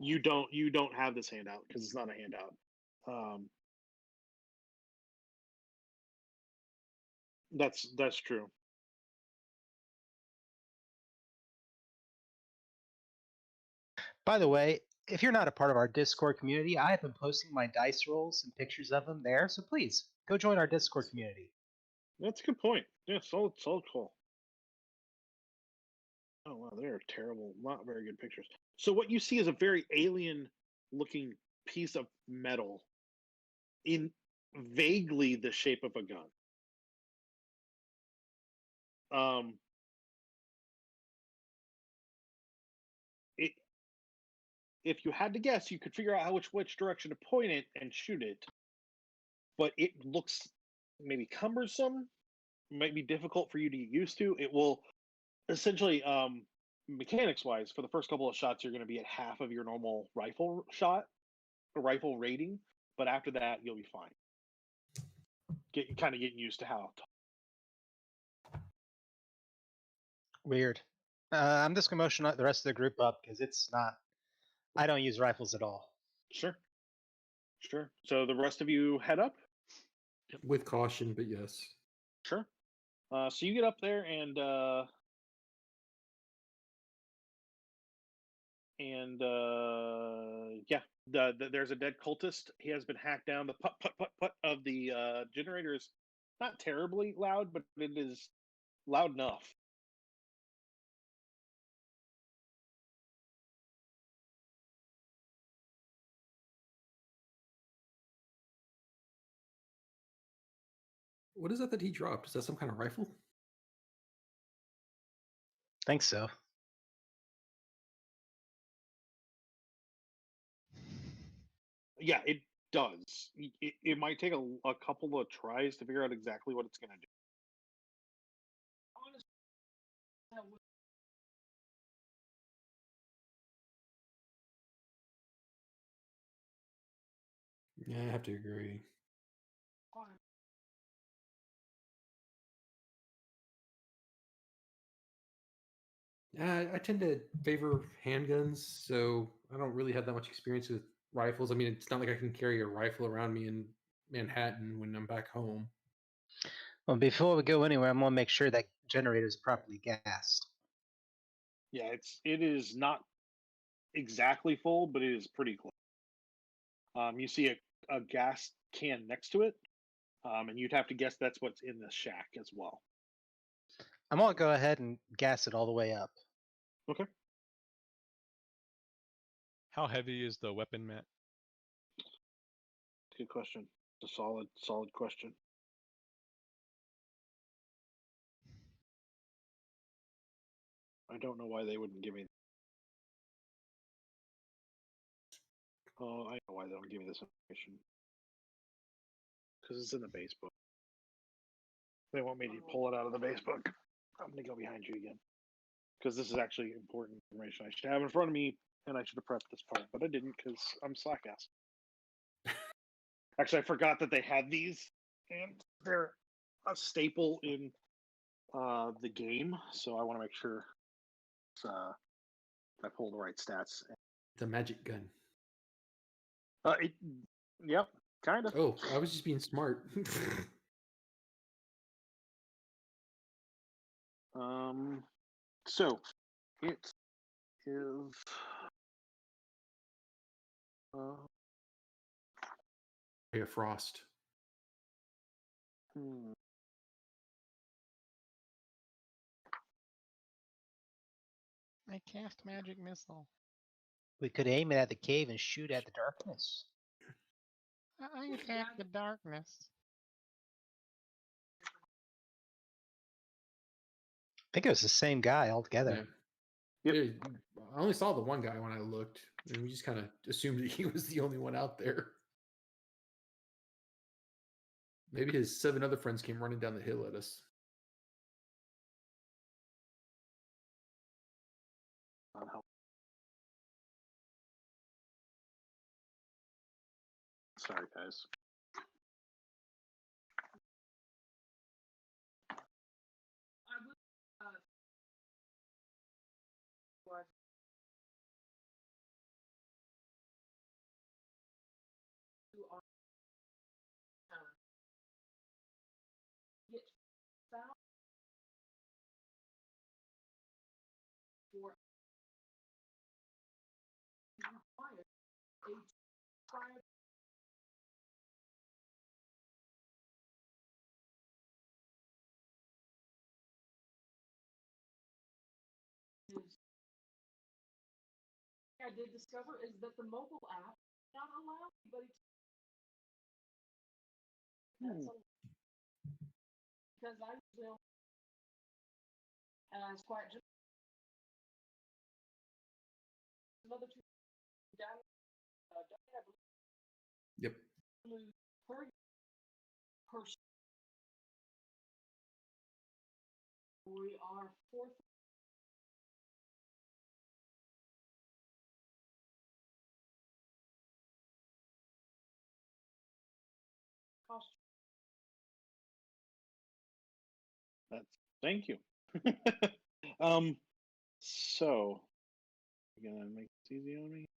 Speaker 2: You don't have this handout because it's not a handout. That's true.
Speaker 4: By the way, if you're not a part of our Discord community, I have been posting my dice rolls and pictures of them there, so please go join our Discord community.
Speaker 2: That's a good point. Yeah, solid call. Oh wow, they are terrible, not very good pictures. So what you see is a very alien-looking piece of metal in vaguely the shape of a gun. it, if you had to guess, you could figure out which direction to point it and shoot it. But it looks maybe cumbersome, might be difficult for you to get used to. It will essentially, mechanics wise, for the first couple of shots, you're going to be at half of your normal rifle shot, or rifle rating. But after that, you'll be fine. Kind of getting used to how.
Speaker 4: Weird. I'm just gonna motion the rest of the group up because it's not. I don't use rifles at all.
Speaker 2: Sure. So the rest of you head up.
Speaker 3: With caution, but yes.
Speaker 2: Sure. So you get up there and yeah, there's a dead cultist. He has been hacked down. The put of the generator is not terribly loud, but it is loud enough.
Speaker 3: What is that he dropped? Is that some kind of rifle?
Speaker 4: Think so.
Speaker 2: Yeah, it does. It might take a couple of tries to figure out exactly what it's going to do.
Speaker 6: Honestly, that would
Speaker 3: Yeah, I have to agree.
Speaker 6: fine.
Speaker 3: I tend to favor handguns, so I don't really have that much experience with rifles. I mean, it's not like I can carry a rifle around me in Manhattan when I'm back home.
Speaker 4: Well, before we go anywhere, I'm gonna make sure that generator is properly gassed.
Speaker 2: Yeah, it is not exactly full, but it is pretty close. You see a gas can next to it, and you'd have to guess that's what's in the shack as well.
Speaker 4: I'm gonna go ahead and gas it all the way up.
Speaker 2: Okay.
Speaker 5: How heavy is the weapon, Matt?
Speaker 2: Good question. It's a solid question. I don't know why they wouldn't give me. Oh, I know why they don't give me this information. Because it's in the base book. They want me to pull it out of the base book. I'm going to go behind you again. Because this is actually important information I should have in front of me, and I should have prepped this part, but I didn't because I'm slack ass. Actually, I forgot that they had these, and they're a staple in the game, so I want to make sure I pull the right stats.
Speaker 3: The magic gun.
Speaker 2: Yep, kind of.
Speaker 3: Oh, I was just being smart.
Speaker 2: So it is.
Speaker 3: Ray of Frost.
Speaker 5: I cast magic missile.
Speaker 4: We could aim it at the cave and shoot at the darkness.
Speaker 5: I attack the darkness.
Speaker 4: I think it was the same guy altogether.
Speaker 3: Yeah. Yep. I only saw the one guy when I looked, and we just kind of assumed that he was the only one out there. Maybe his 7 other friends came running down the hill at us.
Speaker 2: Sorry, guys.
Speaker 6: I did discover is that the mobile app not allow anybody to. That's because I will. as Quiett Gentleman. Another two down. I believe
Speaker 3: Yep.
Speaker 6: per we are fourth.
Speaker 2: Thank you. So I'm gonna make this easy on me.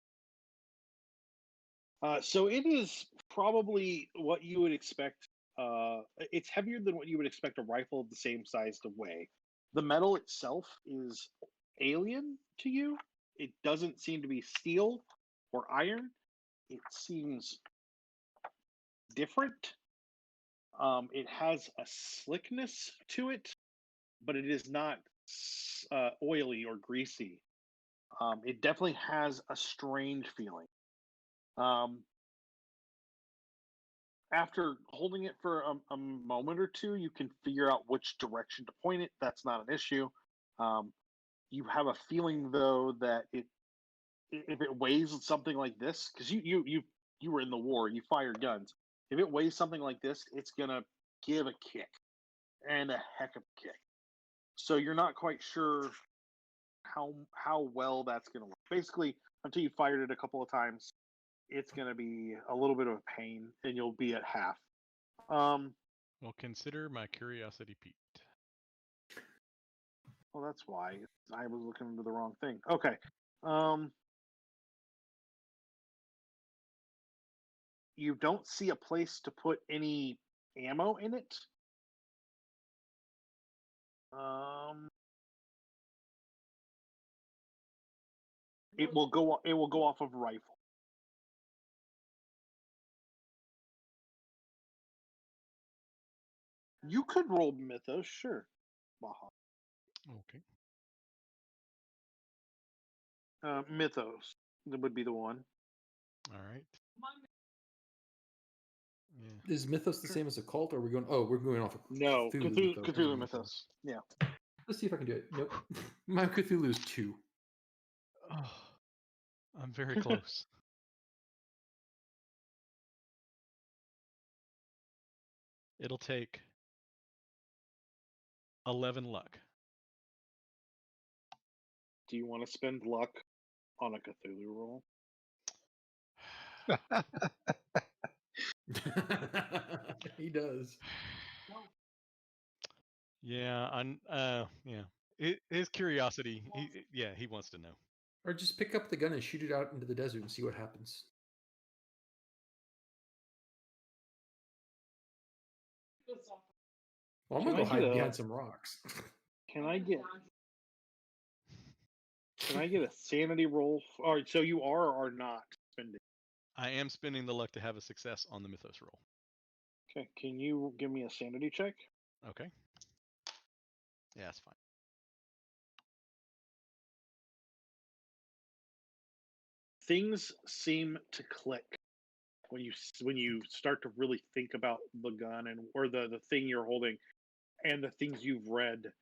Speaker 2: So it is probably what you would expect. It's heavier than what you would expect a rifle of the same size to weigh. The metal itself is alien to you. It doesn't seem to be steel or iron. It seems different. It has a slickness to it, but it is not oily or greasy. It definitely has a strange feeling. After holding it for a moment or two, you can figure out which direction to point it. That's not an issue. You have a feeling though that if it weighs something like this, because you were in the war, you fired guns. If it weighs something like this, it's gonna give a kick, and a heck of a kick. So you're not quite sure how well that's gonna work. Basically, until you fired it a couple of times, it's gonna be a little bit of a pain, and you'll be at half.
Speaker 5: Well, consider my curiosity piqued.
Speaker 2: Well, that's why I was looking into the wrong thing. Okay. You don't see a place to put any ammo in it. It will go off of rifle. You could roll Mythos, sure. Baha.
Speaker 5: Okay.
Speaker 2: Mythos would be the one.
Speaker 5: All right.
Speaker 3: Yeah. Is Mythos the same as a cult, or are we going? Oh, we're going off of
Speaker 2: No, Cthulhu Mythos. Yeah.
Speaker 3: Let's see if I can do it. Nope. My Cthulhu is 2.
Speaker 5: Oh, I'm very close. It'll take 11 luck.
Speaker 2: Do you want to spend luck on a Cthulhu roll?
Speaker 3: He does.
Speaker 5: Yeah, his curiosity. He wants to know.
Speaker 3: Or just pick up the gun and shoot it out into the desert and see what happens. Well, I'm gonna go hide behind some rocks.
Speaker 2: Can I get a sanity roll? All right, so you are or are not spending?
Speaker 5: I am spending the luck to have a success on the Mythos roll.
Speaker 2: Okay, can you give me a sanity check?
Speaker 5: Okay. Yeah, that's fine.
Speaker 2: Things seem to click when you start to really think about the gun or the thing you're holding and the things you've read.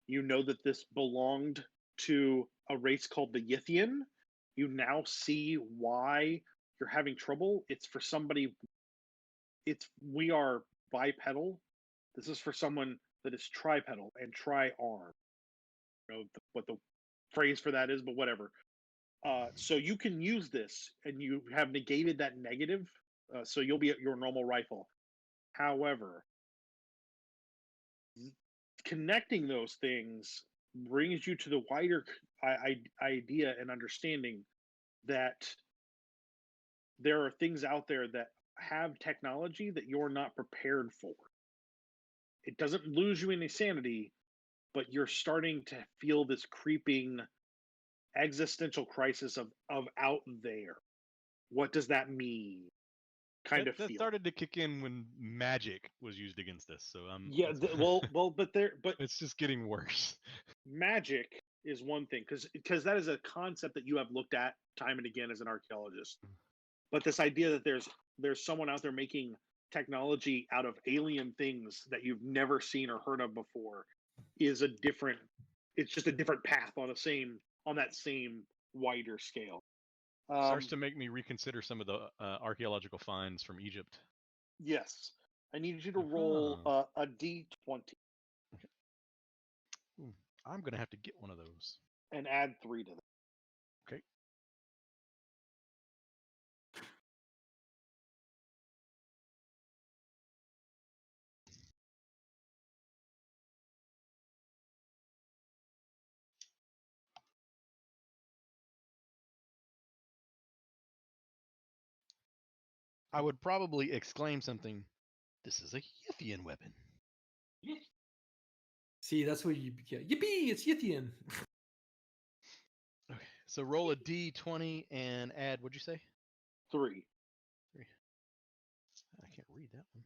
Speaker 2: You know that this belonged to a race called the Yithian. You now see why you're having trouble. It's for somebody. We are bipedal. This is for someone that is tripedal and tri-arm. I don't know what the phrase for that is, but whatever. So you can use this, and you have negated that negative. So you'll be at your normal rifle. However, connecting those things brings you to the wider idea and understanding that there are things out there that have technology that you're not prepared for. It doesn't lose you any sanity, but you're starting to feel this creeping existential crisis of out there. What does that mean?
Speaker 5: That started to kick in when magic was used against us. So
Speaker 2: but
Speaker 5: it's just getting worse.
Speaker 2: Magic is one thing because that is a concept that you have looked at time and again as an archaeologist. But this idea that there's someone out there making technology out of alien things that you've never seen or heard of before is a different it's just a different path on that same wider scale.
Speaker 5: Starts to make me reconsider some of the archaeological finds from Egypt.
Speaker 2: Yes, I need you to roll a d20.
Speaker 5: Okay. Ooh, I'm gonna have to get one of those
Speaker 2: and add 3 to that.
Speaker 5: Okay. I would probably exclaim something. This is a Yithian weapon.
Speaker 3: See, that's what you get. Yippee! It's Yithian.
Speaker 5: Okay, so roll a d20 and add. What'd you say?
Speaker 2: 3.
Speaker 5: 3. I can't read that one.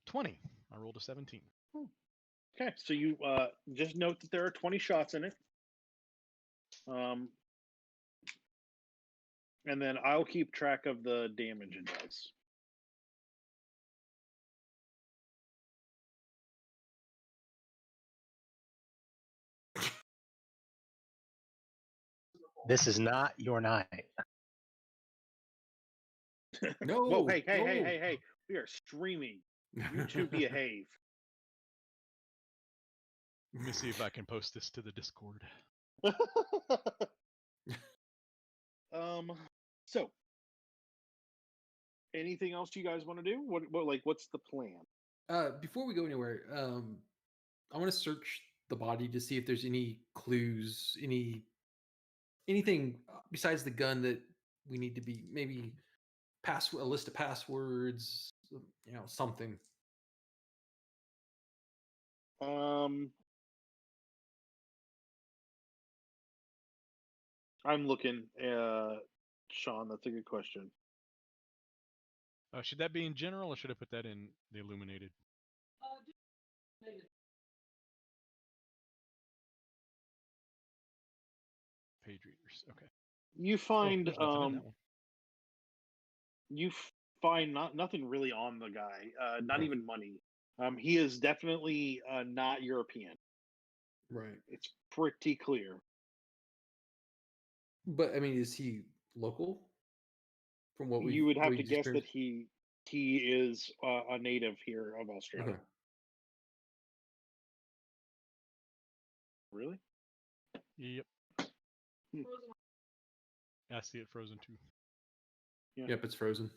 Speaker 5: 20. I rolled a 17.
Speaker 2: Okay, so you just note that there are 20 shots in it. And then I'll keep track of the damage it does.
Speaker 4: This is not your night.
Speaker 3: No.
Speaker 2: Whoa, hey. We are streaming. You two behave.
Speaker 5: Let me see if I can post this to the Discord.
Speaker 2: So anything else you guys want to do? What's the plan?
Speaker 3: Before we go anywhere, I want to search the body to see if there's any clues, anything besides the gun that we need to be maybe a list of passwords, something.
Speaker 2: I'm looking. Shawn, that's a good question.
Speaker 5: Should that be in general, or should I put that in the Illuminated? Page readers. Okay.
Speaker 2: You find
Speaker 5: there's nothing in that one.
Speaker 2: You find nothing really on the guy. Not even money. He is definitely not European.
Speaker 3: Right.
Speaker 2: It's pretty clear.
Speaker 3: But I mean, is he local? From what
Speaker 2: you would have to guess that he is a native here of Australia.
Speaker 3: Okay.
Speaker 2: Really?
Speaker 5: Yep. I see it frozen too.
Speaker 2: Yeah.
Speaker 3: Yep, it's frozen.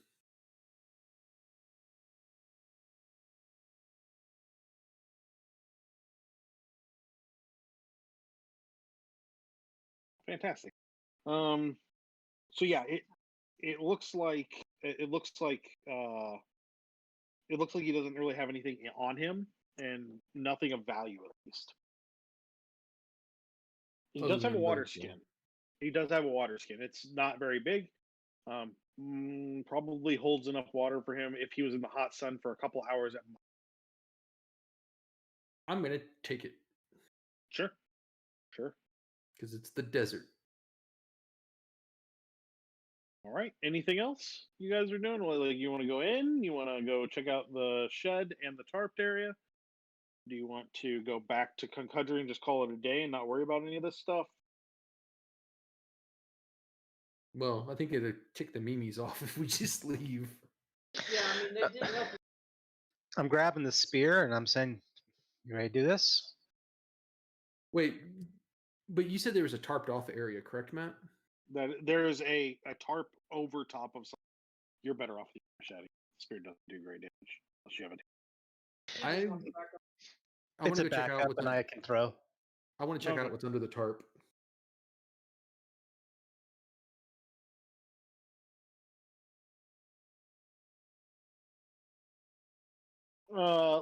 Speaker 2: Fantastic. So yeah, it looks like he doesn't really have anything on him, and nothing of value at least. He does have a water skin. He does have a water skin. It's not very big. Probably holds enough water for him if he was in the hot sun for a couple hours at most.
Speaker 3: I'm gonna take it.
Speaker 2: Sure.
Speaker 3: Because it's the desert.
Speaker 2: All right. Anything else you guys are doing? Like, you want to go in? You want to go check out the shed and the tarped area? Do you want to go back to Concudry and just call it a day and not worry about any of this stuff?
Speaker 3: Well, I think it'd kick the memes off if we just leave.
Speaker 6: Yeah, I mean, they did help.
Speaker 4: I'm grabbing the spear and I'm saying, "You ready to do this?"
Speaker 3: Wait, but you said there was a tarped off area, correct, Matt?
Speaker 2: That there is a tarp over top of something. You're better off with your machete. Spear doesn't do great damage unless you have a.
Speaker 3: I want
Speaker 4: It's
Speaker 3: to
Speaker 4: a
Speaker 3: go check out
Speaker 4: backup
Speaker 3: what's
Speaker 4: and I can throw.
Speaker 3: I want to check out what's under the tarp.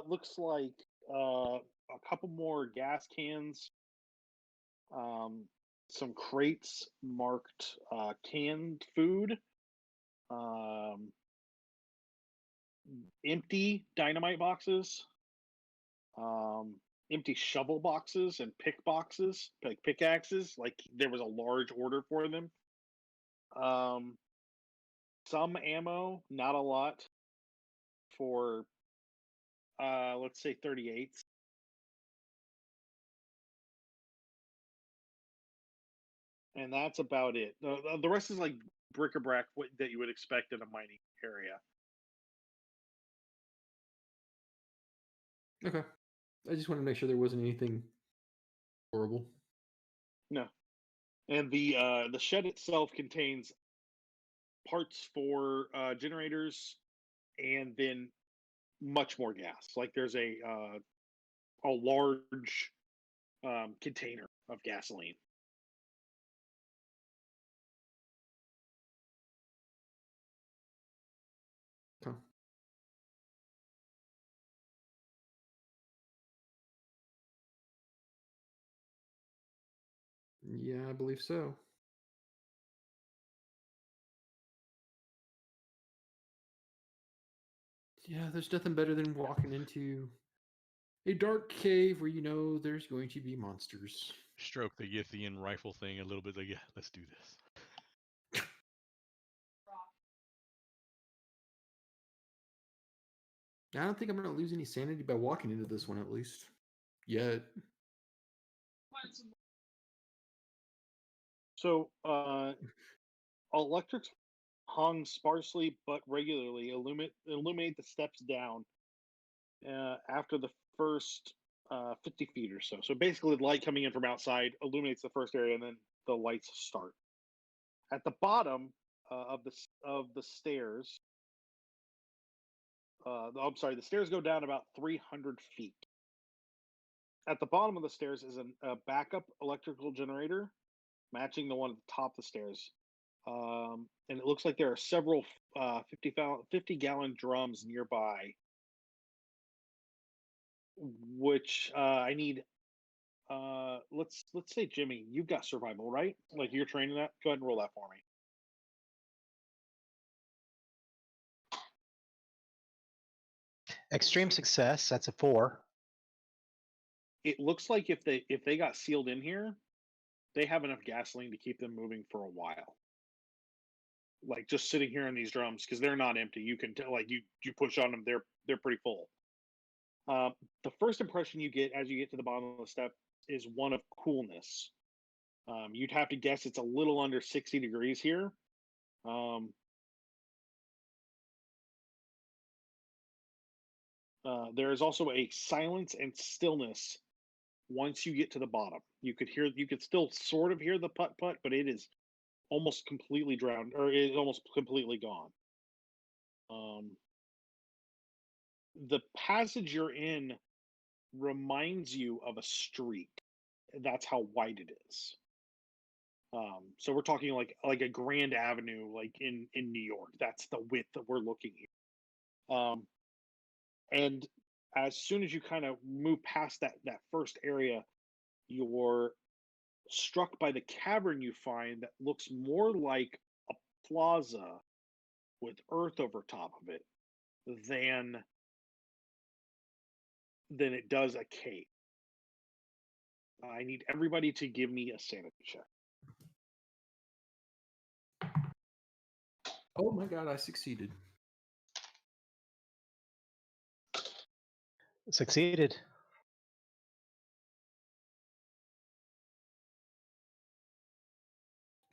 Speaker 2: Looks like a couple more gas cans, some crates marked canned food, empty dynamite boxes, empty shovel boxes and pick boxes, like pickaxes, like there was a large order for them. Some ammo, not a lot, for let's say 38. And that's about it. The rest is like bric-a-brac that you would expect in a mining area.
Speaker 3: Okay. I just wanted to make sure there wasn't anything horrible.
Speaker 2: No. And the shed itself contains parts for generators, and then much more gas. Like there's a large container of gasoline.
Speaker 3: Okay. Yeah, I believe so. Yeah, there's nothing better than walking into a dark cave where you know there's going to be monsters.
Speaker 5: Stroke the Yithian rifle thing a little bit. Like, yeah, let's do this.
Speaker 3: I don't think I'm going to lose any sanity by walking into this one, at least. Yet.
Speaker 2: So, electrics hung sparsely but regularly illuminate the steps down after the first 50 feet or so. So basically, the light coming in from outside illuminates the first area, and then the lights start. At the bottom of the stairs, I'm sorry, the stairs go down about 300 feet. At the bottom of the stairs is a backup electrical generator, matching the one at the top of the stairs. And it looks like there are several 50-gallon drums nearby, which I need. Let's say, Jimmy, you've got survival, right? Like you're training that. Go ahead and roll that for me.
Speaker 4: Extreme success. That's a 4.
Speaker 2: It looks like if they got sealed in here, they have enough gasoline to keep them moving for a while. Like just sitting here in these drums, because they're not empty. You can tell, like you push on them, they're pretty full. The first impression you get as you get to the bottom of the step is one of coolness. You'd have to guess it's a little under 60 degrees here. There is also a silence and stillness once you get to the bottom. You could still sort of hear the putt putt, but it is almost completely drowned, or it is almost completely gone. The passage you're in reminds you of a street. That's how wide it is. So we're talking like a Grand Avenue, like in New York. That's the width that we're looking at. And as soon as you kind of move past that first area, you're struck by the cavern you find that looks more like a plaza with earth over top of it than it does a cave. I need everybody to give me a sanity check.
Speaker 3: Oh my god, I succeeded.
Speaker 4: Succeeded.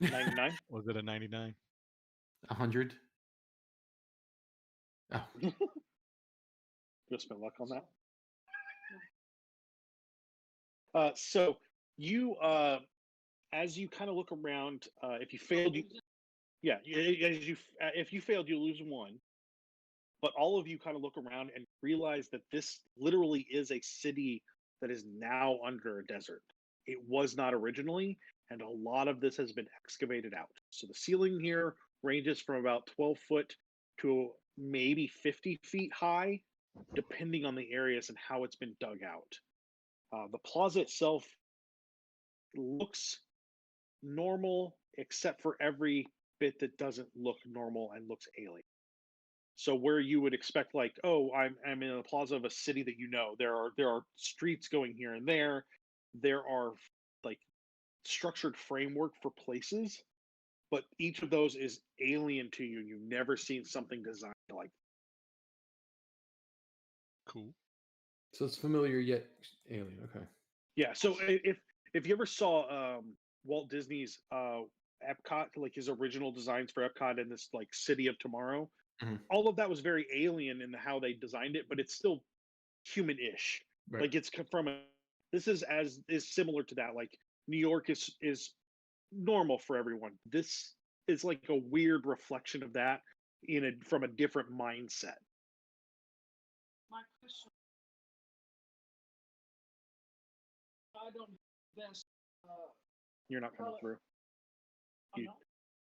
Speaker 2: 99.
Speaker 5: Was it a 99?
Speaker 3: 100. Oh.
Speaker 2: You'll spend luck on that. So you, as you kind of look around, if you failed, if you failed, you lose 1. But all of you kind of look around and realize that this literally is a city that is now under a desert. It was not originally, and a lot of this has been excavated out. So the ceiling here ranges from about 12 foot to maybe 50 feet high, depending on the areas and how it's been dug out. The plaza itself looks normal, except for every bit that doesn't look normal and looks alien. So where you would expect, like, oh, I'm in a plaza of a city that there are streets going here and there. There are like structured framework for places, but each of those is alien to you. You've never seen something designed like.
Speaker 5: Cool.
Speaker 3: So it's familiar yet alien. Okay.
Speaker 2: Yeah. So if you ever saw Walt Disney's Epcot, like his original designs for Epcot and this like City of Tomorrow, all of that was very alien in how they designed it, but it's still human-ish.
Speaker 3: Right.
Speaker 2: Like it's from a. This is similar to that. Like New York is normal for everyone. This is like a weird reflection of that from a different mindset.
Speaker 6: My question. I don't best.
Speaker 2: You're not coming through.
Speaker 6: I'm not.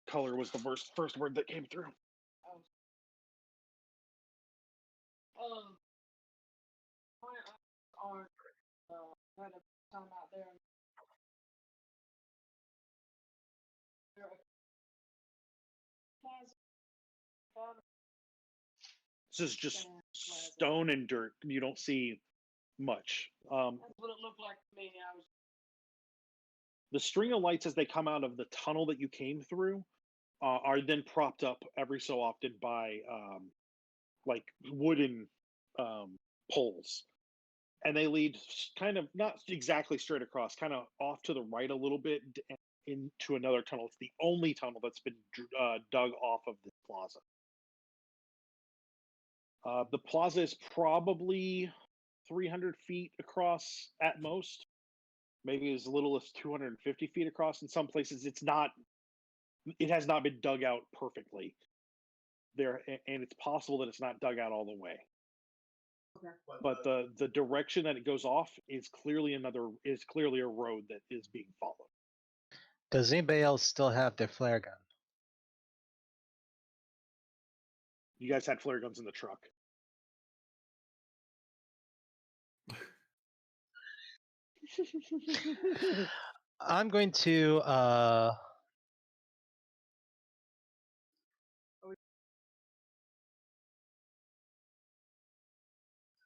Speaker 2: Color was the first word that came through.
Speaker 6: My eyes are had a time out there.
Speaker 2: This is just stone and dirt. You don't see much.
Speaker 6: That's what it looked like to me.
Speaker 2: The string of lights as they come out of the tunnel that you came through are then propped up every so often by like wooden poles. And they lead kind of not exactly straight across, kind of off to the right a little bit and into another tunnel. It's the only tunnel that's been dug off of this plaza. The plaza is probably 300 feet across at most, maybe as little as 250 feet across. In some places, it has not been dug out perfectly there, and it's possible that it's not dug out all the way. But the direction that it goes off is clearly a road that is being followed.
Speaker 4: Does anybody else still have their flare gun?
Speaker 2: You guys had flare guns in the truck.
Speaker 4: I'm going to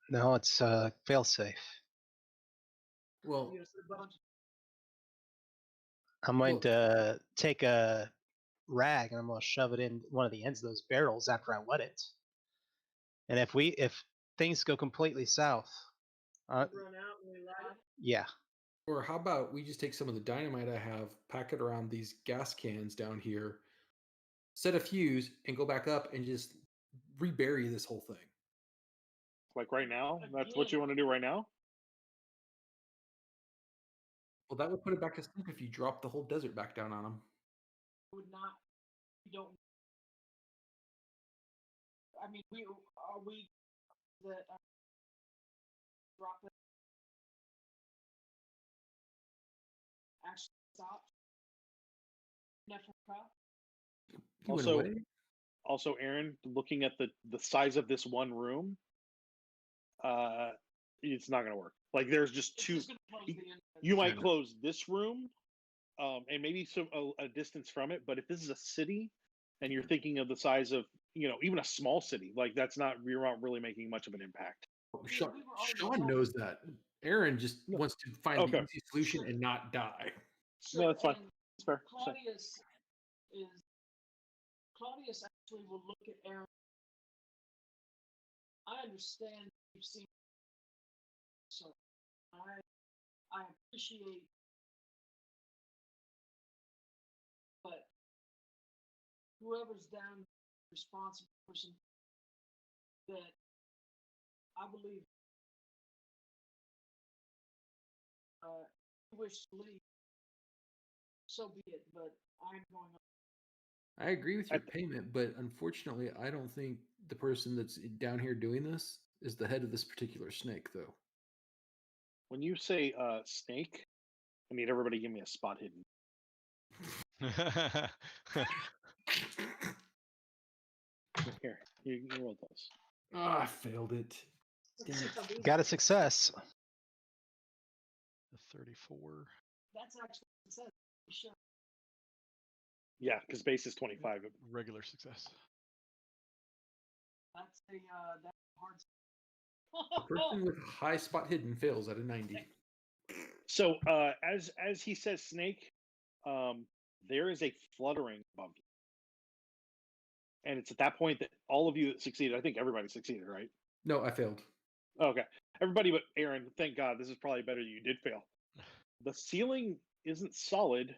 Speaker 4: no, it's fail safe.
Speaker 3: Well,
Speaker 4: I'm going to take a rag and I'm going to shove it in one of the ends of those barrels after I wet it. And if things go completely south, yeah.
Speaker 3: Or how about we just take some of the dynamite I have, pack it around these gas cans down here, set a fuse, and go back up and just rebury this whole thing.
Speaker 2: Like right now? That's what you want to do right now?
Speaker 3: Well, that would put it back to sleep if you drop the whole desert back down on them.
Speaker 6: Would not. We don't. I mean, we that drop it actually stop.
Speaker 2: Also, Aaron, looking at the size of this one room, it's not going to work. Like there's just two. You might close this room, and maybe a distance from it. But if this is a city, and you're thinking of the size of even a small city, like you're not really making much of an impact.
Speaker 3: Shawn knows that. Aaron just wants to find the easy solution and not die.
Speaker 2: No, that's fine. That's fair.
Speaker 6: Claudius actually will look at Aaron. I understand you've seen, so I appreciate, but whoever's down responsible person that I believe you wish to leave, so be it, but I'm going on.
Speaker 3: I agree with your payment, but unfortunately, I don't think the person that's down here doing this is the head of this particular snake, though.
Speaker 2: When you say snake, I need everybody give me a spot hidden. Here, you roll those.
Speaker 3: Oh, I failed it. Damn it.
Speaker 4: Got a success.
Speaker 5: A 34.
Speaker 6: That's actually a success. Sure.
Speaker 2: Yeah, because base is 25.
Speaker 5: Regular success.
Speaker 6: That's that's hard.
Speaker 3: The person with high spot hidden fails at a 90.
Speaker 2: So as he says snake, there is a fluttering above you. And it's at that point that all of you succeeded. I think everybody succeeded, right?
Speaker 3: No, I failed.
Speaker 2: Okay. everybody but Aaron, thank God, this is probably better that you did fail. The ceiling isn't solid.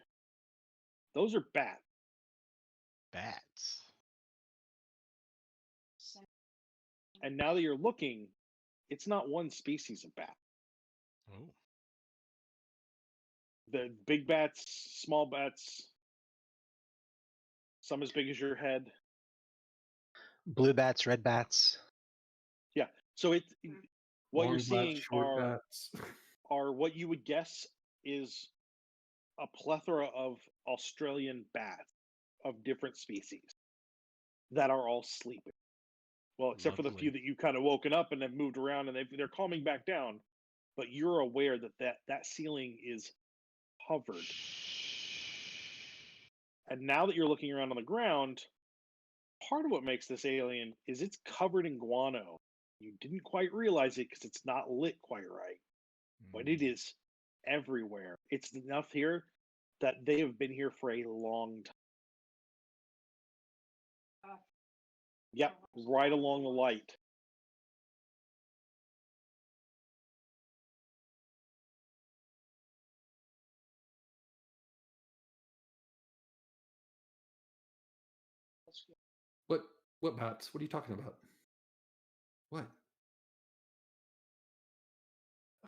Speaker 2: Those are bats.
Speaker 5: Bats.
Speaker 2: And now that you're looking, it's not one species of bat.
Speaker 5: Oh.
Speaker 2: The big bats, small bats, some as big as your head.
Speaker 4: Blue bats, red bats.
Speaker 2: Yeah. So what
Speaker 3: Long
Speaker 2: you're
Speaker 3: bats,
Speaker 2: seeing
Speaker 3: short bats.
Speaker 2: are what you would guess is a plethora of Australian bats of different species that are all sleeping. Well, except for the few that you kind of woken up and have moved around and they're calming back down. But you're aware that ceiling is covered. And now that you're looking around on the ground, part of what makes this alien is it's covered in guano. You didn't quite realize it because it's not lit quite right, but it is everywhere. It's enough here that they have been here for a long time. Yep, right along the light.
Speaker 3: What bats? What are you talking about? What?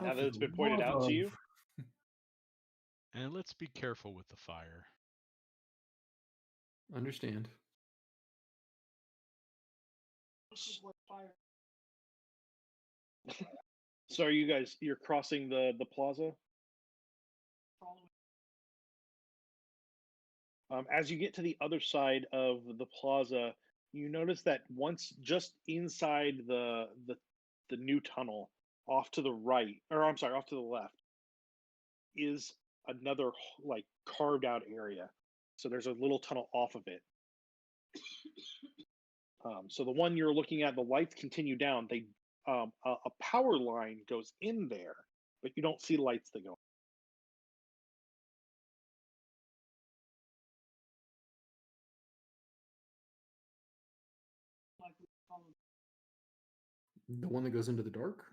Speaker 2: Now that it's been pointed out to you.
Speaker 5: And let's be careful with the fire.
Speaker 3: Understand.
Speaker 6: This is where fire.
Speaker 2: So you're crossing the plaza? As you get to the other side of the plaza, you notice that once just inside the new tunnel, off to the right, or I'm sorry, off to the left, is another like carved out area. So there's a little tunnel off of it. So the one you're looking at, the lights continue down. They a power line goes in there, but you don't see lights that go.
Speaker 3: The one that goes into the dark?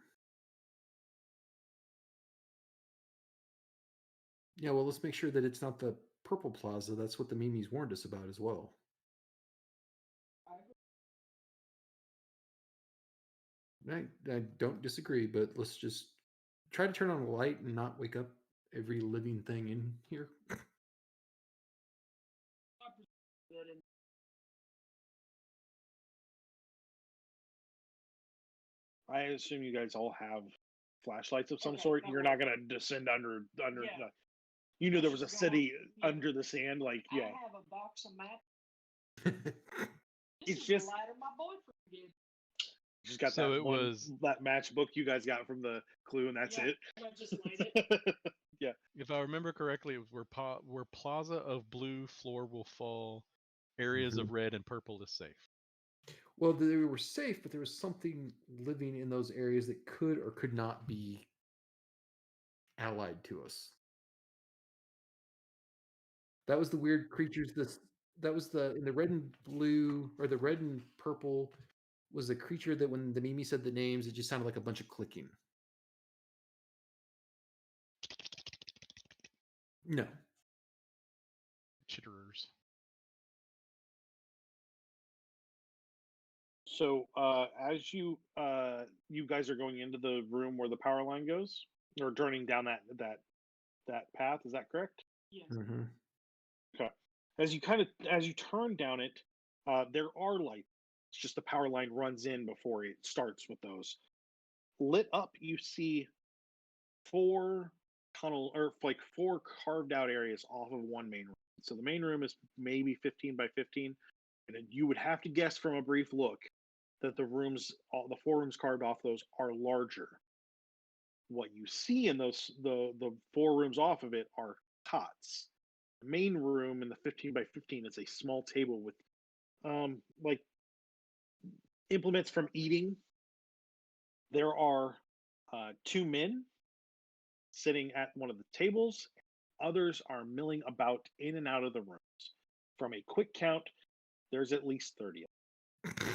Speaker 3: Yeah, well, let's make sure that it's not the purple plaza. That's what the Mimi's warned us about as well. I don't disagree, but let's just try to turn on the light and not wake up every living thing in here.
Speaker 2: I assume you guys all have flashlights of some sort. You're not gonna descend under.
Speaker 6: Yeah.
Speaker 2: You knew there was a city under the sand, like
Speaker 6: I have a box of matches.
Speaker 2: It's just
Speaker 6: the lighter my boyfriend did.
Speaker 2: Just got
Speaker 5: So
Speaker 2: that
Speaker 5: it was
Speaker 2: that matchbook you guys got from the clue, and that's it.
Speaker 6: I just laid it.
Speaker 2: Yeah.
Speaker 5: If I remember correctly, it was where plaza of blue, floor will fall, areas of red and purple is safe.
Speaker 3: Well, they were safe, but there was something living in those areas that could or could not be allied to us. That was the weird creatures. That was in the red and blue, or the red and purple was a creature that when the Mimi said the names, it just sounded like a bunch of clicking. No.
Speaker 5: Chitterers.
Speaker 2: So as you guys are going into the room where the power line goes, or turning down that path, is that correct?
Speaker 6: Yes.
Speaker 3: Mm-hmm.
Speaker 2: Okay. As you turn down it, there are lights. It's just the power line runs in before it starts with those. Lit up, you see four carved out areas off of one main room. So the main room is maybe 15 by 15, and you would have to guess from a brief look that the 4 rooms carved off those are larger. What you see in those the 4 rooms off of it are cots. The main room in the 15 by 15 is a small table with like implements from eating. There are 2 men sitting at one of the tables. Others are milling about in and out of the rooms. From a quick count, there's at least 30 of them.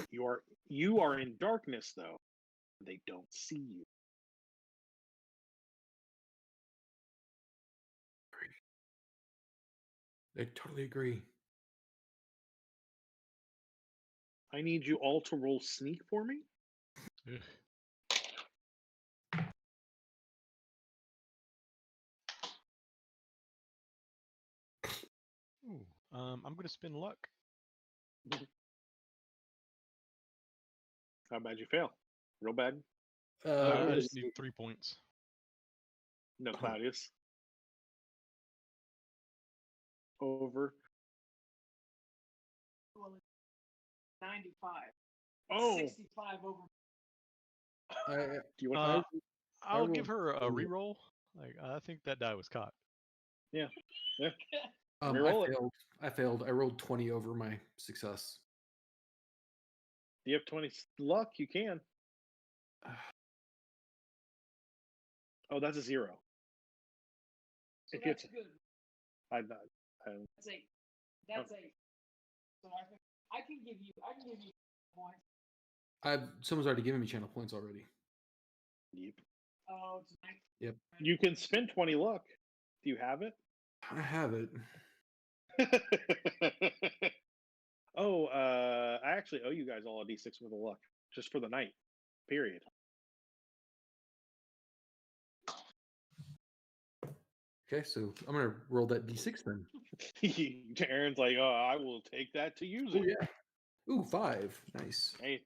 Speaker 2: You are in darkness though. They don't see you.
Speaker 3: I totally agree.
Speaker 2: I need you all to roll sneak for me.
Speaker 5: Ugh. Ooh, I'm gonna spin luck.
Speaker 2: How bad you fail? Real bad?
Speaker 5: I just need 3 points.
Speaker 2: No, Claudius. Over.
Speaker 6: 95.
Speaker 2: Oh.
Speaker 6: 65 over.
Speaker 2: Do you want
Speaker 5: I'll give her a reroll. Like I think that die was caught.
Speaker 2: Yeah.
Speaker 3: I failed. I rolled 20 over my success.
Speaker 2: Do you have 20 luck? You can. Oh, that's a 0.
Speaker 6: So
Speaker 2: If
Speaker 6: that's
Speaker 2: you
Speaker 6: good.
Speaker 2: I'm not.
Speaker 6: That's 8. That's 8. So I can give you points.
Speaker 3: Someone's already given me channel points already.
Speaker 2: Yep.
Speaker 6: Oh, tonight.
Speaker 3: Yep.
Speaker 2: You can spend 20 luck. Do you have it?
Speaker 3: I have it.
Speaker 2: Oh, I actually owe you guys all a D6 worth of luck just for the night. Period.
Speaker 3: Okay, so I'm gonna roll that D6 then.
Speaker 2: Aaron's like, oh, I will take that to use it.
Speaker 3: Oh yeah. Ooh, 5. Nice.
Speaker 2: Hey.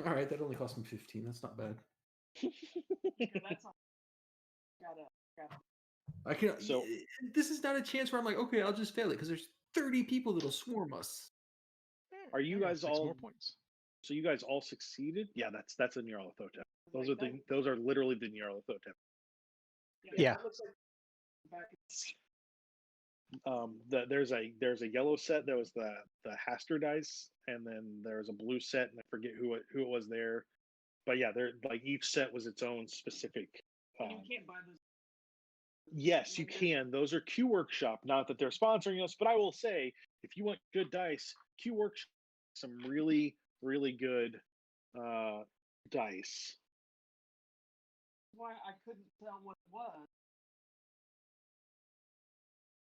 Speaker 3: All right, that only cost me 15. That's not bad.
Speaker 6: That's not, gotta.
Speaker 3: I can.
Speaker 2: So
Speaker 3: this is not a chance where I'm like, okay, I'll just fail it because there's 30 people that'll swarm us.
Speaker 2: Are you guys
Speaker 5: 6
Speaker 2: all
Speaker 5: more points?
Speaker 2: So you guys all succeeded? Yeah, that's a Nyarlathotep. Those are literally the Nyarlathotep.
Speaker 4: Yeah.
Speaker 2: There's a yellow set. There was the Haster dice, and then there was a blue set, and I forget who it was there. But yeah, they're like each set was its own specific.
Speaker 6: You can't buy those.
Speaker 2: Yes, you can. Those are Q Workshop. Not that they're sponsoring us, but I will say, if you want good dice, Q Workshop some really good dice.
Speaker 6: Why I couldn't tell what it was.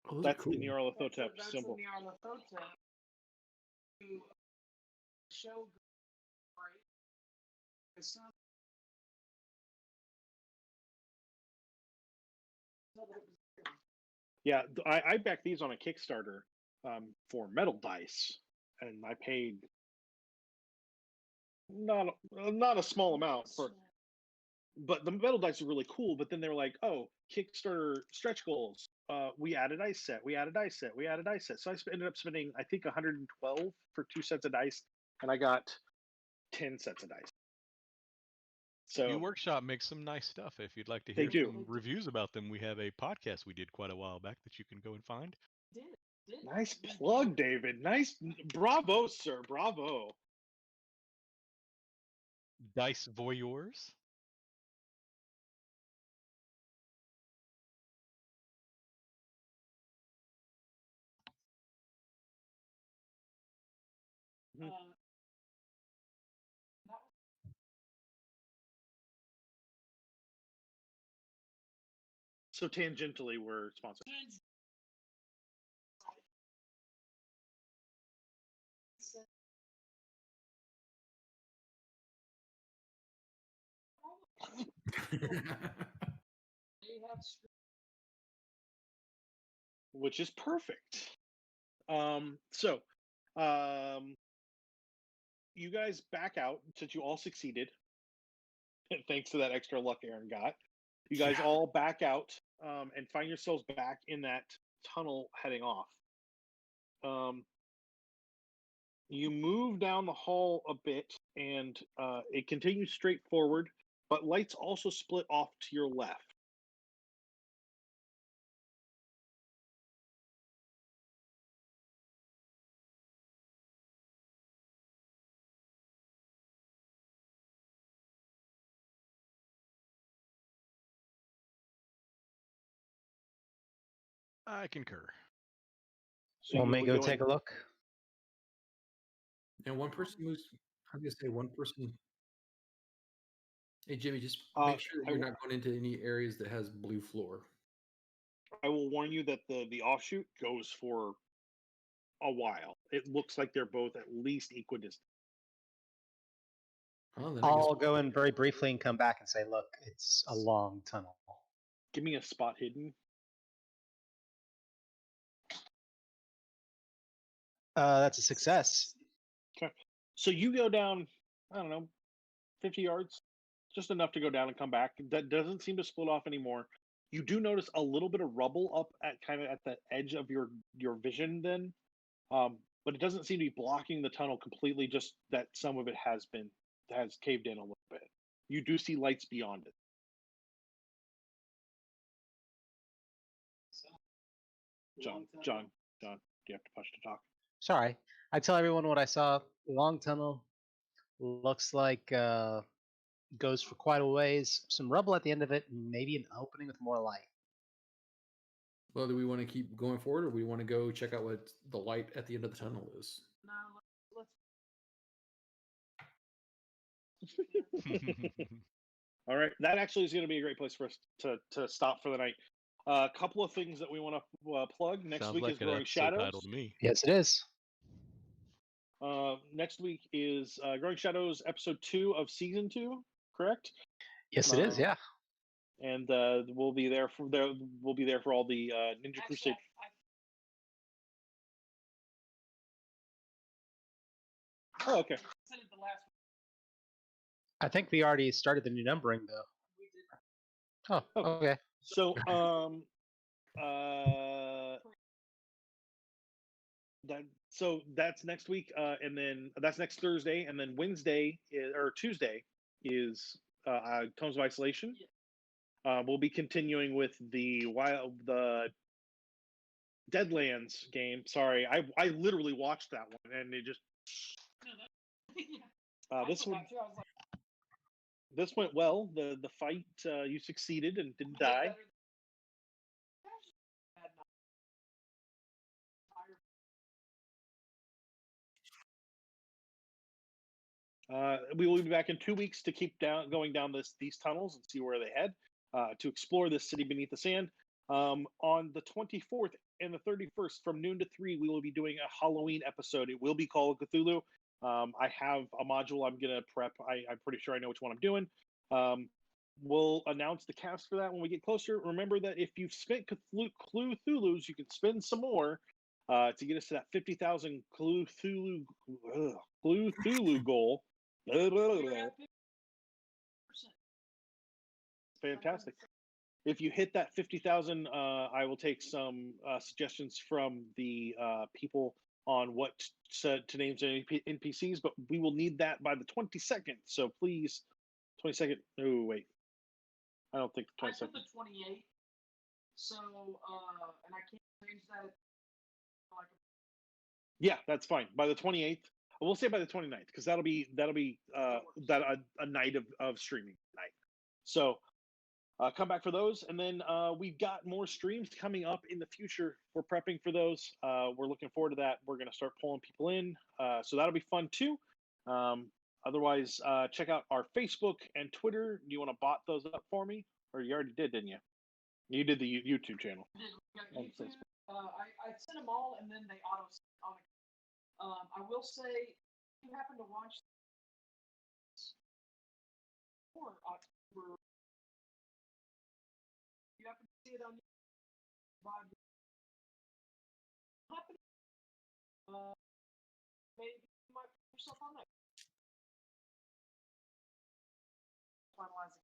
Speaker 3: Oh, those
Speaker 2: That's
Speaker 3: are cool.
Speaker 2: the Nyarlathotep symbol.
Speaker 6: The Nyarlathotep. Show
Speaker 2: Yeah, I backed these on a Kickstarter for metal dice, and I paid not a small amount for. But the metal dice are really cool. But then they were like, "Oh, Kickstarter stretch goals. We added dice set. We added dice set. We added dice set." So I ended up spending, I think, 112 for 2 sets of dice, and I got 10 sets of dice. So
Speaker 5: Q Workshop makes some nice stuff. If you'd like to
Speaker 2: They
Speaker 5: hear
Speaker 2: do.
Speaker 5: some reviews about them, we have a podcast we did quite a while back that you can go and find.
Speaker 2: Nice plug, David. Nice, bravo, sir. Bravo.
Speaker 5: Dice Voyeurs.
Speaker 2: So tangentially, we're sponsored. Which is perfect. So, you guys back out since you all succeeded. Thanks to that extra luck Aaron got. You guys all back out and find yourselves back in that tunnel heading off. You move down the hall a bit, and it continues straight forward, but lights also split off to your left.
Speaker 5: I concur.
Speaker 2: So
Speaker 4: Want
Speaker 2: you
Speaker 4: me to
Speaker 2: will
Speaker 4: go take a look?
Speaker 3: And one person moves. I'm gonna say one person. Hey Jimmy, just
Speaker 2: Uh,
Speaker 3: make sure that
Speaker 2: I
Speaker 3: you're
Speaker 2: will-
Speaker 3: not going into any areas that has blue floor.
Speaker 2: I will warn you that the offshoot goes for a while. It looks like they're both at least equidistant.
Speaker 3: Oh, then I guess
Speaker 4: I'll go in very briefly and come back and say, look, it's a long tunnel.
Speaker 2: Give me a spot hidden.
Speaker 4: That's a success.
Speaker 2: Okay. So you go down, I don't know, 50 yards, just enough to go down and come back. That doesn't seem to split off anymore. You do notice a little bit of rubble up at kind of at the edge of your vision then. But it doesn't seem to be blocking the tunnel completely, just that some of it has caved in a little bit. You do see lights beyond it. John, do you have to push to talk?
Speaker 4: Sorry. I tell everyone what I saw. Long tunnel. Looks like goes for quite a ways. Some rubble at the end of it, and maybe an opening with more light.
Speaker 3: Well, do we want to keep going forward, or we want to go check out what the light at the end of the tunnel is?
Speaker 6: No, let's
Speaker 2: All right, that actually is going to be a great place for us to stop for the night. A couple of things that we want to plug. Next
Speaker 5: Sounds
Speaker 2: week
Speaker 5: like
Speaker 2: is
Speaker 5: an
Speaker 2: Growing
Speaker 5: episode
Speaker 2: Shadows.
Speaker 5: title to me.
Speaker 4: Yes, it is.
Speaker 2: Next week is Growing Shadows episode 2 of season 2. Correct?
Speaker 4: Yes, it is. Yeah.
Speaker 2: And we'll be there for all the Ninja Crusade. Oh, okay.
Speaker 4: I think we already started the new numbering though. Oh, okay.
Speaker 2: So that's next week, and then that's next Thursday, and then Wednesday or Tuesday is Tomes of Isolation. We'll be continuing with the Deadlands game. Sorry, I literally watched that one, and it just this went well. The fight, you succeeded and didn't die. We will be back in 2 weeks to keep going down these tunnels and see where they head, to explore this city beneath the sand. On the 24th and the 31st, from noon to 3, we will be doing a Halloween episode. It will be Call of Cthulhu. I have a module I'm going to prep. I'm pretty sure I know which one I'm doing. We'll announce the cast for that when we get closer. Remember that if you've spent Cthulhu's, you can spend some more to get us to that 50,000 Cthulhu goal. Fantastic. If you hit that 50,000, I will take some suggestions from the people on what to name NPCs, but we will need that by the 22nd. So please, 22nd. Oh, wait. I don't think the 22nd.
Speaker 6: I put the 28th. So, and I can't change that.
Speaker 2: Yeah, that's fine. By the 28th, we'll say by the 29th, because that'll be a night of streaming night. So come back for those, and then we've got more streams coming up in the future. We're prepping for those. We're looking forward to that. We're going to start pulling people in, so that'll be fun too. Otherwise, check out our Facebook and Twitter. Do you want to bot those up for me, or you already did, didn't you? You did the YouTube channel.
Speaker 6: YouTube, I sent them all, and then they auto. I will say, if you happen to watch or October, you happen to see it on YouTube, maybe you might put yourself on that. Finalizing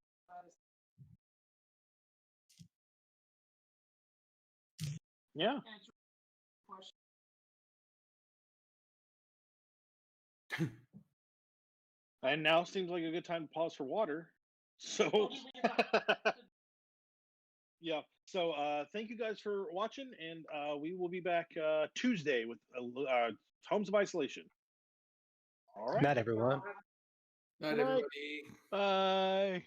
Speaker 2: Yeah.
Speaker 6: answer question.
Speaker 2: And now seems like a good time to pause for water. So, yeah. So, thank you guys for watching, and we will be back Tuesday with Homes of Isolation. All right.
Speaker 4: Not everyone.
Speaker 3: Night,
Speaker 2: Good night.
Speaker 3: everybody.
Speaker 5: Bye.